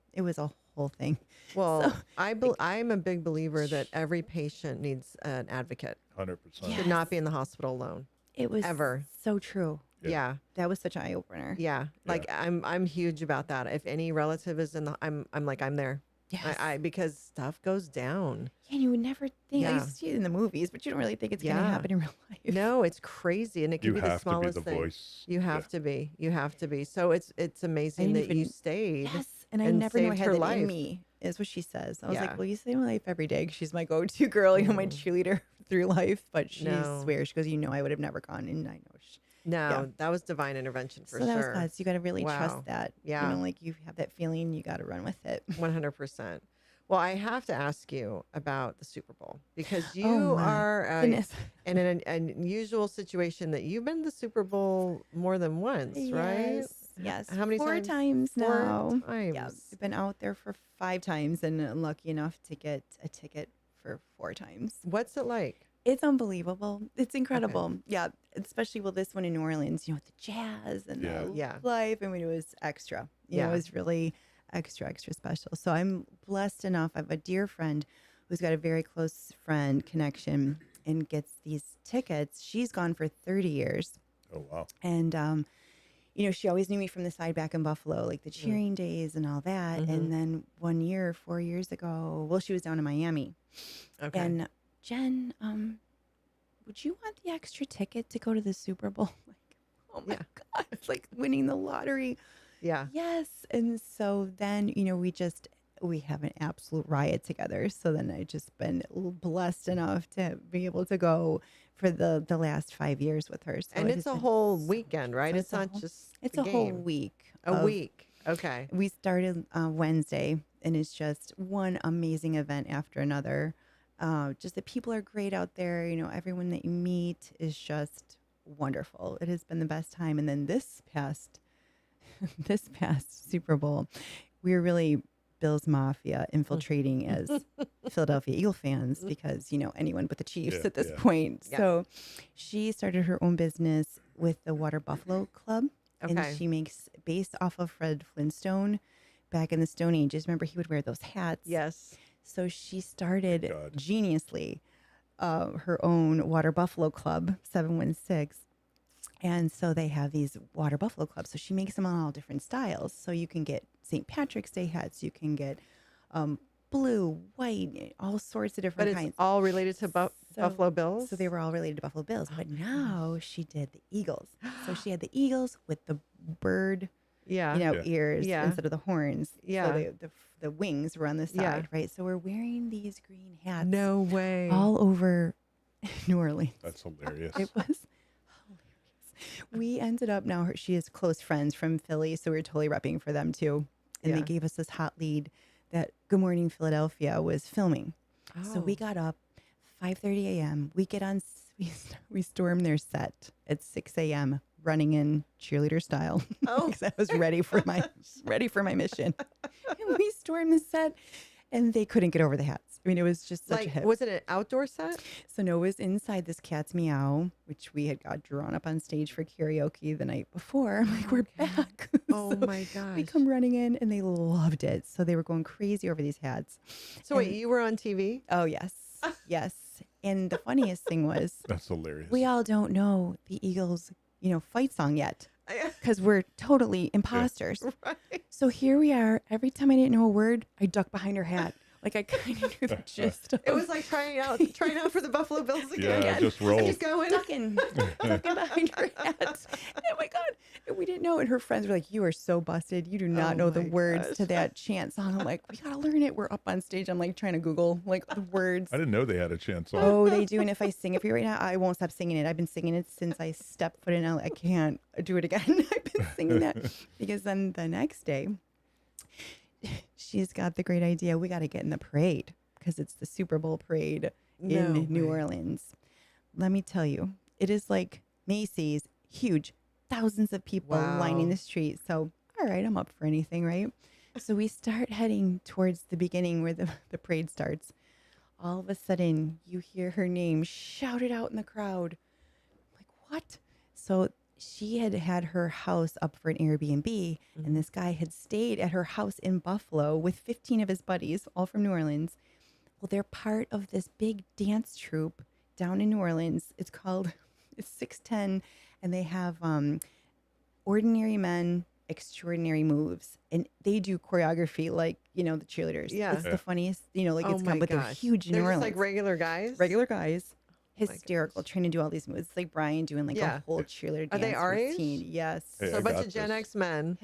whole thing.
Well,
So,
I'm a big believer that every patient needs an advocate.
100%.
Yeah.
Should not be in the hospital alone.
It was
Ever.
so true.
Yeah.
Yeah.
That was such an eye opener.
Yeah. Like I'm huge about that. If any relative is in the I'm like I'm there.
Yes.
I because stuff goes down.
Yeah, and you would never think. I
Yeah.
used to see it in the movies, but you don't really think it's going to
Yeah.
happen in real life.
No, it's crazy, and it can
You
be the
have to be
smallest
the
thing.
voice.
You have to be. You have to be. So it's amazing
didn't
that you
even-
stayed.
Yes, and I
and
never knew I
saved
had
her
that
life.
in me. Is what she says. I was
Yeah.
like, well, you save my life every day. 'Cause she's my go-to girl, my
Mm.
cheerleader through life. But she
No.
swears, she goes, I would have never gone, and I know.
No, that was divine intervention for
So that was
sure.
God. So you got to really
Wow.
trust that.
Yeah.
Like you have that feeling, you got to run with it.
100%. Well, I have to ask you about the Super Bowl because
Oh
you
my
are
goodness.
in an unusual situation that you've been to the Super Bowl more than once, right?
Yes, yes,
How many
4
times?
times
4
now. Yeah,
times.
I've been out there for 5 times and lucky enough to get a ticket for 4 times.
What's it like?
It's unbelievable. It's
Okay.
incredible. Yeah, especially with this one in New Orleans, with the jazz and
Yeah.
the
Yeah.
life. I mean, it was extra. It
Yeah.
was really extra special. So I'm blessed enough. I have a dear friend who's got a very close friend connection and gets these tickets. She's gone for 30 years.
Oh wow.
And she always knew me from the side back in Buffalo, like the
Mm.
cheering days and all that.
Mm-hmm.
And then one year, 4 years ago, well, she was down in Miami.
Okay.
And Jen, would you want the extra ticket to go to the Super Bowl? Like, oh my
Yeah.
God, it's like winning the lottery.
Yeah.
Yes. And so then, we have an absolute riot together. So then I just been blessed enough to be able to go for the last 5 years with her. So
And
it
it's
has
a
been
whole
so
weekend, right?
so
It's not just
it's
the
a whole
game.
week.
A
of-
week. Okay.
We started Wednesday, and it's just one amazing event after another. Just the people are great out there. Everyone that you meet is just wonderful. It has been the best time. And then this past Super Bowl, we were really Bills Mafia infiltrating as Philadelphia Eagle fans because, anyone but the Chiefs
Yeah,
at this
yeah.
point.
Yeah.
So she started her own business with the Water Buffalo Club.
Okay.
And she makes, based off of Fred Flintstone back in the Stone Ages. Remember, he would wear those hats.
Yes.
So she started
God.
geniusly her own Water Buffalo Club, 716. And so they have these Water Buffalo Clubs. So she makes them on all different styles. So you can get St. Patrick's Day hats. You can get blue, white, all sorts of
But
different
it's
kinds.
all related to
So-
Buffalo Bills.
So they were all related to Buffalo Bills. But now she did the Eagles. So she had the Eagles with the bird
Yeah.
Yeah.
ears
Yeah.
instead of the horns.
Yeah.
So the wings were on the
Yeah.
side, right? So we're wearing these green hats
No way.
all over New Orleans.
That's hilarious.
It was hilarious. We ended up she has close friends from Philly, so we were totally repping for them too. And they
Yeah.
gave us this hot lead that Good Morning Philadelphia was filming. So we
Oh.
got up 5:30 a.m. We get on, we storm their set at 6 a.m. running in cheerleader style.
Oh.
Because I was ready for my mission. And we stormed the set, and they couldn't get over the hats. I mean, it was just such a
Like,
hit.
was it an outdoor set?
So no, it was inside this Cat's Meow, which we had got drawn up on stage for karaoke the night before. I'm like, we're
Okay.
back.
Oh
So
my gosh.
we come running in, and they loved it. So they were going crazy over these hats.
So wait,
and-
you were on TV?
Oh yes, yes. And the funniest thing was,
That's hilarious.
we all don't know the Eagles, fight song yet because we're totally imposters.
Right.
So here we are. Every time I didn't know a word, I ducked behind her hat. Like I kind of knew the gist of
It was like trying out for the Buffalo Bills again.
Yeah, just roll.
Just going.
ducking behind her hat. Oh my God. And we didn't know. And her friends were like, you are so busted. You do not
Oh
know the
my
words
gosh.
to that chant song. I'm like, we got to learn it. We're up on stage. I'm like trying to Google like the words.
I didn't know they had a chance on.
Oh, they do. And if I sing it for you right now, I won't stop singing it. I've been singing it since I stepped foot in LA. I can't do it again. I've been singing that because then the next day, she's got the great idea. We got to get in the parade because it's the Super Bowl parade in
No
New
way.
Orleans. Let me tell you, it is like Macy's, huge, thousands of people lining
Wow.
the street. So, all right, I'm up for anything, right? So we start heading towards the beginning where the parade starts. All of a sudden, you hear her name shouted out in the crowd. I'm like, what? So she had her house up for an Airbnb, and this guy had stayed at her house in Buffalo with 15 of his buddies, all from New Orleans. Well, they're part of this big dance troupe down in New Orleans. It's 610, and they have ordinary men, extraordinary moves, and they do choreography like the cheerleaders.
Yeah.
It's the funniest, like
Oh
it's
my
but they're
gosh.
huge in
They're
New
just
Orleans.
like regular guys.
Regular guys,
my
hysterical,
gosh.
trying to do all these moves. It's like Brian doing like
Yeah.
a whole cheerleader
Are
dance
they our age?
routine. Yes.
Hey,
So
I
a bunch
got
of Gen
this.
X men.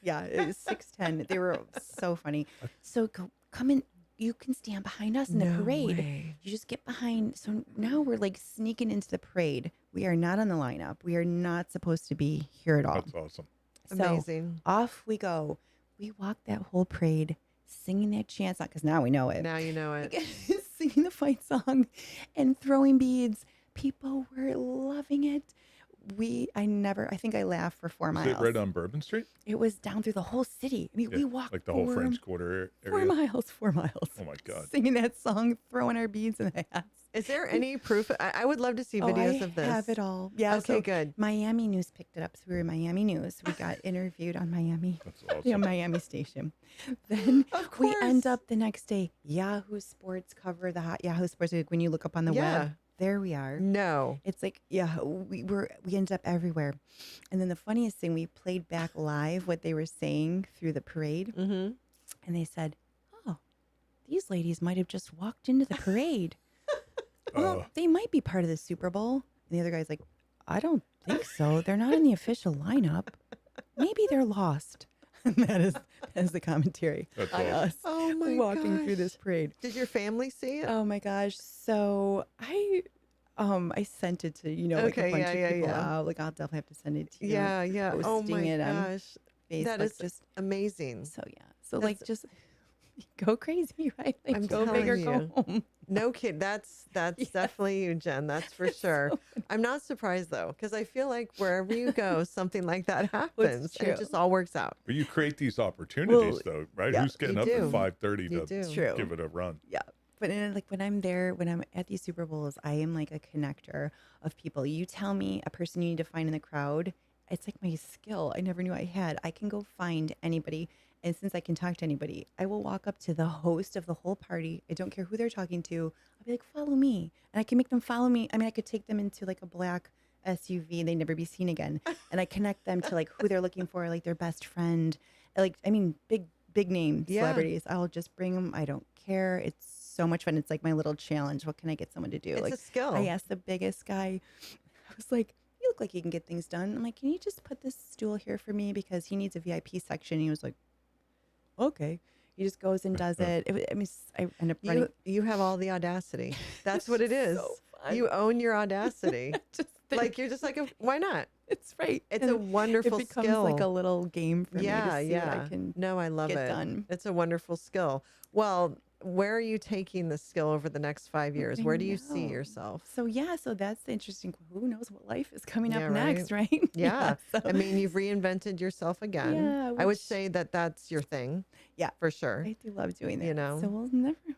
Yeah, it was 610. They were so funny. So come in. You can stand behind us in the
No
parade.
way.
You just get behind. So now we're like sneaking into the parade. We are not on the lineup. We are not supposed to be here at all.
That's awesome.
So
Amazing.
off we go. We walk that whole parade singing that chant song, because now we know it.
Now you know it.
Singing the fight song and throwing beads. People were loving it. I think I laughed for 4
Is
miles.
it right on Bourbon Street?
It was down through the whole city. I mean,
Yeah,
we walked
like the whole
4
French Quarter
Four
area.
miles, 4 miles.
Oh my God.
Singing that song, throwing our beads in the hats.
Is there any proof? I would love to see videos of this.
I have it all. Yeah.
Okay,
so
good.
Miami News picked it up. So we were in Miami News. We got interviewed on Miami.
That's awesome.
The Miami station. Then
Of
we end
course.
up the next day. Yahoo Sports cover the hot Yahoo Sports. Like when you look up on the
Yeah.
web, there we are.
No.
It's like, yeah, we ended up everywhere. And then the funniest thing, we played back live what they were saying through the parade.
Mm-hmm.
And they said, oh, these ladies might have just walked into the parade. Well, they might be part of the Super Bowl. And the other guy's like, I don't think so. They're not in the official lineup. Maybe they're lost. And that is the commentary
That's
on
awesome.
us
Oh my
walking through
gosh.
this parade.
Did your family see it?
Oh my gosh. So I sent it to, like
Okay,
a bunch
yeah,
of
yeah,
people
yeah.
out. Like I'll definitely have to send it to you.
Yeah, yeah. Oh
posting
my
it on
gosh.
Facebook.
That is
just
amazing.
so yeah. So
That's-
like just go crazy, right? Like
I'm
go big or
telling
go home.
No kid. That's
Yes.
definitely you, Jen. That's for sure. I'm not surprised though, because I feel like wherever you go, something like that happens, and it
true.
just all works out.
But you create these opportunities,
Well,
though, right?
yeah,
Who's getting
you
up
do.
at 5:30
You
to
do.
True.
give it a run?
Yeah. But then, like when I'm at these Super Bowls, I am like a connector of people. You tell me a person you need to find in the crowd, it's like my skill I never knew I had. I can go find anybody. And since I can talk to anybody, I will walk up to the host of the whole party. I don't care who they're talking to. I'll be like, follow me. And I can make them follow me. I mean, I could take them into like a black SUV and they'd never be seen again. And I connect them to like who they're looking for, like their best friend. Like, I mean, big name
Yeah.
celebrities. I'll just bring them. I don't care. It's so much fun. It's like my little challenge. What can I get someone to do?
It's
like
a skill.
I asked the biggest guy, I was like, you look like you can get things done. I'm like, can you just put this stool here for me? Because he needs a VIP section. He was like, okay. He just goes and does it. I end up running.
You have all the audacity. That's what it is.
so fun.
You own your audacity.
Just
Like you're just like, why not?
it's right.
It's
And
a wonderful
it becomes
skill.
like a little game for me to
Yeah,
see
yeah.
what I can
No, I love
get
it.
done.
It's a wonderful skill. Well, where are you taking the skill over the next 5 years?
I
Where do you see
know.
yourself?
So that's the interesting. Who knows what life is coming
Yeah,
up next, right?
Yeah.
so-
I mean, you've reinvented yourself again.
Yeah,
I would
which-
say that that's your thing.
Yeah.
For sure.
I do love doing that.
You know?
So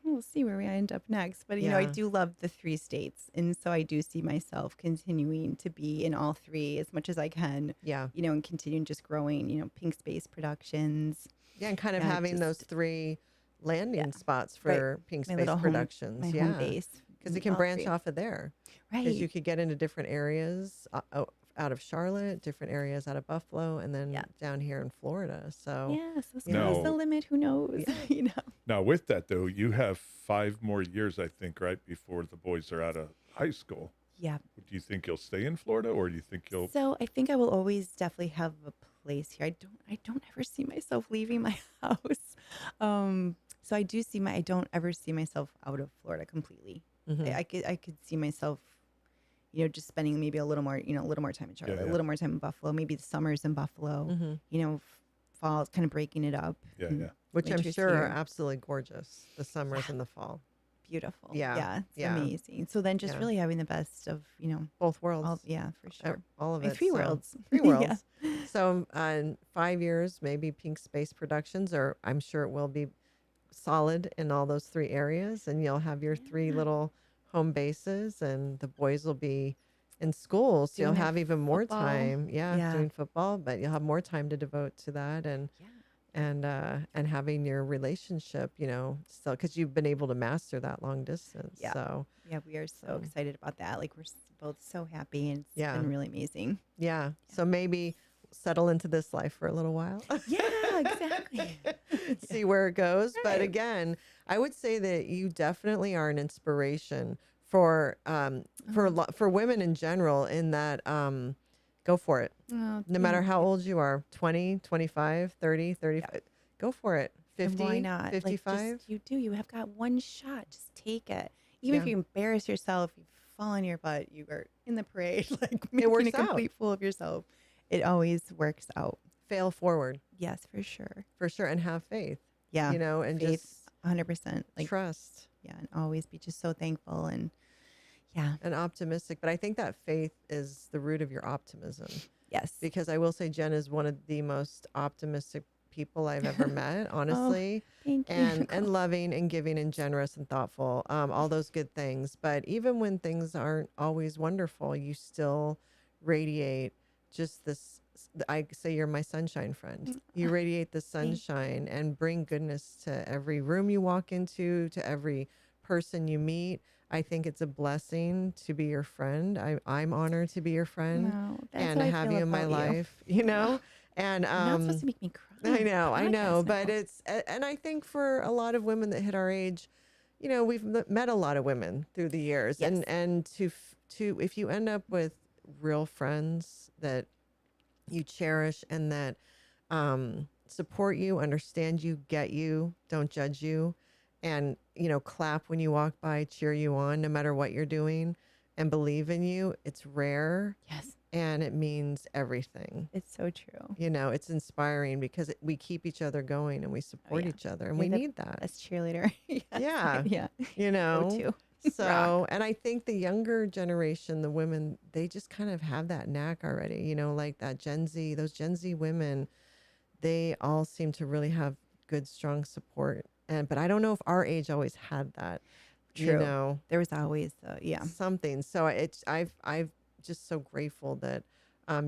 we'll see where we end up next. But I
Yeah.
do love the 3 states, and so I do see myself continuing to be in all 3 as much as I can.
Yeah.
And continuing just growing. Pink Space Productions,
Yeah. And kind of
Yeah,
having those
just-
3 landing
Yeah.
spots
Right.
for Pink
my
Space
little
Productions.
my
yeah.
home base,
Because it
in
can
all
branch
3.
off of there.
Right.
Because you could get into different areas out of Charlotte, different areas out of Buffalo, and then
Yeah.
down here in Florida. So
Yeah. So sky's
No.
the limit. Who knows?
Now, with that, though, you have 5 more years, I think, right, before the boys are out of high school.
Yeah.
Do you think you'll stay in Florida, or do you think you'll?
So I think I will always definitely have a place here. I don't ever see myself leaving my house. So I don't ever see myself out of Florida completely.
Mhm.
I could see myself, just spending maybe a little more time in Charlotte,
yeah.
a little more time in Buffalo, maybe the summers in Buffalo,
Mhm.
fall, kind of breaking it up.
Yeah,
and
yeah.
Which I'm
winters
sure are
here.
absolutely gorgeous, the summers and the fall.
Beautiful.
Yeah,
Yeah. It's
yeah.
amazing. So then just
Yeah.
really having the best of,
Both worlds.
yeah, for sure.
All of
My
it.
3
so-
worlds.
3 worlds.
Yeah.
So in 5 years, maybe Pink Space Productions, or I'm sure it will be solid in all those 3 areas, and you'll have your 3
Yeah.
little home bases, and the boys will be in school, so you'll
Doing their
have even more
football.
time. Yeah,
Yeah.
doing football, but you'll have more time to devote to that, and
Yeah.
and having your relationship, still because you've been able to master that long distance.
Yeah.
So
Yeah, we are so
So-
excited about that. Like we're both so happy, and it's
Yeah.
been really amazing.
yeah, so maybe settle into this life for a little while.
Yeah, exactly.
See where it goes. But
Right.
again, I would say that you definitely are an inspiration for for women in general. In that, go for it.
Oh,
No matter how old you are, 20, 25, 30, 35, go for it. 50,
why not?
55.
Like you have got one shot. Just take it. Even if
Yeah.
you embarrass yourself, you fall on your butt, you are in the parade, like making
works
a complete fool of yourself. It always works out.
Fail forward
Yes, for sure.
for sure, and have faith.
Yeah.
and
Faith,
just
100%. Like,
trust
yeah, and always be just so thankful and yeah.
and optimistic. But I think that faith is the root of your optimism,
Yes.
because I will say Jen is one of the most optimistic people I've ever met,
Oh,
honestly,
thank you.
and loving and giving and generous and thoughtful, all those good things. But even when things aren't always wonderful, you still radiate just this. I say you're my sunshine friend. You radiate the
Thank you.
sunshine and bring goodness to every room you walk into, to every person you meet. I think it's a blessing to be your friend. I'm honored to be your friend
No, that's
and
how I
have
feel
you in my
about you.
life, you know? And
You're not supposed to make me cry
I
on
know,
a
I know,
podcast
but
now.
and I think for a lot of women that hit our age, we've met a lot of women through the years,
Yes.
and to if you end up with real friends that you cherish and that support you, understand you, get you, don't judge you, and clap when you walk by, cheer you on, no matter what you're doing, and believe in you, it's rare
Yes.
and it means everything.
It's so true.
It's inspiring because we keep each other going and we support
yeah.
each other, and
You're
we
the
need that.
best cheerleader. Yes.
Yeah.
Yeah.
You
Go
know,
to. Rock.
so, and I think the younger generation, the women, they just kind of have that knack already, like that those Gen Z women, they all seem to really have good, strong support. But I don't know if our age always had that,
True. There was always yeah.
something. So I've just so grateful that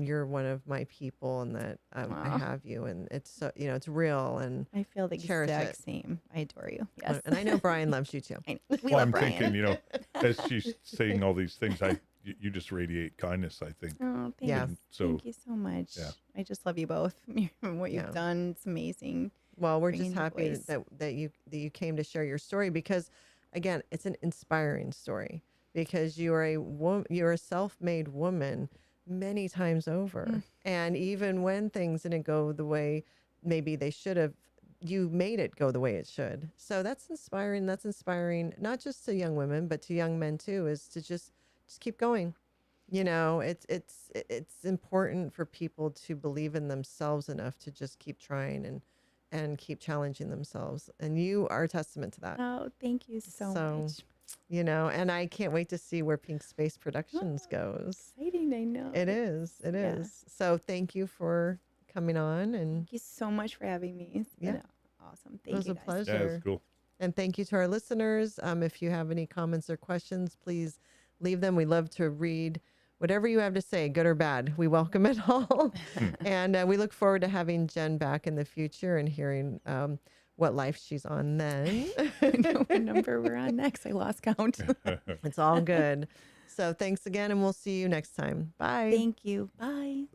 you're one of my people, and that I
Aw.
have you, and it's so, it's real, and
I feel the
cherish
exact
it.
same. I adore you. Yes.
And I know Brian loves you too.
I know. We
Well,
love
I'm
Brian.
thinking, as she's saying all these things, you just radiate kindness, I think.
Oh, thanks.
Yeah.
And so,
Thank you so much.
yeah.
I just love you both. What you've
Yeah.
done, it's amazing.
Well, we're
Bringing
just
the
happy
voice.
that you came to share your story, because again, it's an inspiring story, because you're a self-made woman many times over. And even when things didn't go the way maybe they should have, you made it go the way it should. So that's inspiring. That's inspiring, not just to young women, but to young men too, is to just keep going. It's important for people to believe in themselves enough to just keep trying and keep challenging themselves. And you are a testament to that.
Oh, thank you so much.
And I can't wait to see where Pink Space Productions goes.
Exciting, I know.
It is. It
Yeah.
is. So thank you for coming on, and
Thank you so much for having me. It's been
Yeah.
awesome.
it was
Thank you
a
guys.
pleasure.
Yeah, it's cool.
And thank you to our listeners. If you have any comments or questions, please leave them. We love to read whatever you have to say, good or bad. We welcome it all. And we look forward to having Jen back in the future and hearing what life she's on then.
I know what number we're on next. I lost count.
It's all good. So thanks again, and we'll see you next time. Bye.
Thank you. Bye.